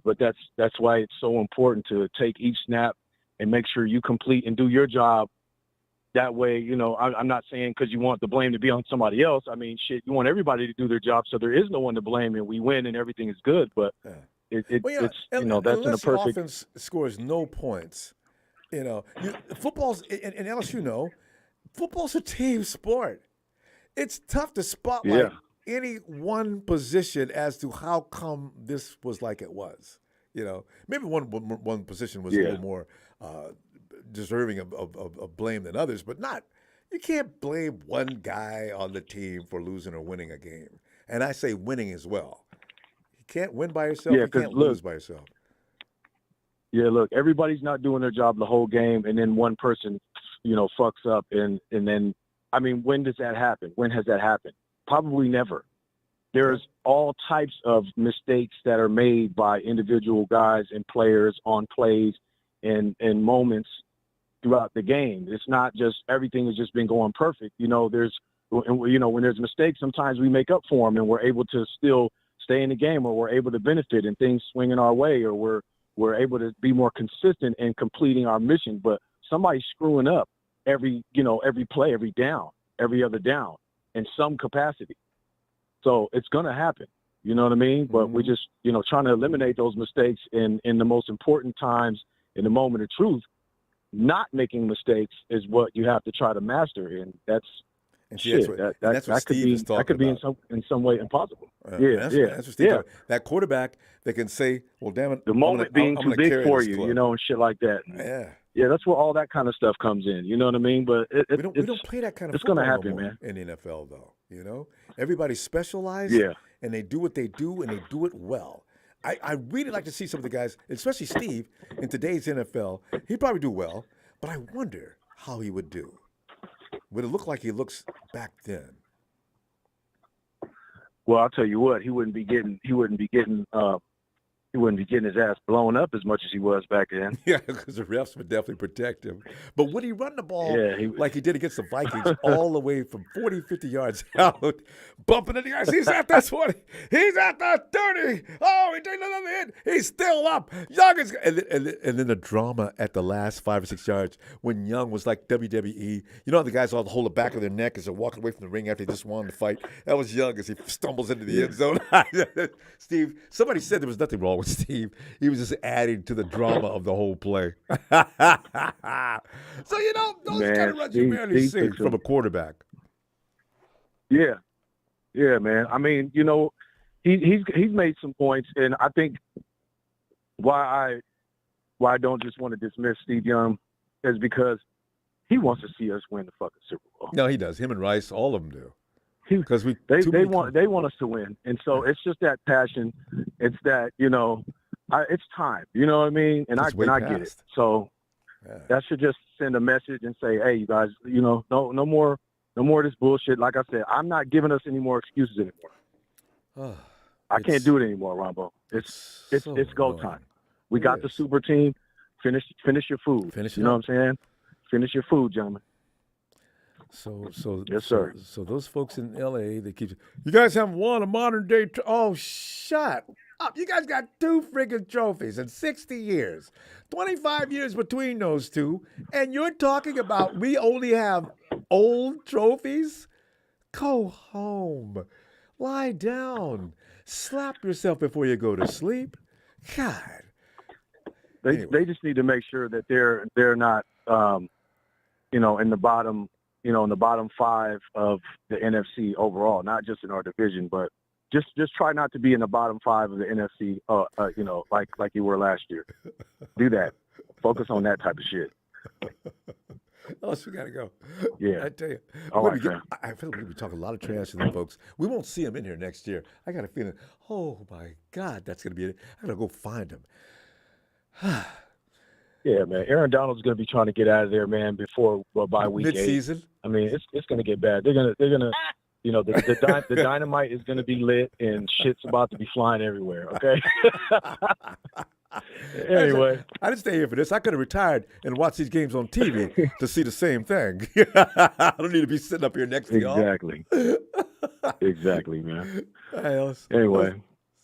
But that's why it's so important to take each snap and make sure you complete and do your job. That way, I'm not saying because you want the blame to be on somebody else. I mean, shit, you want everybody to do their job so there is no one to blame and we win and everything is good. But it's that's in a unless the perfect. offense scores no points, football's and LSU football's a team sport. It's tough to spotlight any one position as to how come this was like it was. Maybe one position was a little more deserving of blame than others, but not. You can't blame one guy on the team for losing or winning a game. And I say winning as well. You can't win by yourself. You can't lose by yourself. Yeah, look, everybody's not doing their job the whole game, and then one person, fucks up, and then, I mean, when does that happen? When has that happened? Probably never. There's all types of mistakes that are made by individual guys and players on plays and moments throughout the game. It's not just everything has just been going perfect. When there's mistakes, sometimes we make up for them and we're able to still stay in the game, or we're able to benefit and things swinging our way, or we're able to be more consistent in completing our mission. But somebody's screwing up every play, every down, every other down in some capacity. So it's going to happen. You know what I mean? But we're just, trying to eliminate those mistakes in the most important times in the moment of truth. Not making mistakes is what you have to try to master, and that's that's what Steve is talking about. That could be in some way impossible. That's what Steve that quarterback that can say, "Well, damn it, the moment being too big for you," and shit like that. Yeah, that's where all that kind of stuff comes in. You know what I mean? But we don't play that kind of. It's going to happen, man. In the NFL, though, everybody's specialized. And they do what they do, and they do it well. I really like to see some of the guys, especially Steve, in today's NFL. He'd probably do well, but I wonder how he would do. Would it look like he looks back then? Well, I'll tell you what, he wouldn't be getting his ass blown up as much as he was back then. Yeah, because the refs would definitely protect him. But would he run the ball like he did against the Vikings all the way from 40, 50 yards out, bumping in the guys? He's at the 20. He's at the 30. Oh, he takes another hit. He's still up. Young is, and then the drama at the last 5 or 6 yards when Young was like WWE. You know how the guys all hold the back of their neck as they're walking away from the ring after they just won the fight? That was Young as he stumbles into the end zone. Steve, somebody said there was nothing wrong with Steve. He was just adding to the drama of the whole play. So, those kind of runs you rarely see from a quarterback. Yeah, man. I mean, he's made some points, and I think why I don't just want to dismiss Steve Young is because he wants to see us win the fucking Super Bowl. No, he does. Him and Rice, all of them do. Because they want us to win, and so it's just that passion. It's that it's time. You know what I mean? And I get it. So that should just send a message and say, hey, you guys, no more of this bullshit. Like I said, I'm not giving us any more excuses anymore. I can't do it anymore, Ronbo. It's go time. We got the super team. Finish your food. You know what I'm saying? Finish your food, gentlemen. So yes, sir. So those folks in L.A., they keep, you guys haven't won a modern day. Oh, shut up! You guys got 2 friggin' trophies in 60 years, 25 years between those two, and you're talking about we only have old trophies. Go home, lie down, slap yourself before you go to sleep. God, they just need to make sure that they're not in the bottom. In the bottom 5 of the NFC overall, not just in our division, but just try not to be in the bottom 5 of the NFC, like you were last year. Do that. Focus on that type of shit. else we gotta go. Yeah. I tell you, All right, fam. I feel like we're gonna be talking a lot of trash to them folks. We won't see them in here next year. I got a feeling. Oh my God, that's gonna be it. I gotta go find them. Yeah, man. Aaron Donald's going to be trying to get out of there, man, by week 8. Mid-season. I mean, it's going to get bad. They're gonna, the dynamite is going to be lit and shit's about to be flying everywhere. Okay. Anyway, I didn't stay here for this. I could have retired and watched these games on TV to see the same thing. I don't need to be sitting up here next to y'all. Exactly, man. Anyway.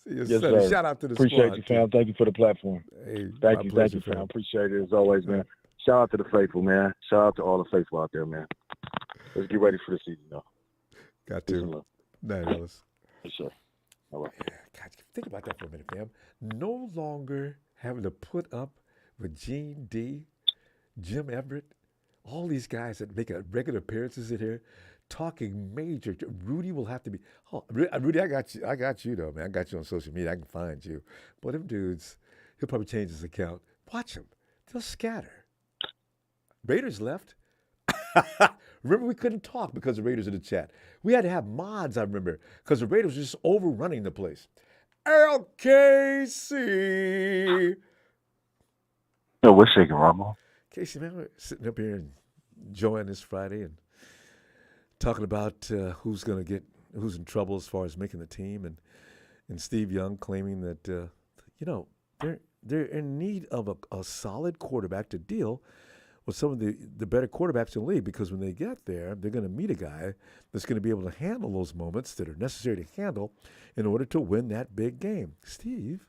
Yes, sir. Shout out to the Appreciate squad, you, fam. Thank you for the platform. Hey, thank you, fam. Appreciate it as always, man. Shout out to the faithful, man. Shout out to all the faithful out there, man. Let's get ready for the season, though. Got to. Night, Ellis. Yes, sir. All right. God, think about that for a minute, fam. No longer having to put up with Gene D, Jim Everett, all these guys that make regular appearances in here. Talking major. Rudy will have to be. Oh, Rudy, I got you. I got you though, man. I got you on social media. I can find you. But them dudes, he'll probably change his account. Watch them. They'll scatter. Raiders left. Remember, we couldn't talk because the Raiders in the chat. We had to have mods. I remember because the Raiders were just overrunning the place. LKC. No, we're shaking, Ronbo. Casey, man, we're sitting up here and enjoying this Friday and talking about who's in trouble as far as making the team, and Steve Young claiming that they're in need of a solid quarterback to deal with some of the better quarterbacks in the league, because when they get there, they're going to meet a guy that's going to be able to handle those moments that are necessary to handle in order to win that big game. Steve,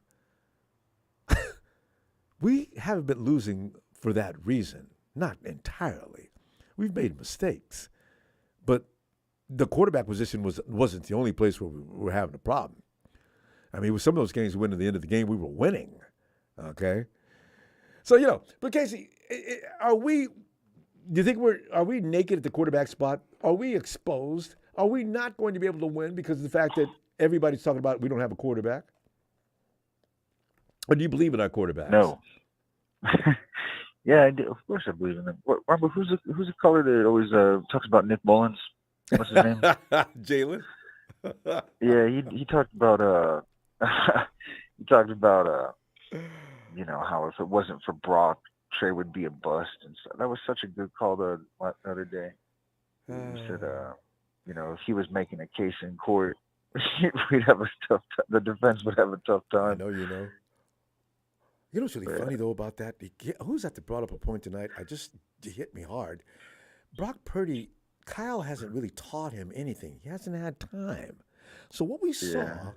we haven't been losing for that reason, not entirely. We've made mistakes. But the quarterback position wasn't the only place where we were having a problem. I mean, with some of those games we went to the end of the game, we were winning. Okay? So, but Casey, are we naked at the quarterback spot? Are we exposed? Are we not going to be able to win because of the fact that everybody's talking about we don't have a quarterback? Or do you believe in our quarterbacks? No. Yeah, I do. Of course I believe in them. Robert, who's the caller that always talks about Nick Mullins? What's his name? Jalen. Yeah, he talked about how if it wasn't for Brock, Trey would be a bust, and so that was such a good call the other day. He said, if he was making a case in court, we'd have a tough time. The defense would have a tough time. I know, You know what's really funny, though, about that? Who's that brought up a point tonight? It hit me hard. Brock Purdy, Kyle hasn't really taught him anything. He hasn't had time. So what we saw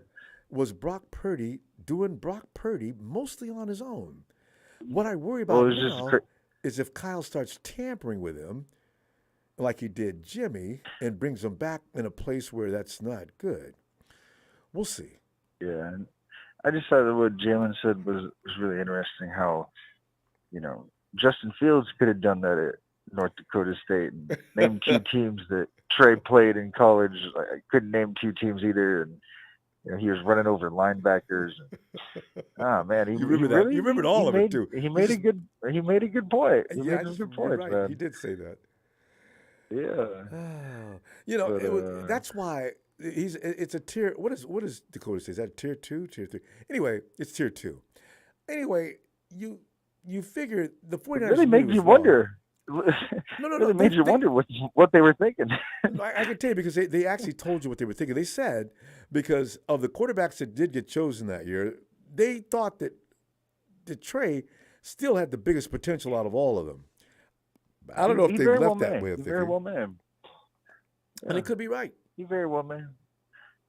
was Brock Purdy doing Brock Purdy mostly on his own. What I worry about now is if Kyle starts tampering with him like he did Jimmy and brings him back in a place where that's not good. We'll see. Yeah, I just thought that what Jalen said was really interesting. How, Justin Fields could have done that at North Dakota State and named 2 teams that Trey played in college. I couldn't name 2 teams either, and he was running over linebackers. Man, you remembered all of it too. He made a good point. He made some good points, right. man. He did say that. Yeah. That's why. It's a tier. What does Dakota say? Is that tier 2, tier 3? Anyway, it's tier 2. Anyway, you figure the 49ers it really made you wonder. No. It made you wonder what they were thinking. I can tell you because they actually told you what they were thinking. They said because of the quarterbacks that did get chosen that year, they thought that Trey still had the biggest potential out of all of them. I don't know if they left that way of thinking. Very well, man. And it could be right. You very well, man.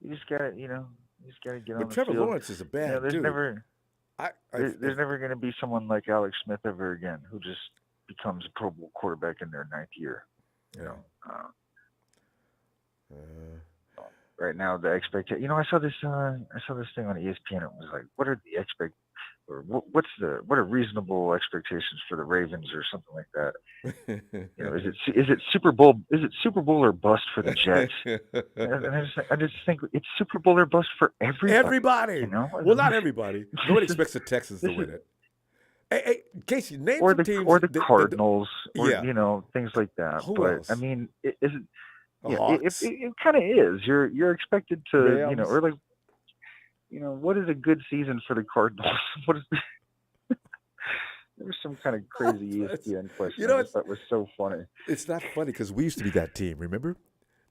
You just gotta, get on the field. But Trevor Lawrence is a bad dude. There's never going to be someone like Alex Smith ever again who just becomes a Pro Bowl quarterback in their 9th year. Right now, the expectation. I saw this thing on ESPN. It was like, what are the what are reasonable expectations for the Ravens or something like that? Is it Super Bowl? Is it Super Bowl or bust for the Jets? And I just think it's Super Bowl or bust for everybody. Everybody. Well, not everybody. Nobody expects the Texans to win it. Hey, Casey, name or some the teams. or the Cardinals, or yeah. things like that. Who But else? I mean, it The Hawks, it kind of is. You're expected to, Rams. or like, what is a good season for the Cardinals? What is there was some kind of crazy ESPN question I just thought was so funny. It's not funny because we used to be that team. Remember,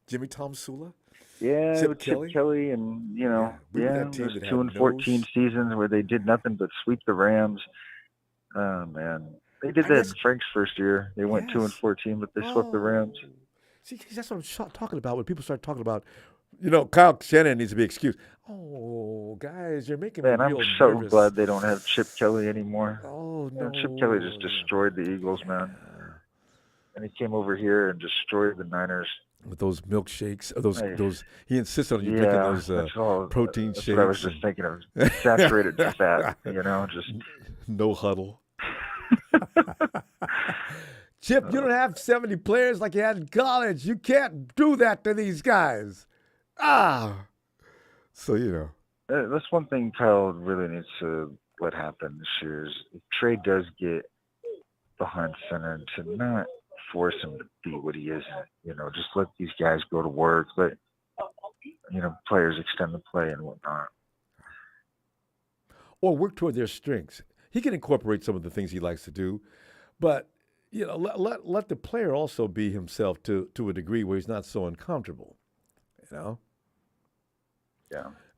Jimmy Tomsula, Yeah, Chip with Kelly. Chip Kelly, and we were that team those that 2-14 seasons where they did nothing but sweep the Rams. Oh man, they did that in Frank's first year. They went 2-14, but they swept the Rams. See, that's what I'm talking about. When people start talking about, Kyle Shanahan needs to be excused. Oh, guys, you're making me Man, I'm real so nervous. glad they don't have Chip Kelly anymore. Oh no, Chip Kelly just destroyed the Eagles, man. And he came over here and destroyed the Niners. With those milkshakes, those he insisted on you drinking those protein shakes. That's what I was just thinking of. Saturated fat, just no huddle. Chip, you don't have 70 players like you had in college. You can't do that to these guys. So that's one thing Kyle really needs to let happen this year is if Trey does get behind center, to not force him to be what he isn't. Just let these guys go to work. Let players extend the play and whatnot. Or work toward their strengths. He can incorporate some of the things he likes to do, but let the player also be himself to a degree where he's not so uncomfortable. Yeah.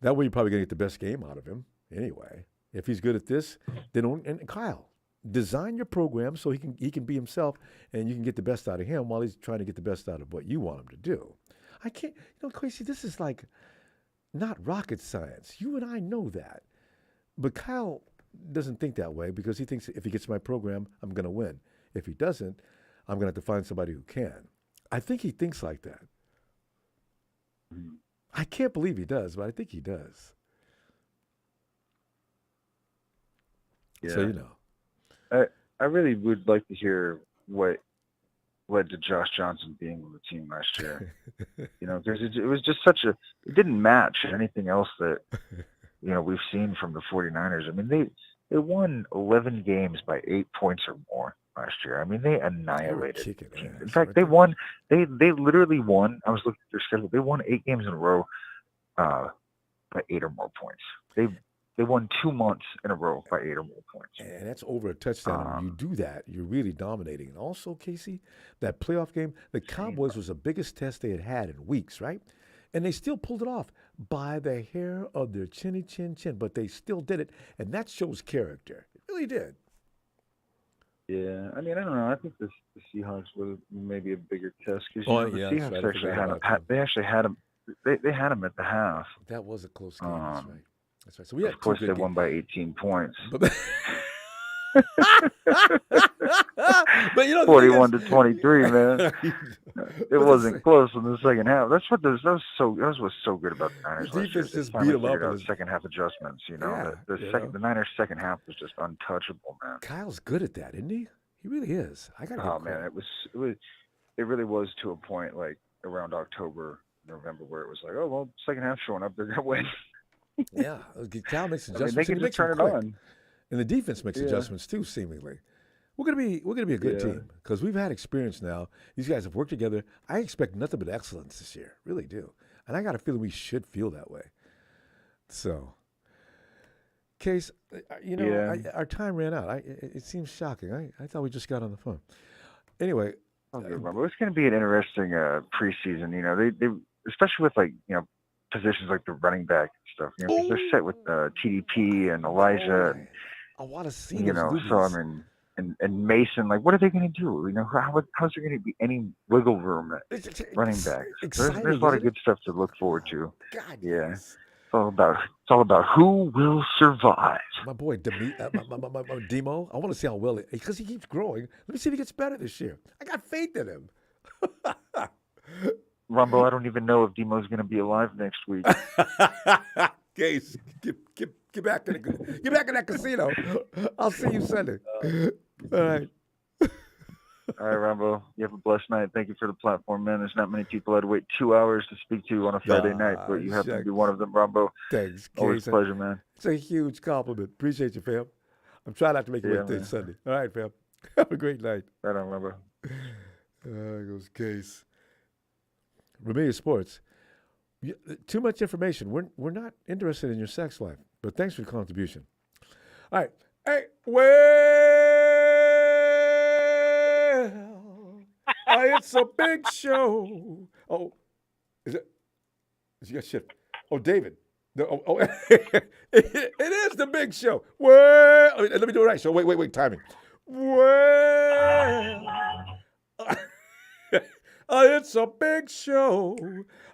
That way you're probably going to get the best game out of him anyway. If he's good at this, then and Kyle, design your program so he can be himself and you can get the best out of him while he's trying to get the best out of what you want him to do. I can't, Quincy, this is like not rocket science. You and I know that. But Kyle doesn't think that way because he thinks if he gets my program, I'm going to win. If he doesn't, I'm going to have to find somebody who can. I think he thinks like that. Mm-hmm. I can't believe he does, but I think he does. Yeah. So, I really would like to hear what led to Josh Johnson being on the team last year. Because it was just it didn't match anything else that, we've seen from the 49ers. I mean, they won 11 games by 8 points or more last year. I mean, they annihilated teams. In fact, they literally won. I was looking at their schedule. They won 8 games in a row by 8 or more points. They won 2 months in a row by 8 or more points. And that's over a touchdown. When you do that, you're really dominating. And also, Casey, that playoff game, the Cowboys was the biggest test they had in weeks, right? And they still pulled it off by the hair of their chinny chin chin, but they still did it, and that shows character. It really did. Yeah, I mean, I don't know. I think the Seahawks was maybe a bigger test because the Seahawks actually had them. They had them at the half. That was a close game. That's right. So we had of course they won by 18 points. But 41-23, man. It wasn't close in the second half. That was so good about the Niners. The defense just beat them up. Second half adjustments, the Niners second half was just untouchable, man. Kyle's good at that, isn't he? He really is. I gotta. Oh man, it really was to a point like around October, November, where it was like, oh well, second half showing up, they're gonna win. Yeah, Kyle makes adjustments. They can just turn it on. And the defense makes adjustments too, seemingly. We're gonna be a good team because we've had experience now. These guys have worked together. I expect nothing but excellence this year, really do. And I got a feeling we should feel that way. So, Case, our time ran out. It seems shocking. I thought we just got on the phone. Anyway, it's going to be an interesting preseason. They especially with positions like the running back and stuff. Because they're set with TDP and Elijah. I want to see so I mean, and Mason. Like, what are they going to do? How's there going to be any wiggle room at running back? There's a lot of good stuff to look forward to. God, yeah. Yes. It's all about who will survive. My boy Demo. I want to see how well because he keeps growing. Let me see if he gets better this year. I got faith in him. Ronbo, I don't even know if Demo's going to be alive next week. Case, get back in that casino. I'll see you Sunday. All right. All right, Ronbo. You have a blessed night. Thank you for the platform, man. There's not many people I'd wait 2 hours to speak to on a Friday night, but you happen to be one of them, Ronbo. Thanks, Case. Always a pleasure, man. It's a huge compliment. Appreciate you, fam. I'm trying not to make you Yeah, wait till man. Sunday. All right, fam. Have a great night. I don't remember. There goes Case. Remedial Sports. Too much information. We're not interested in your sex life, but thanks for the contribution. All right. Hey, well, it's a big show. Oh, is it? You got shit. Oh, David. It is the big show. Well, let me do it right. So wait, timing. Well, it's a big show.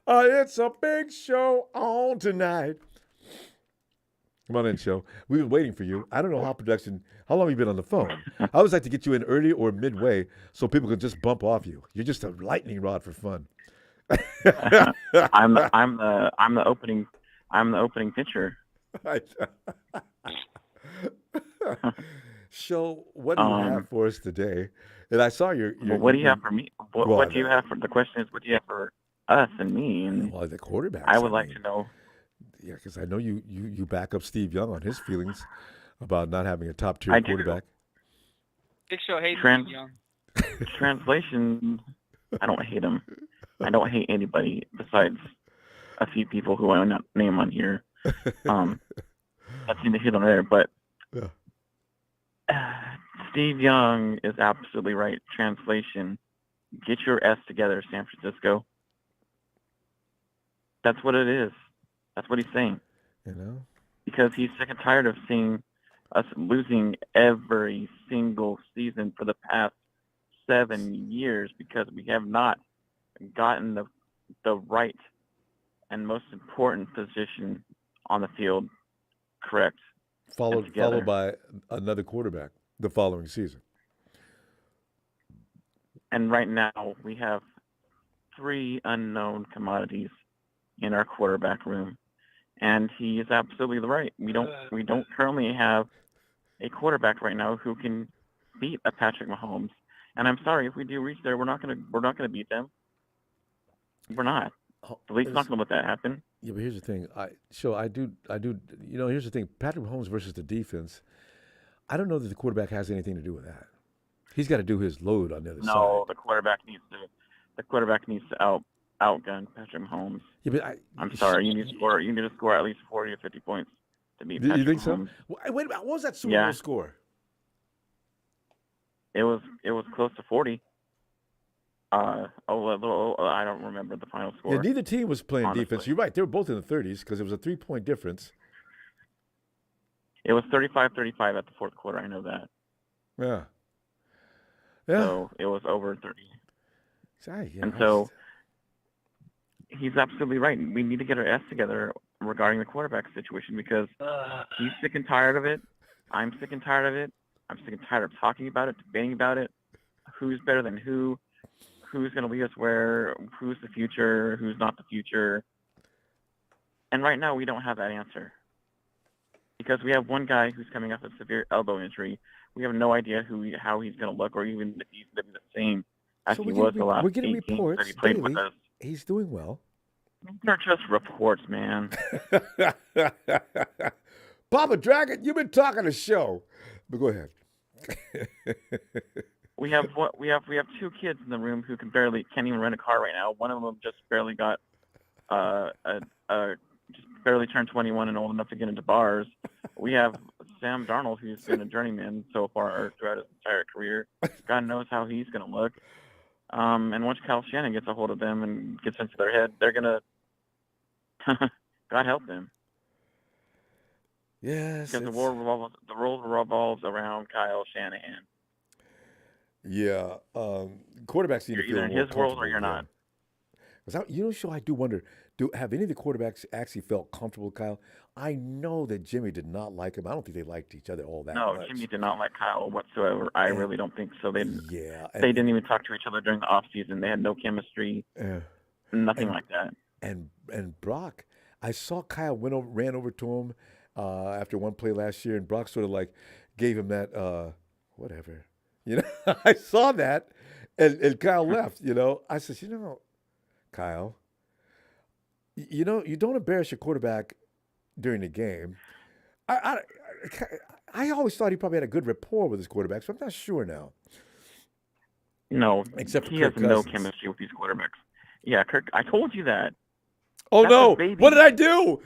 It's a big show on tonight. Come on in, show. We've been waiting for you. I don't know how long have you been on the phone? I always like to get you in early or midway so people can just bump off you. You're just a lightning rod for fun. I'm the opening pitcher. Show, what do you have for us today? And I saw your what do you have for me? What do you have for the question is what do you have for us and me? And well, the quarterbacks. I would like to know. Yeah, because I know you back up Steve Young on his feelings about not having a top tier quarterback. Big Show hates Steve Young. Translation, I don't hate him. I don't hate anybody besides a few people who I will not name on here. That's neither here nor there, but Steve Young is absolutely right. Translation, get your S together, San Francisco. That's what it is. That's what he's saying. You know? Because he's sick and tired of seeing us losing every single season for the past 7 years because we have not gotten the right and most important position on the field correct. Followed by another quarterback the following season. And right now we have 3 unknown commodities in our quarterback room. And he is absolutely right. We don't currently have a quarterback right now who can beat a Patrick Mahomes. And I'm sorry, if we do reach there, we're not gonna beat them. We're not. The league's not gonna let that happen. Yeah, but here's the thing. I do. Here's the thing. Patrick Mahomes versus the defense. I don't know that the quarterback has anything to do with that. He's got to do his load on the other side. No, the quarterback needs to outgun Patrick Mahomes. Yeah, but I'm sorry. You need to score at least 40 or 50 points to beat Patrick You think Mahomes. so? Wait a minute. What was that Super Bowl score? It was close to 40. I don't remember the final score. Yeah, neither team was playing honestly. defense. You're right. They were both in the 30s because it was a 3-point difference. It was 35-35 at the fourth quarter. I know that. Yeah. So it was over 30. So he's absolutely right. We need to get our S together regarding the quarterback situation because he's sick and tired of it. I'm sick and tired of it. I'm sick and tired of talking about it, debating about it. Who's better than who? Who's going to lead us where? Who's the future? Who's not the future? And right now, we don't have that answer. Because we have one guy who's coming off a severe elbow injury. We have no idea how he's going to look or even if he's going to be the same as he was the last 18 reports that he played daily. with us. He's doing well. They're just reports, man. Papa Dragon, you've been talking a show. But go ahead. We have 2 kids in the room who can't even rent a car right now. One of them just barely got just barely turned 21 and old enough to get into bars. We have Sam Darnold, who's been a journeyman so far throughout his entire career. God knows how he's going to look. And once Kyle Shanahan gets a hold of them and gets into their head, they're going to God help them. Yes. Because the world revolves around Kyle Shanahan. Yeah. Quarterbacks need to feel You're either in his world or you're not. Show I do wonder, have any of the quarterbacks actually felt comfortable with Kyle? I know that Jimmy did not like him. I don't think they liked each other all that much. No, Jimmy did not like Kyle whatsoever. I really don't think so. They didn't even talk to each other during the offseason. They had no chemistry, nothing like that. And Brock, I saw Kyle ran over to him after one play last year, and Brock sort of like gave him that whatever. I saw that, and Kyle left. I said, Kyle, you don't embarrass your quarterback during the game. I always thought he probably had a good rapport with his quarterbacks, but I'm not sure now. No, Except for he Kirk has no Cousins. chemistry with these quarterbacks. Yeah, Kirk. I told you that. Oh, That's no. his baby. What did I do?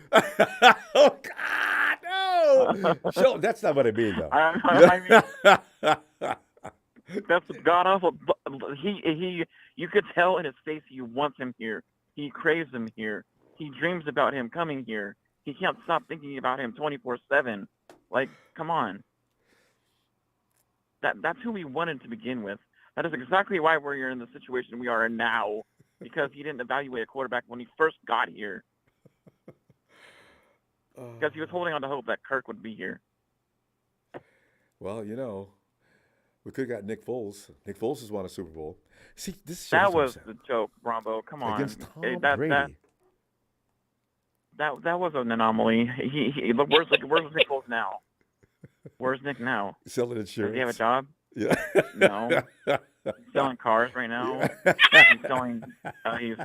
Oh, God, no. Show, that's not what I mean, though. I mean, that's god awful. You could tell in his face he wants him here. He craves him here. He dreams about him coming here. He can't stop thinking about him 24/7. Like, come on. That's who we wanted to begin with. That is exactly why we're in the situation we are in now, because he didn't evaluate a quarterback when he first got here. Because he was holding on to hope that Kirk would be here. Well, you know, we could have got Nick Foles. Nick Foles has won a Super Bowl. See, this That was the joke, Ronbo. Come on. Against Tom Brady. That was an anomaly. He look, where's Nick Foles now? Where's Nick now? Selling insurance. Does he have a job? Yeah. No. He's selling cars right now. He's selling. He's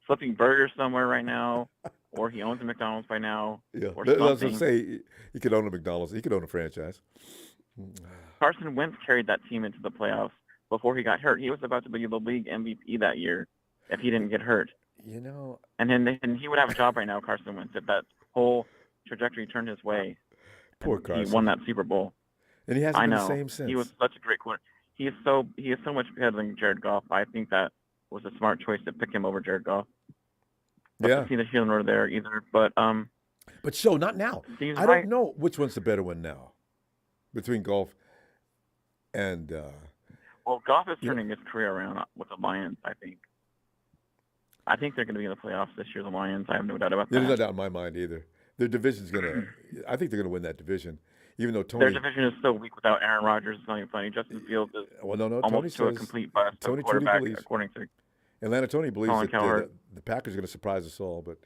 flipping burgers somewhere right now, or he owns a McDonald's by now. Yeah. Or I was something. gonna say he could own a McDonald's. He could own a franchise. Carson Wentz carried that team into the playoffs before he got hurt. He was about to be the league MVP that year if he didn't get hurt. You know. And then he would have a job right now, Carson Wentz, if that whole trajectory turned his way. Poor Carson. He won that Super Bowl. And he hasn't I been know. the same since. He was such a great quarterback. He is so much better than Jared Goff. I think that was a smart choice to pick him over Jared Goff. Yeah. See the healing road there either, but so not now. Steve's I right. don't know which one's the better one now, between Goff and. Well, Goff is turning his career around with the Lions. I think they're going to be in the playoffs this year. The Lions. I have no doubt about that. There's no doubt in my mind either. Their division's gonna. I think they're gonna win that division, even though Tony. Their division is so weak without Aaron Rodgers. It's not even funny. Justin Fields is almost Tony to a says- complete bust. Tony quarterback, believes- according to Atlanta Tony believes Colin that Cowherd. the Packers are going to surprise us all. But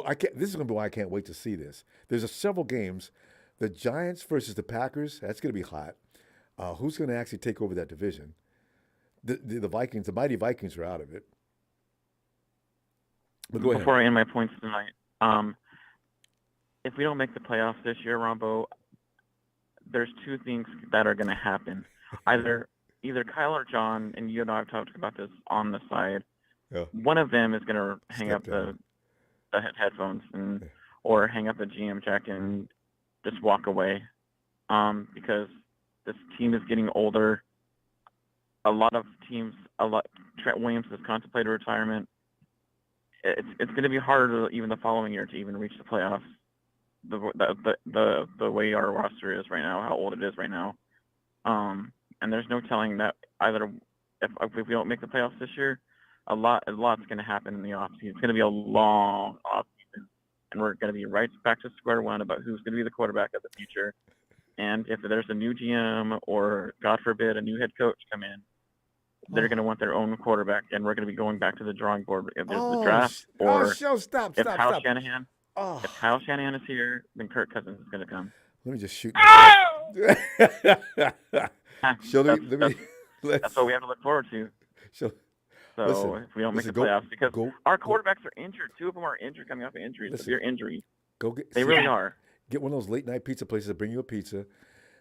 I can't. This is going to be why I can't wait to see this. There's several games. The Giants versus the Packers. That's going to be hot. Who's going to actually take over that division? The Vikings. The mighty Vikings are out of it. But go ahead. Before I end my points tonight, if we don't make the playoffs this year, Ronbo, there's two things that are going to happen. Either Kyle or John, and you and I have talked about this on the side. Yeah. One of them is going to hang Step up the headphones or hang up the GM jack and just walk away, because this team is getting older. A lot of teams, Trent Williams has contemplated retirement. It's going to be harder even the following year to even reach the playoffs. The way our roster is right now, how old it is right now, and there's no telling that either if we don't make the playoffs this year, a lot's going to happen in the offseason. It's going to be a long offseason, and we're going to be right back to square one about who's going to be the quarterback of the future. And if there's a new GM or, God forbid, a new head coach come in, they're going to want their own quarterback, and we're going to be going back to the drawing board. If there's the draft, or stop. If Kyle Shanahan is here, then Kirk Cousins is going to come. Let me just shoot. That's what we have to look forward to. So listen, if we don't make the playoffs, because our quarterbacks are injured. Two of them are injured, coming off of injuries, severe injuries. They really are. Get one of those late night pizza places that bring you a pizza.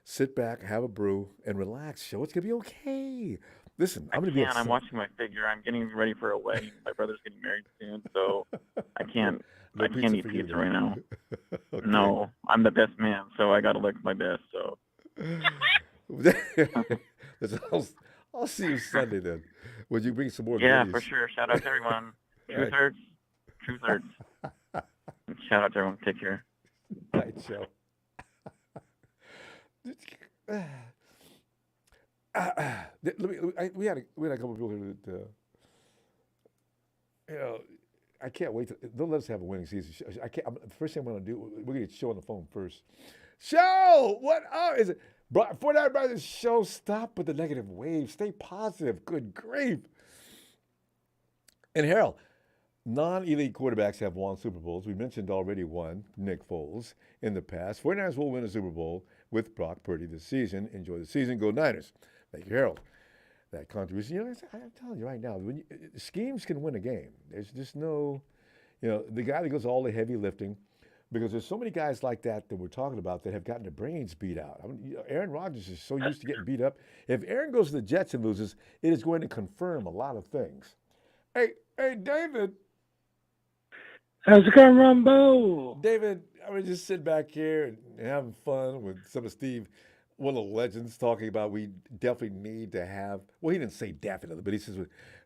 Sit back, have a brew, and relax. Show it's gonna be okay. Listen, I'm gonna be. I'm watching my figure. I'm getting ready for a wedding. My brother's getting married soon, so I can't. No I can't eat for you, pizza right now. Okay. No, I'm the best man, so I got to look my best. So. Listen, I'll see you Sunday then. Would you bring some more? Yeah, goodies? for sure. Shout out to everyone. Truth hurts. Truth hurts. Shout out to everyone. Take care. Night show. We had a couple of people here that, I can't wait. They'll let us have a winning season. I can't. The first thing I'm going to do, we're going to get Show on the phone first. Show, what up? Is it? 49 Brothers Show, stop with the negative wave. Stay positive. Good grief. And Harold, non-elite quarterbacks have won Super Bowls. We mentioned already one, Nick Foles, in the past. 49ers will win a Super Bowl with Brock Purdy this season. Enjoy the season. Go Niners. Thank you, Harold. That contribution. I'm telling you right now, schemes can win a game. There's just no, the guy that goes all the heavy lifting. because there's so many guys like that we're talking about that have gotten their brains beat out. I mean, Aaron Rodgers is so used to getting beat up. If Aaron goes to the Jets and loses, it is going to confirm a lot of things. Hey, David. How's it going, Ronbo? David, I was just sitting back here and having fun with some of Steve, one of the legends, talking about we definitely need to have. Well, he didn't say definitely, but he says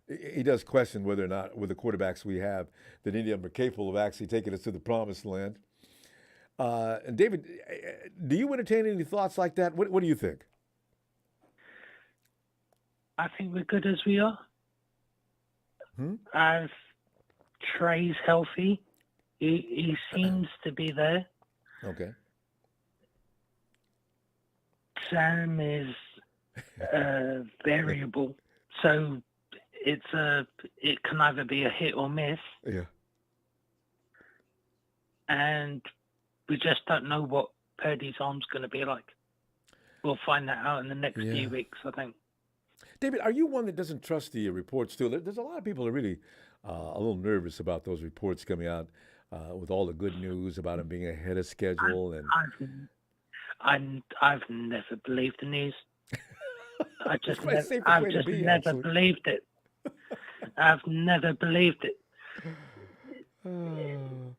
he does question whether or not with the quarterbacks we have that any of them are capable of actually taking us to the promised land. And David, do you entertain any thoughts like that? What do you think? I think we're good as we are. As Trey's healthy, he seems to be there. Okay. Sam is variable, so it can either be a hit or miss. Yeah. And we just don't know what Purdy's arm's going to be like. We'll find that out in the next few weeks, I think. David, are you one that doesn't trust the reports too? There's a lot of people that are really a little nervous about those reports coming out with all the good news about him being ahead of schedule. I've never believed the news. I've just never believed it. I've never believed it.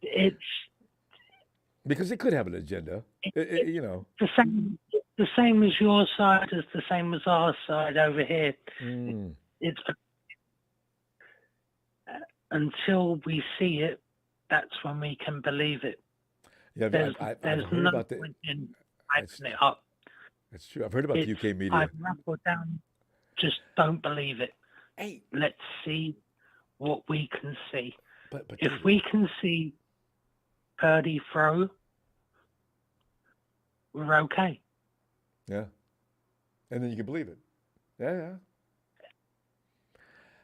It's because it could have an agenda, you know. The same as your side is the same as our side over here. It's until we see it, that's when we can believe it. Yeah, I've heard about the. Point in hyping it up. That's true. I've heard about the UK media. I've rappelled down. Just don't believe it. Hey, let's see what we can see. But if we can see Purdy throw, we're okay. Yeah, and then you can believe it. Yeah.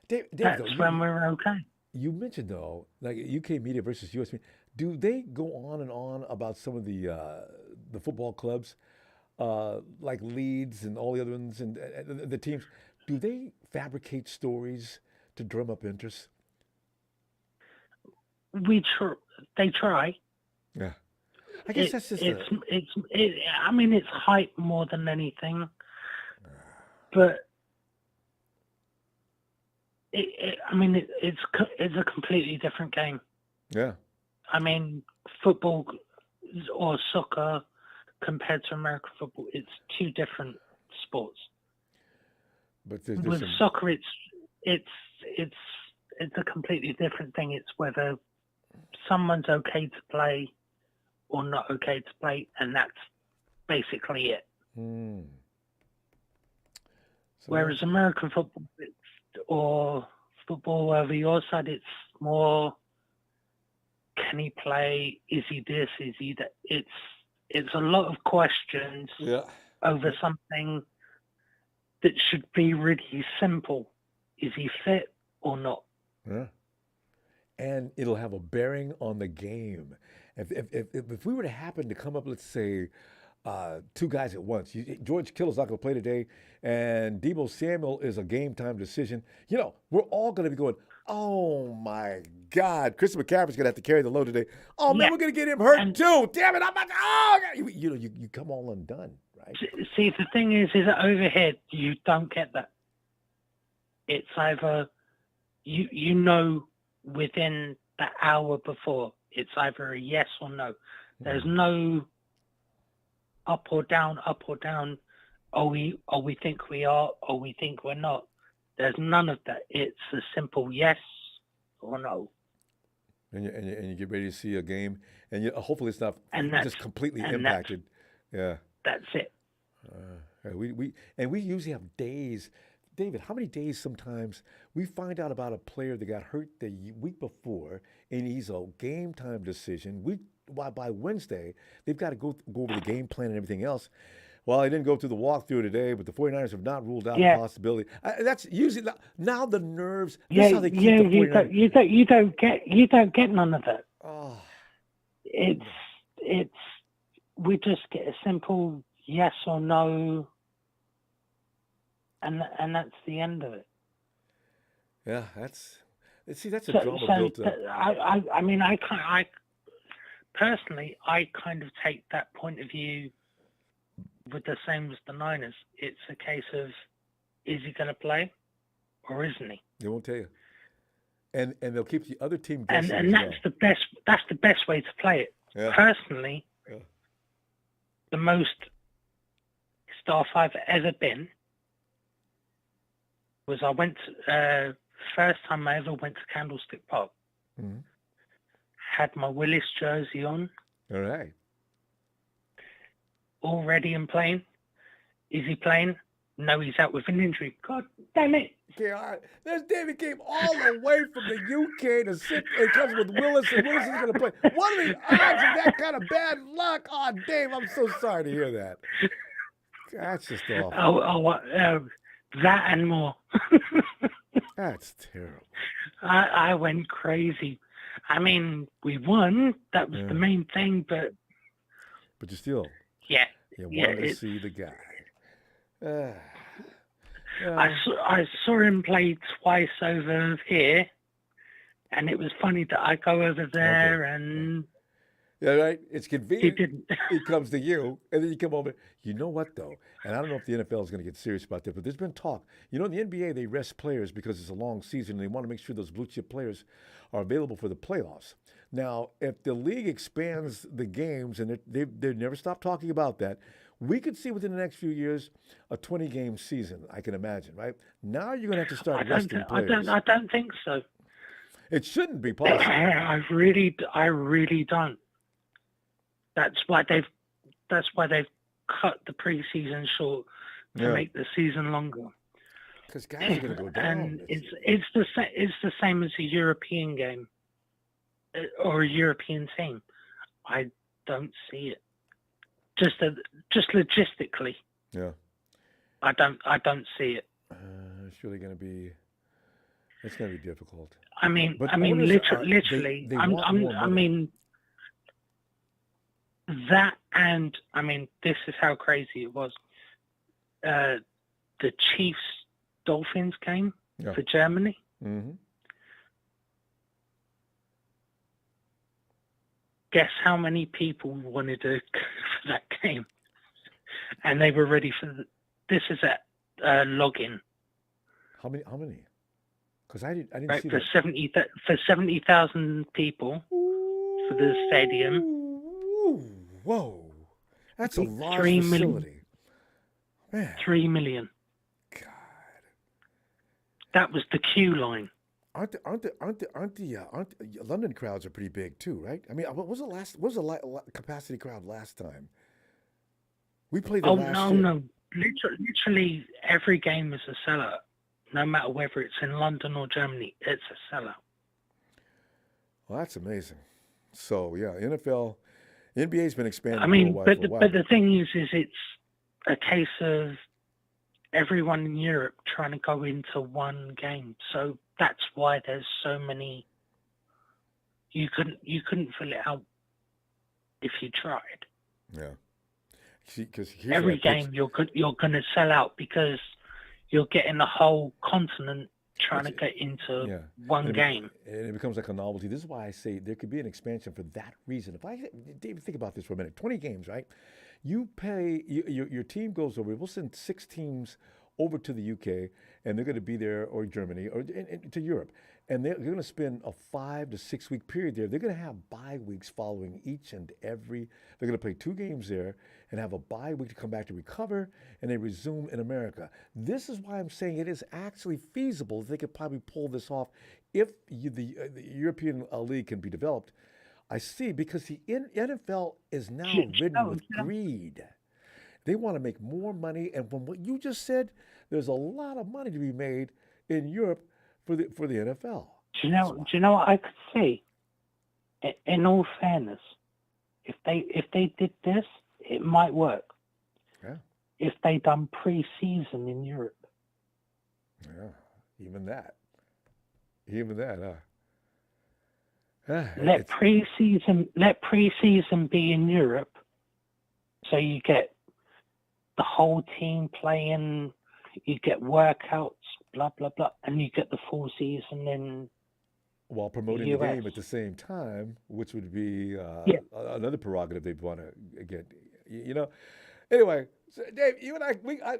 Dave, that's when we're okay. You mentioned though, like UK media versus US media. Do they go on and on about some of the football clubs, like Leeds and all the other ones, and the teams? Do they fabricate stories to drum up interest? They try. Yeah, I guess that's just. I mean, it's hype more than anything, but it's a completely different game. Yeah. I mean, football or soccer compared to American football, it's two different sports. But with soccer, it's a completely different thing. It's whether someone's okay to play or not okay to play, and that's basically it. Whereas American football, or football over your side, it's more, can he play? Is he this? Is he that? It's a lot of questions over something that should be really simple. Is he fit or not? Yeah. And it'll have a bearing on the game. If we were to happen to come up, let's say, two guys at once, George Kittle's not going to play today, and Deebo Samuel is a game time decision, we're all going to be going, oh my God, Christian McCaffrey's going to have to carry the load today. Oh man, we're going to get him hurt too. Damn it. You come all undone, right? See, the thing is that over here, you don't get that. It's either, within the hour before, it's either a yes or no. There's no up or down. Oh, we think we are, or we think we're not. There's none of that. It's a simple yes or no. And you get ready to see a game, and hopefully it's not just completely impacted. Yeah. That's it. We usually have days. David, how many days sometimes we find out about a player that got hurt the week before, and he's a game time decision. By Wednesday, they've got to go over the game plan and everything else. Well, I didn't go through the walkthrough today, but the 49ers have not ruled out the possibility. That's usually now the nerves. This is how they keep the 49ers. You don't get none of that. Oh. We just get a simple yes or no, and that's the end of it. Yeah, that's a drama built up. I mean, personally, I kind of take that point of view with the same as the Niners. It's a case of, is he going to play or isn't he? They won't tell you. And they'll keep the other team And guessing as that's the best way to play it. Yeah. Personally, Yeah. the most staff I've ever been was first time I ever went to Candlestick Park. Mm-hmm. Had my Willis jersey on, All right. all ready and playing. Is he playing? No, he's out with an injury. God damn it. Okay, all right. There's David came all the way from the UK to sit and comes with Willis, and Willis is going to play. What are the odds of that kind of bad luck? Oh, Dave, I'm so sorry to hear that. That's just awful. That and more. That's terrible. I went crazy. I mean, we won. That was the main thing, but you still, yeah, you wanted to see the guy. I saw him play twice over here, and it was funny that I go over there and. Yeah, right. It's convenient. He didn't. He comes to you, and then you come over. You know what, though? And I don't know if the NFL is going to get serious about that, but there's been talk. You know, in the NBA, they rest players because it's a long season, and they want to make sure those blue-chip players are available for the playoffs. Now, if the league expands the games, and they've never stopped talking about that, we could see within the next few years a 20-game season, I can imagine, right? Now you're going to have to start resting players. I don't think so. It shouldn't be possible. I really don't. That's why they've cut the preseason short to make the season longer. Because guys are going to go down. And it's the same as a European game or a European team. I don't see it. Just logistically. Yeah. I don't see it. It's really going to be. It's going to be difficult. I mean, owners literally. they want more money. That and this is how crazy it was. The Chiefs Dolphins game for Germany. Mm-hmm. Guess how many people wanted to go for that game, and they were ready for this is at login. How many? Because I didn't right, see for that. for 70,000 people for the stadium. Whoa, that's a large 3 facility. million. Man. 3 million. God. That was the queue line. Aren't the London crowds are pretty big too, right? I mean, what was the capacity crowd last time? We played the last year. No. Literally every game is a sellout. No matter whether it's in London or Germany, it's a sellout. Well, that's amazing. So yeah, NBA's been expanding. But the thing is it's a case of everyone in Europe trying to go into one game. So that's why there's so many. You couldn't fill it out if you tried. Yeah. See, because every game you're going to sell out because you're getting the whole continent trying to get into one game. And it becomes like a novelty. This is why I say there could be an expansion for that reason. David, think about this for a minute. 20 games, right? You pay, your team goes over. We'll send 6 teams over to the UK, and they're going to be there, or Germany, or to Europe. And they're going to spend a 5 to 6 week period there. They're going to have bye weeks following each and every. They're going to play 2 games there and have a bye week to come back to recover, and they resume in America. This is why I'm saying it is actually feasible that they could probably pull this off if the European League can be developed. I see, because the NFL is now ridden with greed. They want to make more money, and from what you just said, there's a lot of money to be made in Europe for the NFL. Do you know what I could see? In all fairness, if they did this, it might work. Yeah. If they done pre-season in Europe. Yeah, even that, huh? Let pre-season be in Europe, so you get the whole team playing, you get workouts, blah blah blah, and you get the full season in while promoting the game at the same time, which would be another prerogative they'd want to get. You know. Anyway, so Dave, you and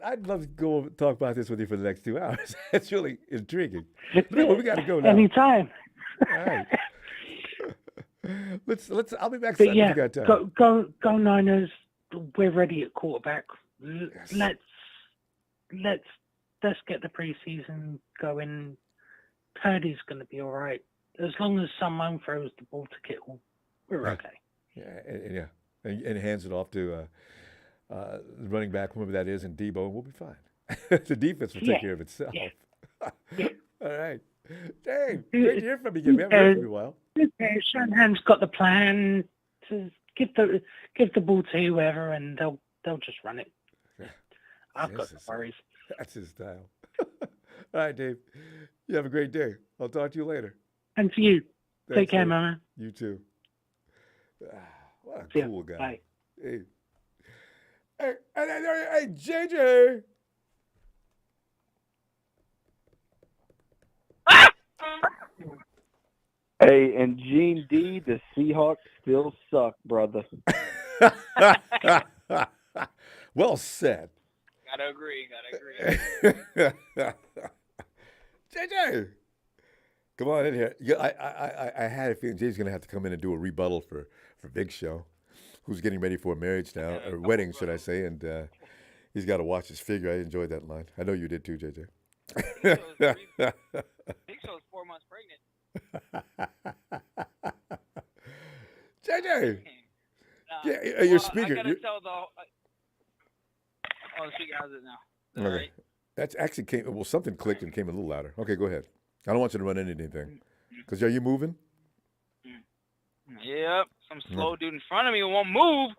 I'd love to go talk about this with you for the next 2 hours. It's really intriguing. But we got to go now. Anytime. All right. let's. I'll be back Sunday if you got time. Go Niners. We're ready at quarterback. Let's get the preseason going. Purdy's going to be all right as long as someone throws the ball to Kittle. We're okay. Yeah, and hands it off to the running back, whoever that is, and Debo, and we'll be fine. The defense will take care of itself. Yeah. All right. Dave, great to hear from you again. We haven't heard from you in a while. Shanahan's got the plan to give the ball to whoever, and they'll just run it. I've got no worries. That's his style. All right, Dave. You have a great day. I'll talk to you later. And for you. Thanks, Take care, Dave. Mama. You too. What a cool guy. Bye. Hey, JJ. Hey, and Gene D, the Seahawks still suck, brother. Well said. Gotta agree. JJ, come on in here. Yeah, I had a feeling Jay's going to have to come in and do a rebuttal for Big Show, who's getting ready for a marriage now, or wedding, should I say, and he's got to watch his figure. I enjoyed that line. I know you did too, JJ. Big Show's 4 months pregnant. JJ, your speaker. I gotta tell the speaker has it now. Okay. Right? That's actually something clicked and came a little louder. Okay, go ahead. I don't want you to run into anything. Because are you moving? Yep. Some slow dude in front of me won't move.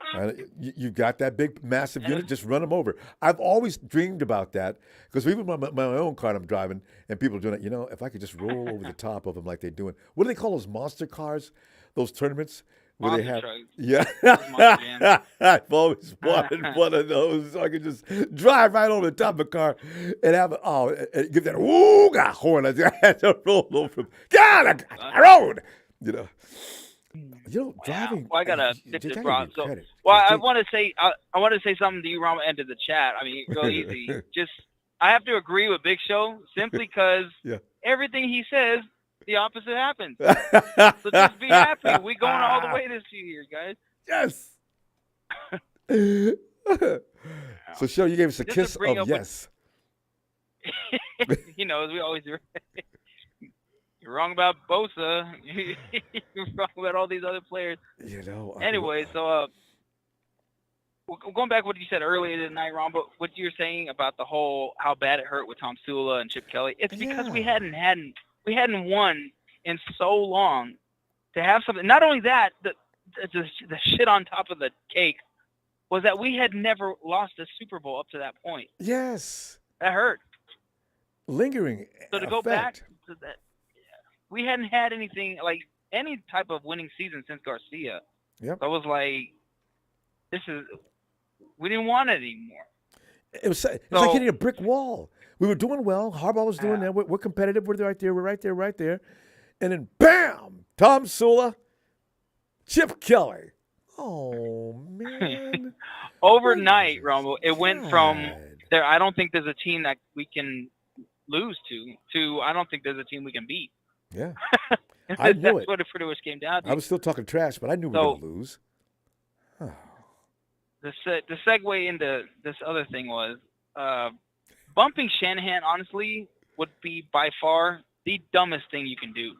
You got that big, massive unit? Just run them over. I've always dreamed about that. Because even my own car I'm driving, and people are doing it, if I could just roll over the top of them like they're doing. What do they call those monster cars? Those tournaments? Where they have, trucks. I've always wanted one of those so I could just drive right over the top of a car and have give that horn. I had to roll over. God, I rode. Driving. Well, I gotta stick this, Rob. So, I want to say something to you, Ronbo, and to the chat. I mean, real easy. I have to agree with Big Show simply because everything he says, the opposite happens. So just be happy. We're going all the way this year, guys. Yes. So, Show, you gave us a kiss of yes. As we always do. You're wrong about Bosa. You're wrong about all these other players. Anyway, so going back to what you said earlier tonight, Ron, but what you're saying about the whole how bad it hurt with Tom Sula and Chip Kelly, it's because we hadn't won in so long to have something. Not only that, the shit on top of the cake was that we had never lost a Super Bowl up to that point. Yes. That hurt. Lingering. So to go back to that, we hadn't had anything like any type of winning season since Garcia. Yep. So I was like, we didn't want it anymore. It was like hitting a brick wall. We were doing well. Harbaugh was doing that. We're competitive. We're right there. We're right there, right there. And then, bam, Tom Sula, Chip Kelly. Oh, man. Overnight, Ronbo, it went from there, I don't think there's a team that we can lose to I don't think there's a team we can beat. Yeah. I knew That's what it pretty much came down to. I was still talking trash, but I knew we were going to lose. The segue into this other thing was bumping Shanahan, honestly, would be by far the dumbest thing you can do.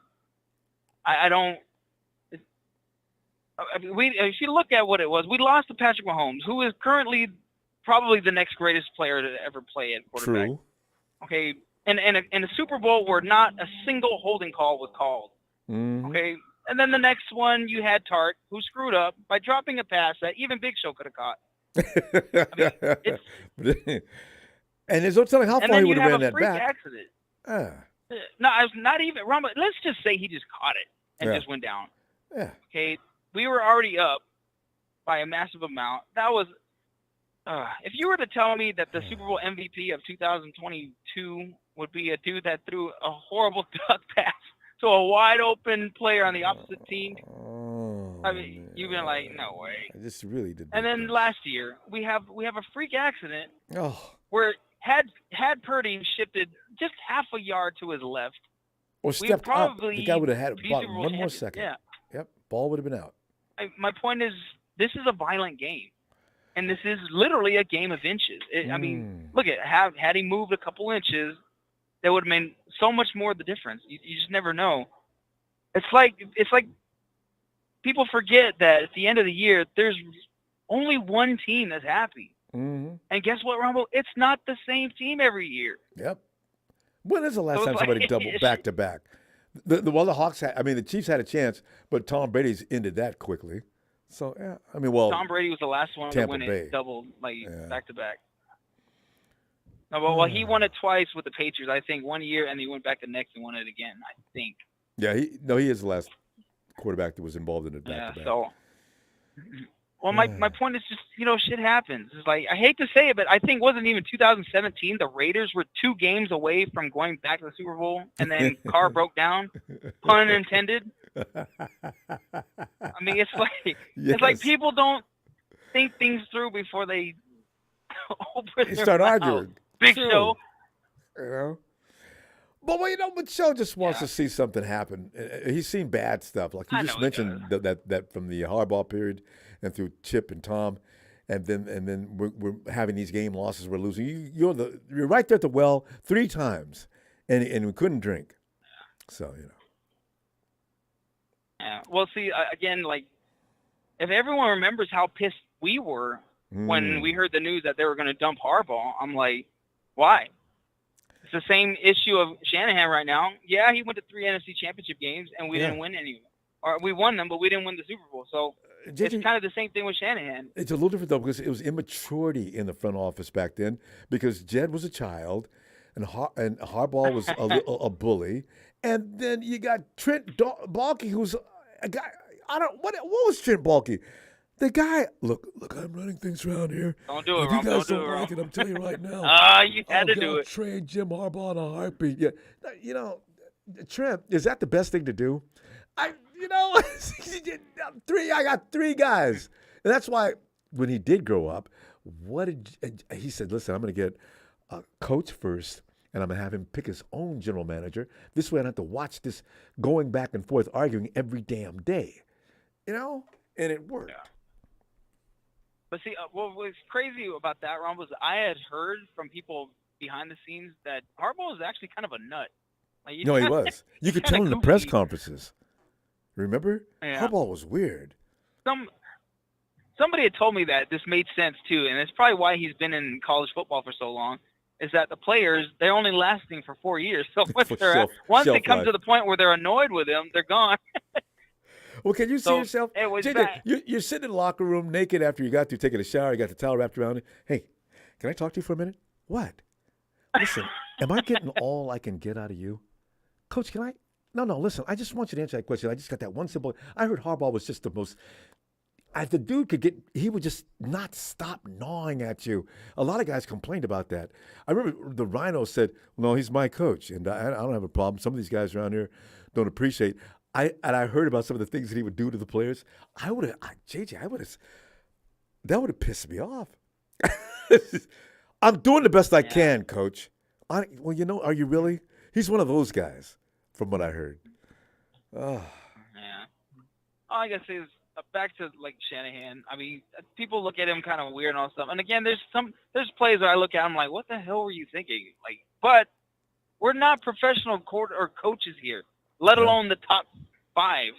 If you look at what it was, we lost to Patrick Mahomes, who is currently probably the next greatest player to ever play at quarterback. True. Okay, and in a Super Bowl where not a single holding call was called. Mm-hmm. Okay, and then the next one you had Tart, who screwed up by dropping a pass that even Big Show could have caught. And there's no telling how far he would have ran that back. Accident. No, I was not even wrong, but let's just say he just caught it and just went down. Yeah. Okay, we were already up by a massive amount. That was if you were to tell me that the Super Bowl MVP of 2022 would be a dude that threw a horrible duck pass to a wide open player on the opposite team. Oh, I mean, you've been like, no way. I just really did. And then last year, we have a freak accident Oh. where had Purdy shifted just half a yard to his left, Or stepped up. The guy would have had be about Super Bowl one more champion. second. Yeah. Yep. Ball would have been out. My point is, this is a violent game, and this is literally a game of inches. I mean, look at had he moved a couple inches, that would have made so much more of the difference. You just never know. It's like people forget that at the end of the year, there's only one team that's happy. Mm-hmm. And guess what, Ronbo? It's not the same team every year. Yep. When is the last So time it's somebody like- doubled back to back? The Hawks had, the Chiefs had a chance, but Tom Brady's ended that quickly. So, yeah, Tom Brady was the last one to Tampa win Bay. it double, back to back. No, well, he won it twice with the Patriots, I think, 1 year, and he went back the next and won it again, I think. Yeah, he is the last quarterback that was involved in it back to back. So, well, my point is just, shit happens. It's like, I hate to say it, but I think wasn't even 2017, the Raiders were 2 games away from going back to the Super Bowl, and then Carr broke down, pun intended. I mean, it's like people don't think things through before they open They their start mouth. arguing. Big True. Show. But Show just wants to see something happen. He's seen bad stuff, like you just mentioned that from the Harbaugh period and through Chip and Tom, and then we're having these game losses. We're losing. You're right there at the well 3 times, and we couldn't drink. So Yeah. Well, see, again, like, if everyone remembers how pissed we were when we heard the news that they were going to dump Harbaugh, I'm like, why? It's the same issue of Shanahan right now. Yeah, he went to 3 NFC Championship games, and we didn't win any. Or we won them, but we didn't win the Super Bowl. So it's kind of the same thing with Shanahan. It's a little different, though, because it was immaturity in the front office back then, because Jed was a child, and Harbaugh was a bully. And then you got Trent Baalke, who's a guy. What was Trent Baalke? The guy, look, I'm running things around here. Don't do it, If you Rob. guys Don't do don't it, like Rob. it, I'm telling you right now. You had to do I'll it. trade Jim Harbaugh in a heartbeat. Yeah, Trent, is that the best thing to do? I got 3 guys, and that's why when he did grow up, he said? Listen, I'm going to get a coach first, and I'm going to have him pick his own general manager. This way I don't have to watch this going back and forth arguing every damn day. And it worked. Yeah. But see, what was crazy about that, Ron, was I had heard from people behind the scenes that Harbaugh was actually kind of a nut. Like, No, he was. You could tell in the press conferences. Remember? Yeah. Harbaugh was weird. Somebody had told me that this made sense too, and it's probably why he's been in college football for so long. Is that the players, they're only lasting for 4 years. So once they come life. to the point where they're annoyed with him, they're gone. Well, can you see yourself? It was JJ, bad. you're sitting in the locker room naked after you got through taking a shower. You got the towel wrapped around it. Hey, can I talk to you for a minute? What? Listen, am I getting all I can get out of you? Coach, can I? No, listen, I just want you to answer that question. I just got that one simple. I heard Harbaugh was just the most. If the dude he would just not stop gnawing at you. A lot of guys complained about that. I remember the Rhino said, "No, he's my coach, and I don't have a problem. Some of these guys around here don't appreciate." I heard about some of the things that he would do to the players. That would have pissed me off. I'm doing the best I can, Coach. Are you really? He's one of those guys, from what I heard. Oh. Yeah. All I gotta say is back to like Shanahan. I mean, people look at him kind of weird and all stuff. And again, there's plays that I look at. I'm like, what the hell were you thinking? Like, but we're not professional coaches here, let alone the top 5.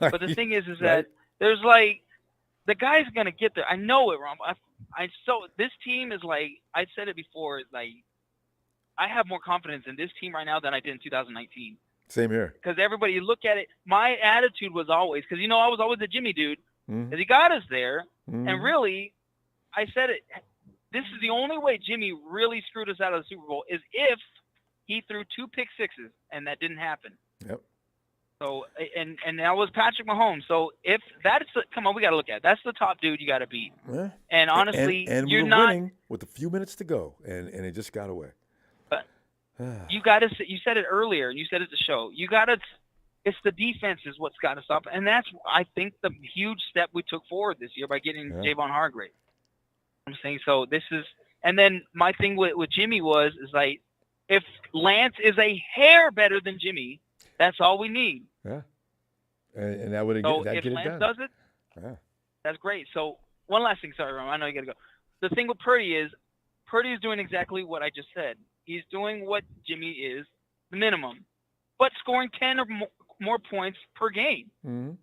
But the thing is that there's like the guy's gonna get there. I know it, Ron. So this team is like I said it before. Like I have more confidence in this team right now than I did in 2019. Same here. Because everybody, you look at it, my attitude was always, because I was always a Jimmy dude, Mm-hmm. because he got us there. Mhm. And really, I said it, this is the only way Jimmy really screwed us out of the Super Bowl is if he threw 2 pick sixes, and that didn't happen. Yep. So, and that was Patrick Mahomes. So if that's come on, we got to look at it. That's the top dude you got to beat. Yeah. And honestly, and you're we were not winning with a few minutes to go, and it just got away. you got to. You said it earlier, and you said it at the show. You got to It's the defense is what's got to stop, and that's I think the huge step we took forward this year by getting Javon Hargrave. I'm saying so. This is, and then my thing with Jimmy is like, if Lance is a hair better than Jimmy, that's all we need. Yeah, and that would so get if it Lance done. does it, that's great. So one last thing, sorry, Ron, I know you got to go. The thing with Purdy is doing exactly what I just said. He's doing what Jimmy is, the minimum, but scoring 10 or more points per game. Mm-hmm.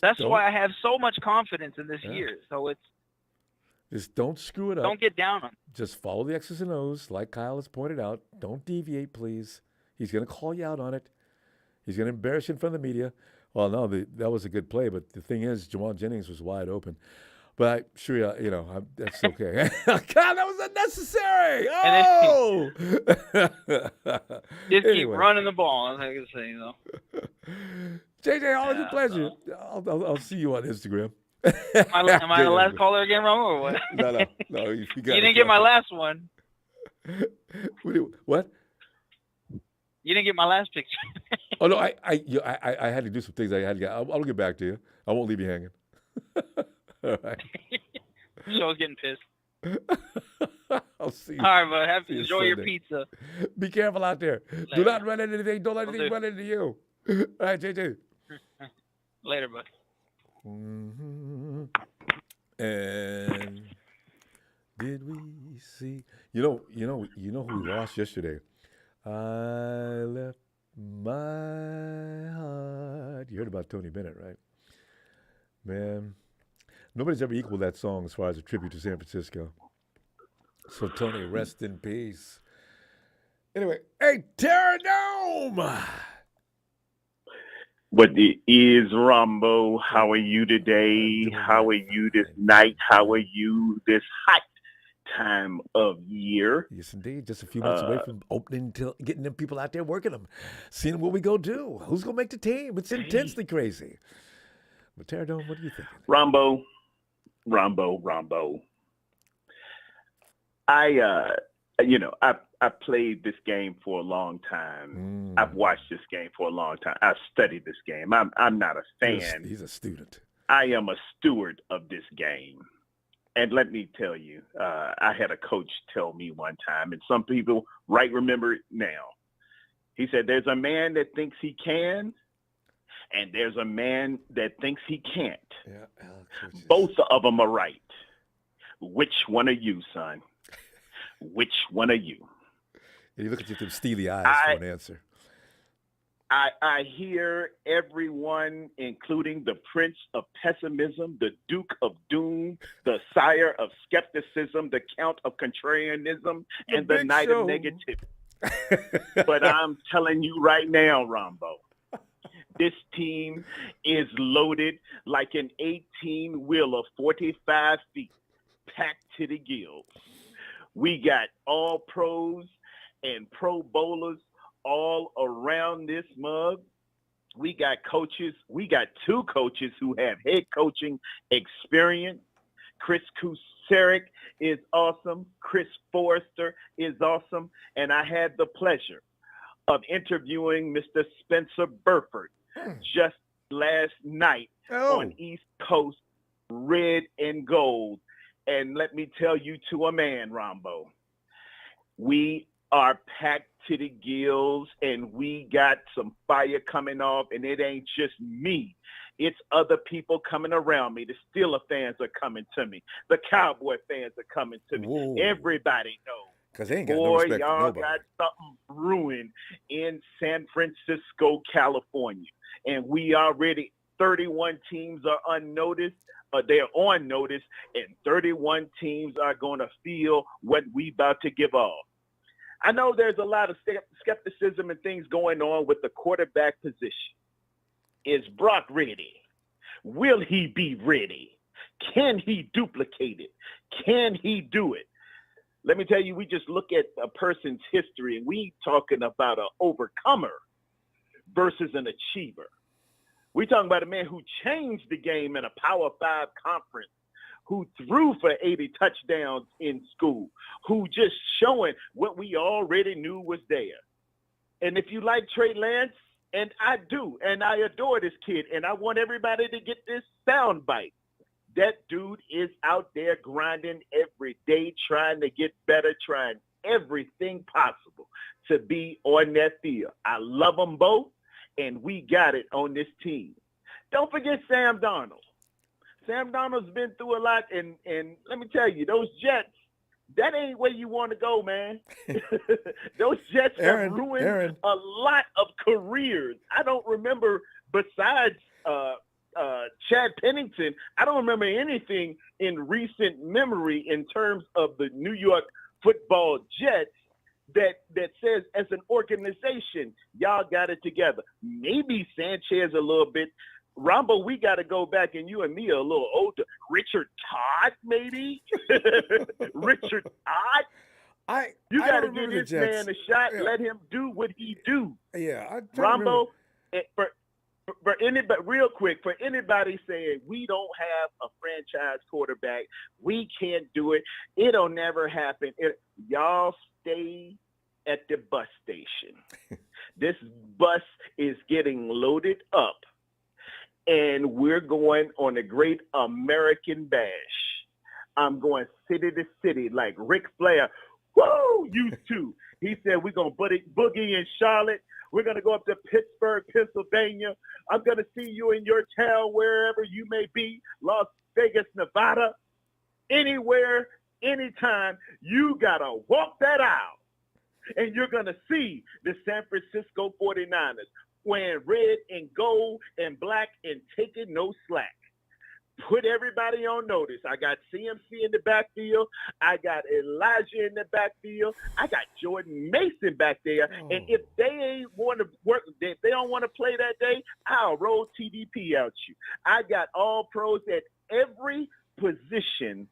That's why I have so much confidence in this year. So just don't screw it up. Don't get down on it. Just follow the X's and O's, like Kyle has pointed out. Don't deviate, please. He's going to call you out on it. He's going to embarrass you in front of the media. Well, no, that was a good play, but the thing is, Jamal Jennings was wide open. But that's okay. God, that was unnecessary. Oh! Just keep running the ball, as I can say, JJ, always a pleasure. I'll see you on Instagram. Am I the last caller again, Romo, or what? No. You didn't get my last one. What? You didn't get my last picture. Oh no, I had to do some things. I'll get back to you. I won't leave you hanging. All right. Show's getting pissed. I'll see you. All right, bud. Enjoy your pizza. Be careful out there. Later. Do not run into anything. Don't let anything run into you. All right, JJ. Later, bud. Mm-hmm. And did we see? You know who we lost yesterday? I left my heart. You heard about Tony Bennett, right? Man, nobody's ever equaled that song as far as a tribute to San Francisco. So Tony, rest in peace. Anyway, hey, Terranome! What is Ronbo? How are you today? How are you this night? How are you this hot time of year? Yes, indeed. Just a few minutes away from opening, getting them people out there working them, seeing what we go do. Who's gonna make the team? It's intensely crazy. But Terranome, what are you thinking? Ronbo. I played this game for a long time. I've watched this game for a long time. I've studied this game. I'm not a fan. He's a student. I am a steward of this game. And let me tell you, I had a coach tell me one time, and some people remember it now. He said, there's a man that thinks he can, and there's a man that thinks he can't. Yeah, both of them are right. Which one are you, son? Which one are you? And you look at you with them steely eyes for an answer. I hear everyone, including the Prince of Pessimism, the Duke of Doom, the Sire of Skepticism, the Count of Contrarianism, and the Knight of Negativity. But I'm telling you right now, Ronbo, this team is loaded like an 18-wheeler, 45 feet, packed to the gills. We got all pros and pro bowlers all around this mug. We got coaches. We got two coaches who have head coaching experience. Chris Kusarek is awesome. Chris Forrester is awesome. And I had the pleasure of interviewing Mr. Spencer Burford just last night on East Coast Red and Gold. And let me tell you to a man, Ronbo, we are packed to the gills, and we got some fire coming off, and it ain't just me. It's other people coming around me. The Steeler fans are coming to me. The Cowboy fans are coming to me. Whoa. Everybody knows. Because they ain't got no respect for y'all nobody. got something brewing in San Francisco, California. And we already, 31 teams are unnoticed. They're on notice, and 31 teams are going to feel what we about to give off. I know there's a lot of skepticism and things going on with the quarterback position. Is Brock ready? Will he be ready? Can he duplicate it? Can he do it? Let me tell you, we just look at a person's history, and we talking about an overcomer versus an achiever. We're talking about a man who changed the game in a Power 5 conference, who threw for 80 touchdowns in school, who just showing what we already knew was there. And if you like Trey Lance, And I do. And I adore this kid. And I want everybody to get this sound bite. That dude is out there grinding every day, trying to get better, trying everything possible to be on that field. I love them both, and we got it on this team. Don't forget Sam Darnold. Sam Darnold's been through a lot, and let me tell you, those Jets, that ain't where you want to go, man. Those Jets have ruined a lot of careers. I don't remember, besides Chad Pennington, I don't remember anything in recent memory in terms of the New York Football Jets that says, as an organization, y'all got it together. Maybe Sanchez a little bit. Ronbo, we got to go back, and you and me are a little older. Richard Todd, maybe? Richard Todd? You got to give this man a shot. Yeah. Let him do what he do. Yeah. Ronbo, for anybody, real quick, for anybody saying we don't have a franchise quarterback, we can't do it, it'll never happen. Y'all stay at the bus station. This bus is getting loaded up, and we're going on a great American bash. I'm going city to city like Ric Flair, used to. He said, we're going to boogie in Charlotte. We're going to go up to Pittsburgh, Pennsylvania. I'm going to see you in your town, wherever you may be, Las Vegas, Nevada, anywhere, anytime. You got to walk that aisle, and you're going to see the San Francisco 49ers wearing red and gold and black and taking no slack. Put everybody on notice. I got CMC in the backfield. I got Elijah in the backfield. I got Jordan Mason back there. And if they ain't want to work, if they don't want to play that day, I'll roll TDP out you. I got all pros at every position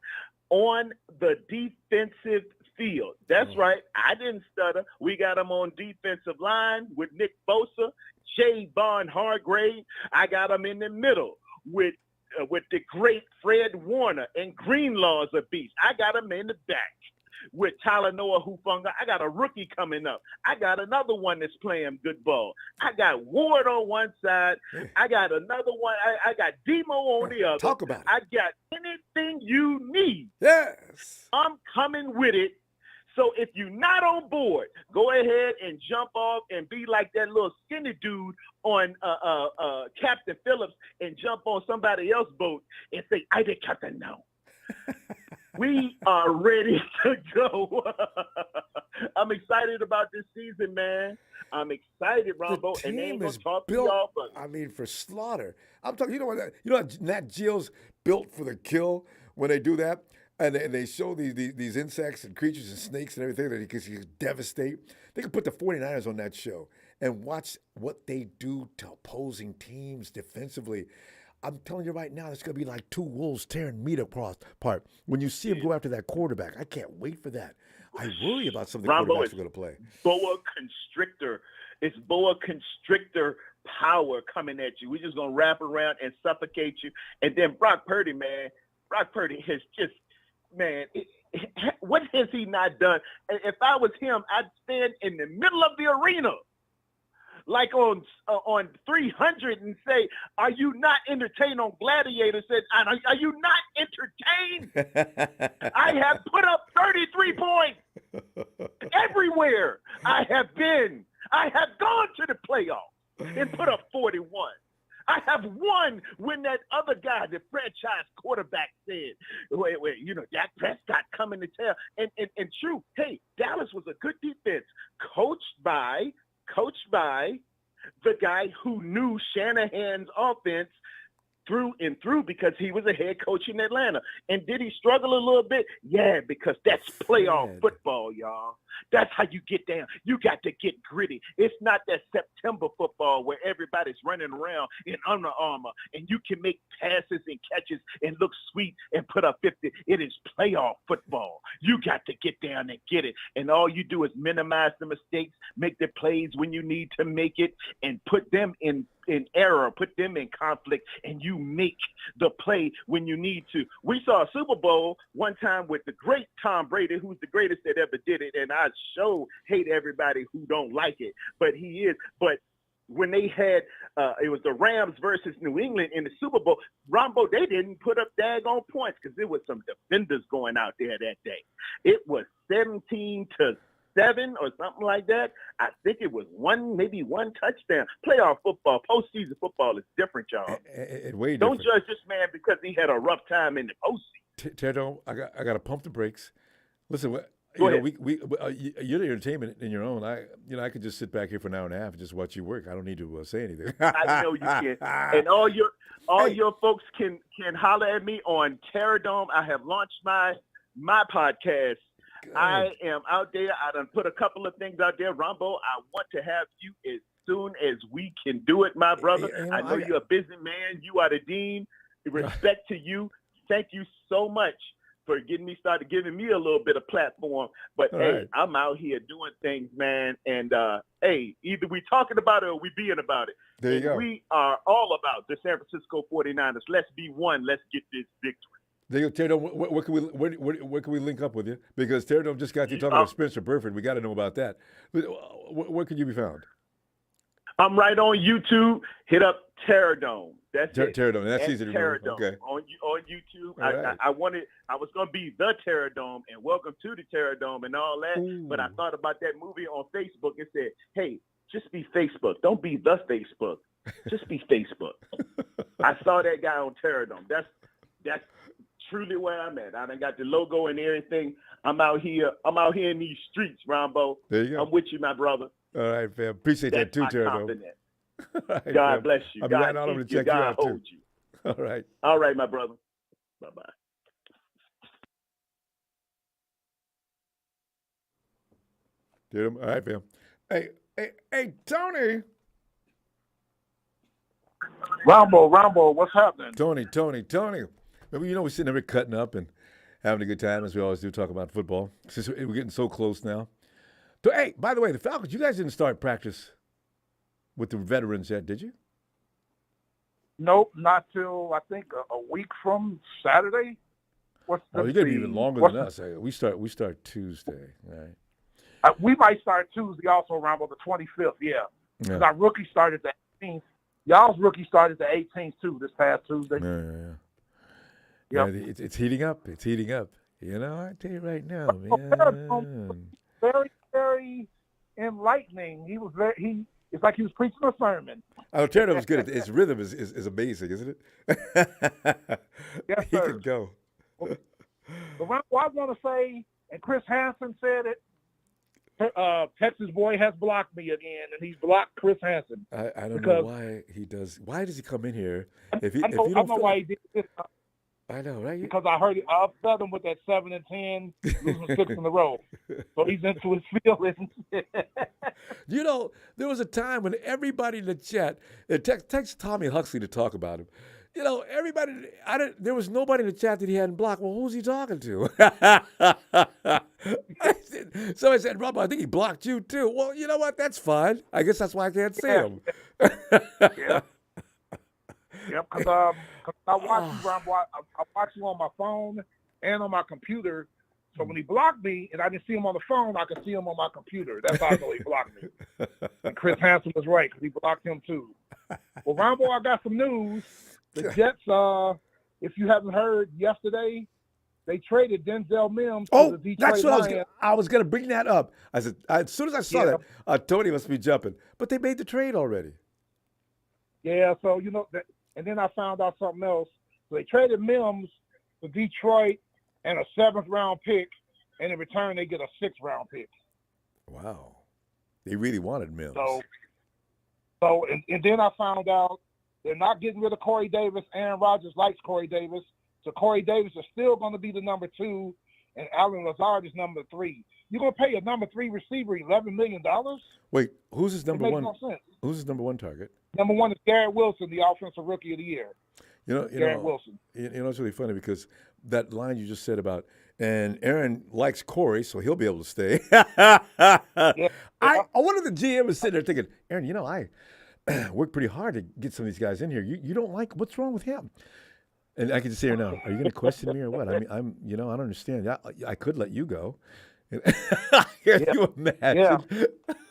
on the defensive field. That's right. I didn't stutter. We got them on defensive line with Nick Bosa, Javon Hargrave. I got them in the middle with the great Fred Warner, and Greenlaw's a beast. I got him in the back with Tyler Noah Hufanga. I got a rookie coming up. I got another one that's playing good ball. I got Ward on one side. I got another one. I got Demo on the other. Talk about it. I got anything you need. Yes. I'm coming with it. So if you're not on board, go ahead and jump off and be like that little skinny dude on Captain Phillips and jump on somebody else's boat and say, I did Captain now. We are ready to go. I'm excited about this season, man. I'm excited, Ronbo. The and they ain't team gonna is talk to built, y'all, but I mean, for slaughter. I'm talking. You know, Nat Geo's built for the kill when they do that. And they show these insects and creatures and snakes and everything that he can devastate. They can put the 49ers on that show and watch what they do to opposing teams defensively. I'm telling you right now, it's going to be like two wolves tearing meat apart. When you see him go after that quarterback, I can't wait for that. I worry about some of the quarterbacks are going to play. Boa constrictor. It's boa constrictor power coming at you. We're just going to wrap around and suffocate you. And then Brock Purdy, man. Brock Purdy has just, man, what has he not done? If I was him, I'd stand in the middle of the arena, like on 300, and say, "Are you not entertained?" On Gladiator said, "Are you not entertained?" I have put up 33 points everywhere I have been. I have gone to the playoffs and put up 41. I have won when that other guy, the franchise quarterback, said, wait, Dak Prescott coming to town. And true, hey, Dallas was a good defense, coached by the guy who knew Shanahan's offense through and through because he was a head coach in Atlanta. And did he struggle a little bit? Yeah, because that's playoff football, y'all. That's how you get down. You got to get gritty. It's not that September football where everybody's running around in Under Armour and you can make passes and catches and look sweet and put up 50. It is playoff football. You got to get down and get it. And all you do is minimize the mistakes, make the plays when you need to make it, and put them in error, put them in conflict, and you make the play when you need to. We saw a Super Bowl one time with the great Tom Brady, who's the greatest that ever did it, and I hate everybody who don't like it, but he is. But when they had it was the Rams versus New England in the Super Bowl. Ronbo, they didn't put up daggone points because there was some defenders going out there that day. It was 17-7 or something like that. I think it was maybe one touchdown. Playoff football, postseason football is different, y'all. Way Don't different. judge this man because he had a rough time in the postseason. Tedo, I got to pump the brakes. Listen, Go ahead. you're the entertainment in your own. I could just sit back here for an hour and a half and just watch you work. I don't need to say anything. I know you can. And all your folks can holler at me on Terradome. I have launched my podcast. Good. I am out there. I done put a couple of things out there. Ronbo, I want to have you as soon as we can do it, my brother. I know you're a busy man. You are the dean. Respect to you. Thank you so much for giving me a little bit of platform. But hey, I'm out here doing things, man. And hey, either we talking about it or we being about it. There you go. We are all about the San Francisco 49ers. Let's be one. Let's get this victory. There you go, Teradome. Where can we link up with you? Because Teradome just got you talking about Spencer Burford. We got to know about that. Where can you be found? I'm right on YouTube. Hit up Terradome. That's it. Terradome. That's easy to remember. Terradome. Okay. On YouTube. Right. I was going to be the Terradome and welcome to the Terradome and all that. Ooh. But I thought about that movie on Facebook and said, hey, just be Facebook. Don't be the Facebook. Just be Facebook. I saw that guy on Terradome. That's truly where I'm at. I done got the logo and everything. I'm out here in these streets, Ronbo. There you go. I'm with you, my brother. All right, fam. Appreciate that too, Teradome. Right, God bless you. I'll be God right on over to keep you. check you God out hold too. you. All right. All right, my brother. Bye-bye. All right, fam. Hey, Tony. Ronbo, what's happening? Tony. Maybe we're sitting there cutting up and having a good time as we always do, talk about football. Since we're getting so close now. So, hey, by the way, the Falcons, you guys didn't start practice with the veterans yet, did you? Nope, not till I think a week from Saturday. You're going to be even longer than us. We start Tuesday, all right? We might start Tuesday also, Ronbo, the 25th, yeah. Because our rookie started the 18th. Y'all's rookie started the 18th, too, this past Tuesday. Yeah. It's heating up. It's heating up. I tell you right now, man. Very, very enlightening. It's like he was preaching a sermon. Oh, Terradome's good. His rhythm is amazing, isn't it? Yes, He sir. can go. But what I want to say, and Chris Hansen said it, Texas boy has blocked me again, and he's blocked Chris Hansen. I don't know why he does. Why does he come in here? I know why he did this. I know, right? Because I heard I upset him with that 7-10, losing 6 in a row. So he's into his feelings. There was a time when everybody in the chat, text Tommy Huxley to talk about him. Everybody, there was nobody in the chat that he hadn't blocked. Well, who's he talking to? So I said, Rob, I think he blocked you too. Well, you know what? That's fine. I guess that's why I can't see him. Yeah. Yep, because I watch you, Ronbo. I watch you on my phone and on my computer. So when he blocked me and I didn't see him on the phone, I could see him on my computer. That's how I know he blocked me. And Chris Hansen was right because he blocked him too. Well, Ronbo, I got some news. The Jets, if you haven't heard, yesterday they traded Denzel Mims to the Detroit that's what Lions. I was going to bring that up. I said, as soon as I saw that, Tony must be jumping. But they made the trade already. Yeah, so, and then I found out something else. So they traded Mims to Detroit and a 7th-round pick, and in return they get a 6th-round pick. Wow. They really wanted Mims. So and then I found out they're not getting rid of Corey Davis. Aaron Rodgers likes Corey Davis. So Corey Davis is still going to be the number 2, and Allen Lazard is number 3. You're going to pay a number 3 receiver $11 million? Wait, who's his number one? No sense. Who's his number 1 target? Number 1 is Garrett Wilson, the offensive rookie of the year. Garrett Wilson. It's really funny because that line you just said about, and Aaron likes Corey, so he'll be able to stay. I wonder if the GM is sitting there thinking, Aaron, I worked pretty hard to get some of these guys in here. You don't like, what's wrong with him? And I can just say here now, are you going to question me or what? I mean, I don't understand. I could let you go. Can you imagine?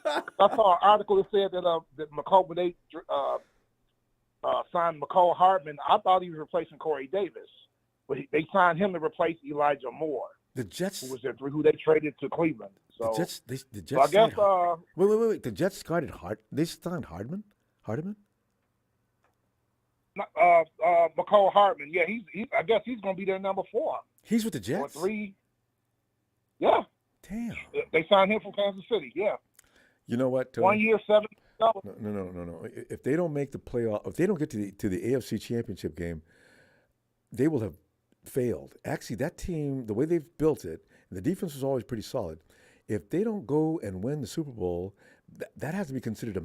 I saw an article that said that McCall, when they signed McCall Hartman, I thought he was replacing Corey Davis, but they signed him to replace Elijah Moore. The Jets, who they traded to Cleveland. So the Jets, so I guess. Wait. The Jets started They signed Hardman. McCall Hartman. Yeah, I guess he's going to be their number 4. He's with the Jets. Or 3. Yeah. Damn. They signed him from Kansas City. Yeah. You know what, Tony? 1 year, $7. No. If they don't make the playoff, if they don't get to the AFC Championship game, they will have failed. Actually, that team, the way they've built it, and the defense was always pretty solid. If they don't go and win the Super Bowl, that has to be considered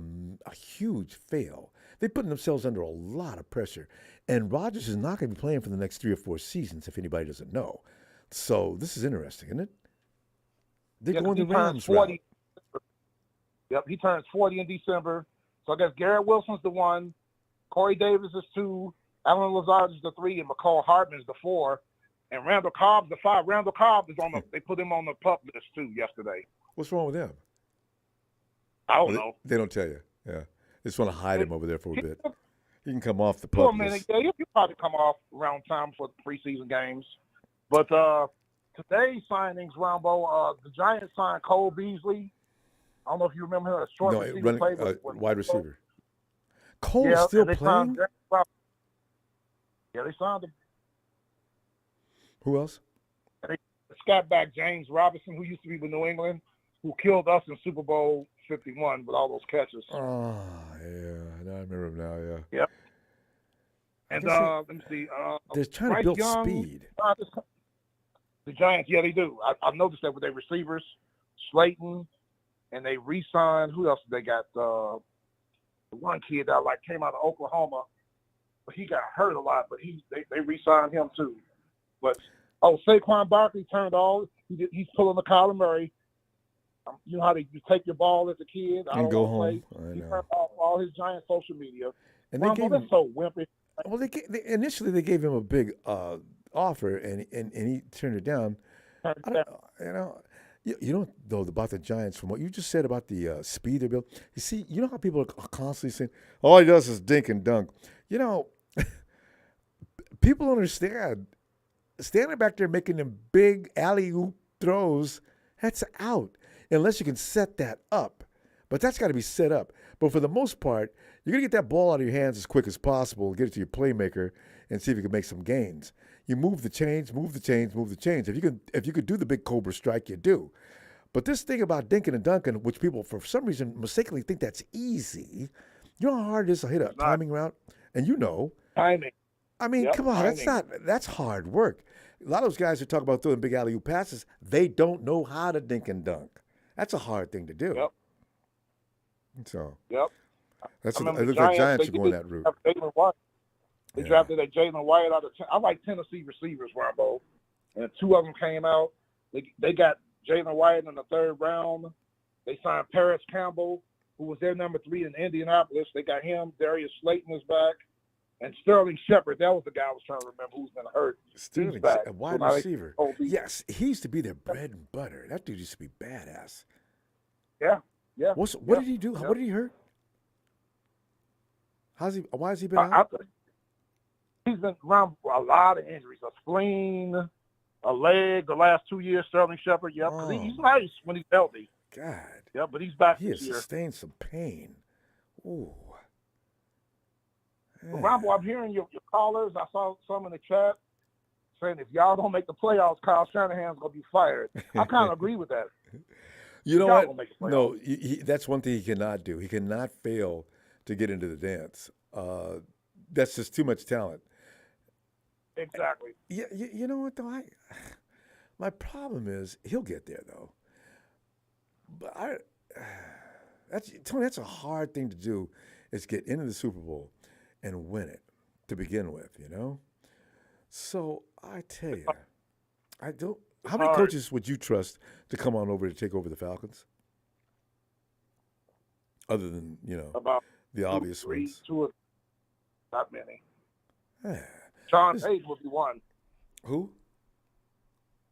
a huge fail. They're putting themselves under a lot of pressure. And Rodgers is not going to be playing for the next 3 or 4 seasons, if anybody doesn't know. So this is interesting, isn't it? They're going the Rams route. Yep, he turns 40 in December. So I guess Garrett Wilson's the 1, Corey Davis is 2, Alan Lazard is the 3, and McCall Hartman is the 4, and Randall Cobb's the 5. Randall Cobb is on they put him on the PUP list too yesterday. What's wrong with them? I don't know. They don't tell you. Yeah, they just want to hide him over there for a bit. He can come off the For a PUP minute, list. yeah, he'll probably come off around time for the preseason games. But today's signings, Ronbo, the Giants signed Cole Beasley. I don't know if you remember him, a short receiver. Wide receiver. Cole is still playing? Yeah, they signed him. Who else? Scatback James Robinson, who used to be with New England, who killed us in Super Bowl 51 with all those catches. Oh, yeah. I remember him now, yeah. Yep. And let me see. They're trying to build speed. The Giants, yeah, they do. I've noticed that with their receivers, Slayton, and they re-signed. Who else did they got? The one kid that came out of Oklahoma, but he got hurt a lot. But they re-signed him too. But Saquon Barkley turned all. He's pulling the Kyler Murray. You know how you take your ball as a kid and go home. He turned off all his Giant social media. And they gave him so wimpy. Well, initially they gave him a big offer, and he turned it down. You don't know about the Giants from what you just said about the speed they built. You see, you know how people are constantly saying, all he does is dink and dunk. You know, people don't understand. Standing back there making them big alley-oop throws, that's out, unless you can set that up. But that's got to be set up. But for the most part, you're going to get that ball out of your hands as quick as possible, get it to your playmaker, and see if you can make some gains. You move the chains. If you could do the big Cobra strike, you do. But this thing about dinking and dunking, which people for some reason mistakenly think that's easy, you know how hard it is to hit a timing route? And you know. Timing. I mean, come on, that's hard work. A lot of those guys who talk about throwing big alley-oop passes, they don't know how to dink and dunk. That's a hard thing to do. Yep. So. Yep. It looks like Giants are going that route. They drafted that Jalen White out of. I like Tennessee receivers, Ronbo, and 2 of them came out. They got Jalen White in the 3rd round. They signed Paris Campbell, who was their number 3 in Indianapolis. They got him. Darius Slayton is back, and Sterling Shepard. That was the guy I was trying to remember who's been hurt. Sterling, a wide receiver. Yes, he used to be their bread and butter. That dude used to be badass. Yeah. What did he do? What did he hurt? Why has he been out? He's been around for a lot of injuries. A spleen, a leg the last 2 years, Sterling Shepard. Yep. He's nice when he's healthy. God. Yeah, but he's back this year. He has sustained some pain. Ooh. Well, Ronbo, I'm hearing your callers. I saw some in the chat saying if y'all don't make the playoffs, Kyle Shanahan's going to be fired. I kind of agree with that. You know what? No, that's one thing he cannot do. He cannot fail to get into the dance. That's just too much talent. Exactly. Yeah, you know what though? My problem is he'll get there though. But that's a hard thing to do, is get into the Super Bowl and win it to begin with. You know. So I tell you, I don't. How many coaches would you trust to come on over to take over the Falcons? Other than about the obvious ones. Not many. Yeah. Sean Payton would be one. Who?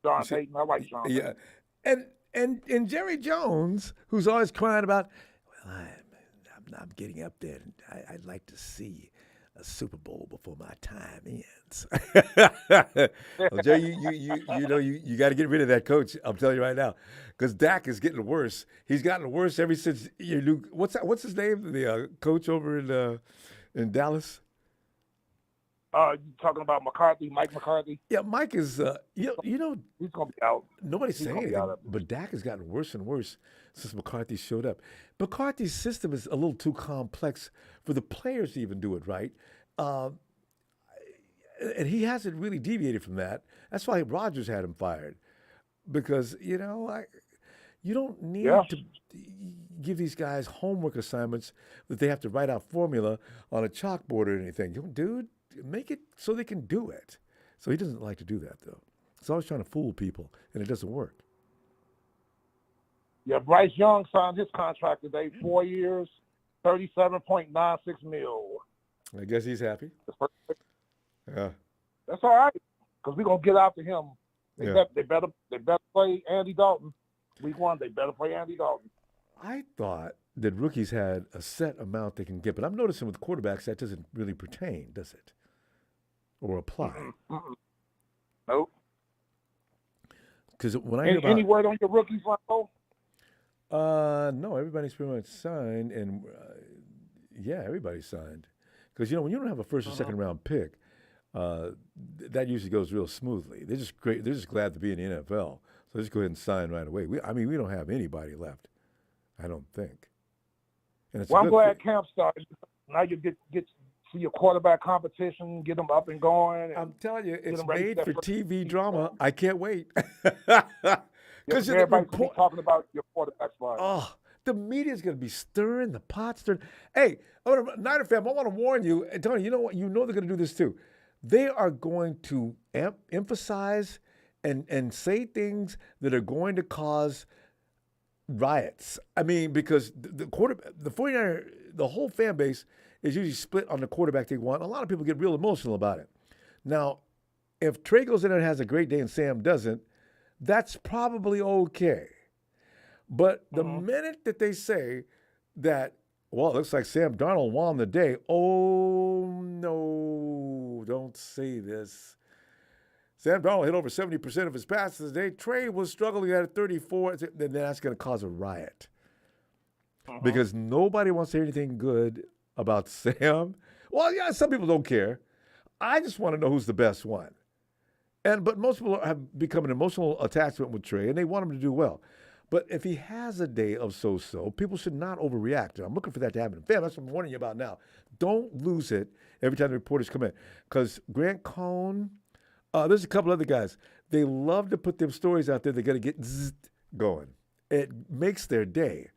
Sean Payton. I like Sean Payton. And And Jerry Jones, who's always crying about, well, I'm getting up there, and I'd like to see a Super Bowl before my time ends. Well, Jerry, you got to get rid of that coach. I'm telling you right now, because Dak is getting worse. He's gotten worse ever since you knew what's his name, the coach over in Dallas. You talking about McCarthy, Mike McCarthy? Yeah, Mike is. he's gonna be out. Nobody's He's saying gonna be anything, out. but Dak has gotten worse and worse since McCarthy showed up. McCarthy's system is a little too complex for the players to even do it right. And he hasn't really deviated from that. That's why Rodgers had him fired. Because, you don't need to give these guys homework assignments that they have to write out formula on a chalkboard or anything. Dude, make it so they can do it. So he doesn't like to do that, though. He's always trying to fool people, and it doesn't work. Yeah, Bryce Young signed his contract today, 4 years, $37.96 million. I guess he's happy. Yeah. That's all right, because we're gonna get after him. They better play Andy Dalton. Week 1, they better play Andy Dalton. I thought that rookies had a set amount they can get, but I'm noticing with quarterbacks that doesn't really pertain, does it? Or apply? Nope. Because when I hear about any word on your rookies, Ronbo? No, everybody's pretty much signed, and everybody's signed. Because when you don't have a first or second round pick, that usually goes real smoothly. They're just great. They're just glad to be in the NFL, so just go ahead and sign right away. We don't have anybody left, I don't think. And it's I'm glad camp started. Now you get see your quarterback competition, get them up and going. And I'm telling you, it's made for TV drama. I can't wait. Because everybody's going to be talking about your quarterback spot. Oh, the media's going to be stirring the pot. Hey, Niner fam, I want to warn you. And Tony, you know what? You know they're going to do this too. They are going to emphasize and say things that are going to cause riots. I mean, because the 49er, the whole fan base is usually split on the quarterback they want. A lot of people get real emotional about it. Now, if Trey goes in there and has a great day and Sam doesn't, that's probably okay. But the minute that they say that, well, it looks like Sam Darnold won the day, oh, no, don't say this. Sam Darnold hit over 70% of his passes today. Trey was struggling at 34. Then that's going to cause a riot. Because nobody wants to hear anything good about Sam. Well, yeah, some people don't care. I just want to know who's the best one. But most people have become an emotional attachment with Trey, and they want him to do well. But if he has a day of so-so, people should not overreact. I'm looking for that to happen. Fam, that's what I'm warning you about now. Don't lose it every time the reporters come in. Because Grant Cohn, there's a couple other guys. They love to put them stories out there. They're going to get going. It makes their day.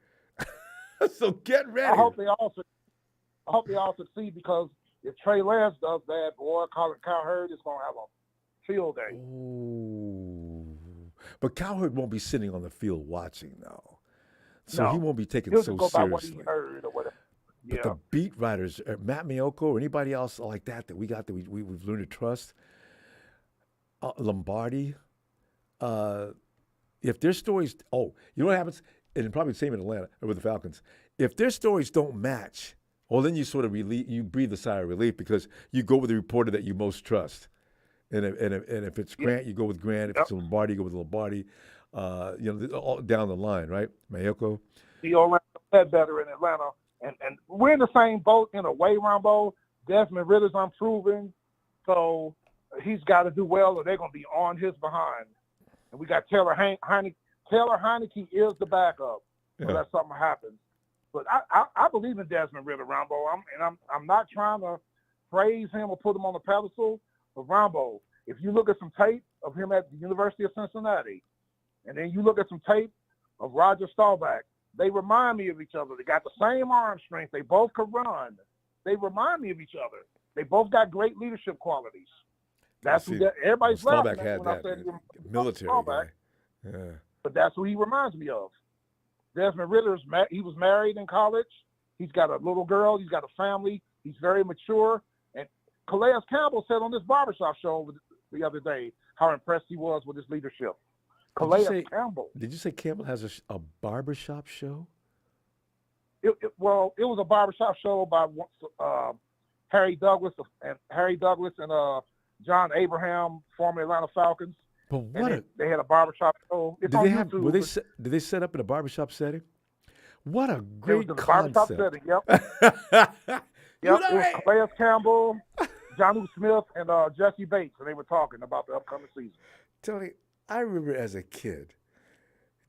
So get ready. I hope they all succeed, because if Trey Lance does that, boy, Cowherd is going to have a field day. Ooh. But Cowherd won't be sitting on the field watching now. So No. he won't be taken He'll so just go by what he seriously. heard or whatever. But the beat writers, Matt Miyoko or anybody else like that we've learned to trust, Lombardi, if their stories, you know what happens? And probably the same in Atlanta or with the Falcons. If their stories don't match, well, then you sort of you breathe a sigh of relief, because you go with the reporter that you most trust. And if it's Grant, you go with Grant. If it's Lombardi, you go with Lombardi. All down the line, right? Mayoko. The Orlando had better in Atlanta. And we're in the same boat in a way, Ronbo. Desmond Ritter's unproven. So he's got to do well, or they're going to be on his behind. And we got Taylor Heineke. Taylor Heineke is the backup. So that's something happens. But I believe in Desmond Ritter, Ronbo. I'm not trying to praise him or put him on the pedestal. But Ronbo, if you look at some tape of him at the University of Cincinnati, and then you look at some tape of Roger Staubach, they remind me of each other. They got the same arm strength. They both can run. They remind me of each other. They both got great leadership qualities. That's who everybody's laughing Staubach had when I that, said military Staubach, guy. Yeah. but that's who he reminds me of. Desmond Ritter, he was married in college. He's got a little girl. He's got a family. He's very mature. And Calais Campbell said on this barbershop show the other day how impressed he was with his leadership. Calais Campbell. Did you say Campbell has a barbershop show? Well, it was a barbershop show by Harry Douglas and John Abraham, former Atlanta Falcons. But what they had a barbershop show. It's on YouTube. Did they set up in a barbershop setting? What a great concept! Barbershop setting. Yep. Yep. It was Calais Campbell, Jonnu Smith, and Jesse Bates, and they were talking about the upcoming season. Tony, I remember as a kid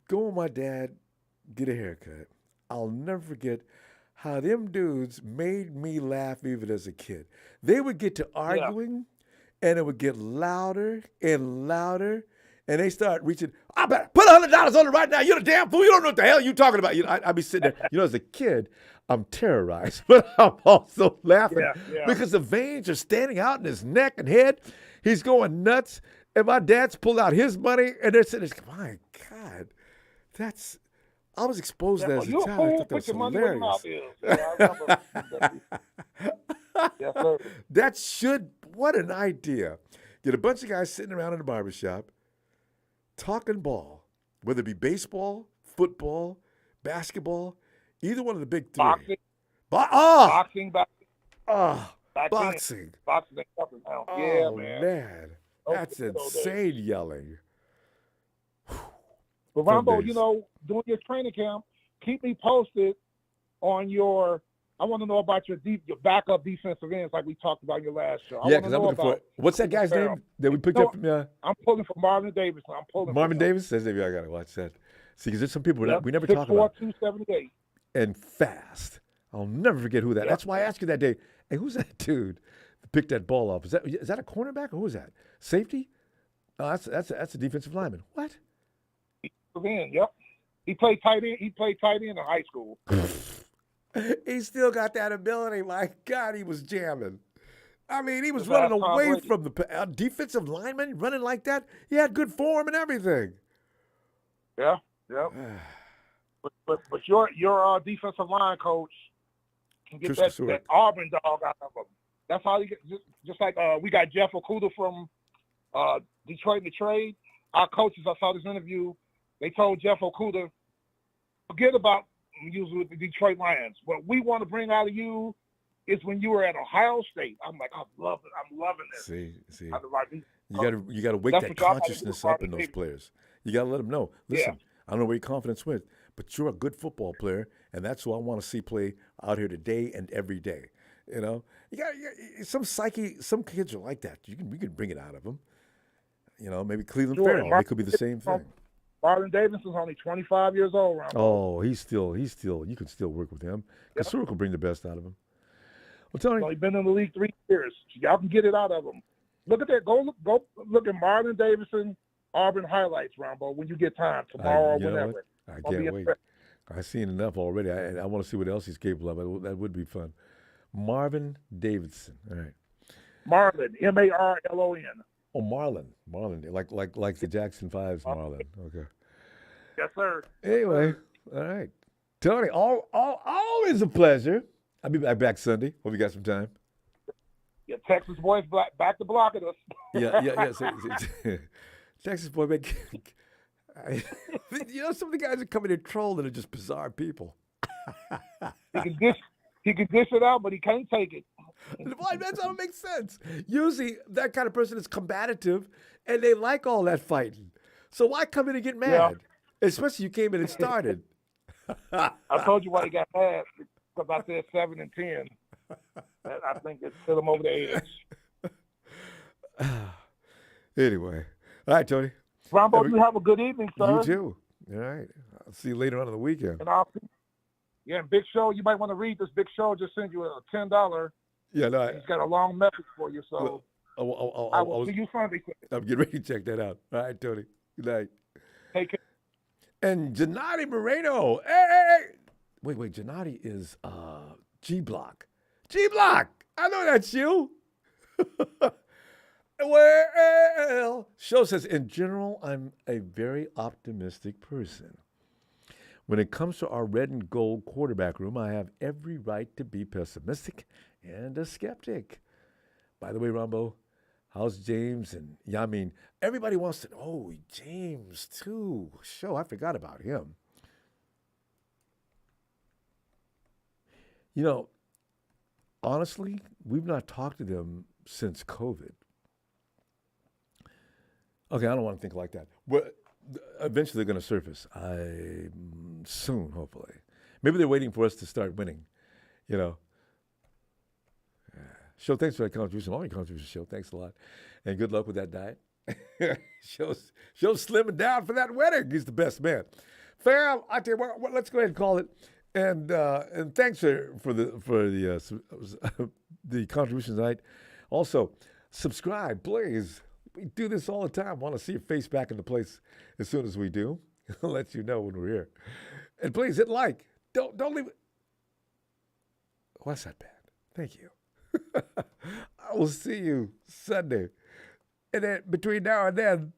going with my dad, get a haircut. I'll never forget how them dudes made me laugh even as a kid. They would get to arguing, and it would get louder and louder, and they start reaching, I better put $100 on it right now. You're the damn fool. You don't know what the hell you're talking about. I'd be sitting there. As a kid, I'm terrorized, but I'm also laughing because the veins are standing out in his neck and head. He's going nuts, and my dad's pulled out his money, and they're sitting there, my God, I was exposed to that as a child. I thought that was hilarious. Yes, sir. What an idea. Get a bunch of guys sitting around in a barbershop talking ball, whether it be baseball, football, basketball, either one of the big three. Boxing. Boxing. Boxing. Oh, yeah, man. That's insane yelling. But Ronbo, during your training camp, keep me posted on I want to know about your backup defensive ends like we talked about in your last show. Yeah, because I'm looking for what's that guy's name that we picked up from I'm pulling for Marvin Davis. Marvin Davis? I got to watch that. See, because there's some people we never talk about. 278. And fast. I'll never forget who that. That's why I asked you that day, hey, who's that dude that picked that ball up? Is that a cornerback or who is that? Safety? Oh, that's a defensive lineman. What? Yep. He played tight end. He played tight end in high school. He still got that ability. My God, he was jamming. I mean, he was running away from the defensive lineman, running like that. He had good form and everything. Yeah. But your defensive line coach can get that Auburn dog out of him. That's how you get. Just like we got Jeff Okuda from Detroit in the trade. Our coaches, I saw this interview. They told Jeff Okuda, forget about using with the Detroit Lions. What we want to bring out of you is when you were at Ohio State. I'm like, I'm loving this. See. You gotta wake that consciousness up in those players. You gotta let them know. Listen, I don't know where your confidence went, but you're a good football player, and that's who I want to see play out here today and every day. You got some psyche. Some kids are like that. We can bring it out of them. Maybe Cleveland Farrell. They could be the same thing. Marlon Davidson's only 25 years old. Oh, he's still. You can still work with him. Kasura can bring the best out of him. Well, Tony, he's been in the league 3 years. Y'all can get it out of him. Look at that. Go look at Marlon Davidson Auburn highlights, Ronbo, when you get time tomorrow or whenever. I can't wait. I've seen enough already. I want to see what else he's capable of. That would be fun. Marvin Davidson. All right. Marlon, Marlon. Oh, Marlon, like the Jackson 5's Marlon. Okay. Yes, sir. Anyway, all right, Tony. Always a pleasure. I'll be back Sunday. Hope you got some time. Yeah, Texas boys back to blocking us. Yeah. Texas boy, man. Some of the guys are coming in trolling are just bizarre people. He can dish it out, but he can't take it. Why? That's how it makes sense. Usually, that kind of person is combative, and they like all that fighting. So why come in and get mad? Yeah. Especially you came in and started. I told you why he got mad, because I said 7 and 10. I think it put him over the edge. Anyway. All right, Tony. Ronbo, you have a good evening, sir. You too. All right. I'll see you later on in the weekend. And I'll see. Yeah, and Big Show, you might want to read this. Big Show just sent you a $10. Yeah, no. He's got a long message for you, so I will see you Sunday. I'm getting ready to check that out. All right, Tony. Good night. Take care. And Gennady Moreno. Hey. Wait. Gennady is G-Block. G-Block. I know that's you. Well, Show says, in general, I'm a very optimistic person. When it comes to our red and gold quarterback room, I have every right to be pessimistic and a skeptic. By the way, Ronbo, How's James? And yeah, I mean, everybody wants to. Oh, James too. I forgot about him. You know, honestly, we've not talked to them since COVID. Okay, I don't want to think like that. But eventually they're going to surface. Soon, hopefully. Maybe they're waiting for us to start winning. You know. Show, thanks for that contribution. All your contributions, Show. Thanks a lot. And good luck with that diet. Show's slimming down for that wedding. He's the best man. Fam, I tell you what, let's go ahead and call it. And thanks for the contribution tonight. Also, subscribe, please. We do this all the time. Want to see your face back in the place as soon as we do. I'll let you know when we're here. And please hit like. Don't leave it. What's that bad? Thank you. I will see you Sunday. And then between now and then,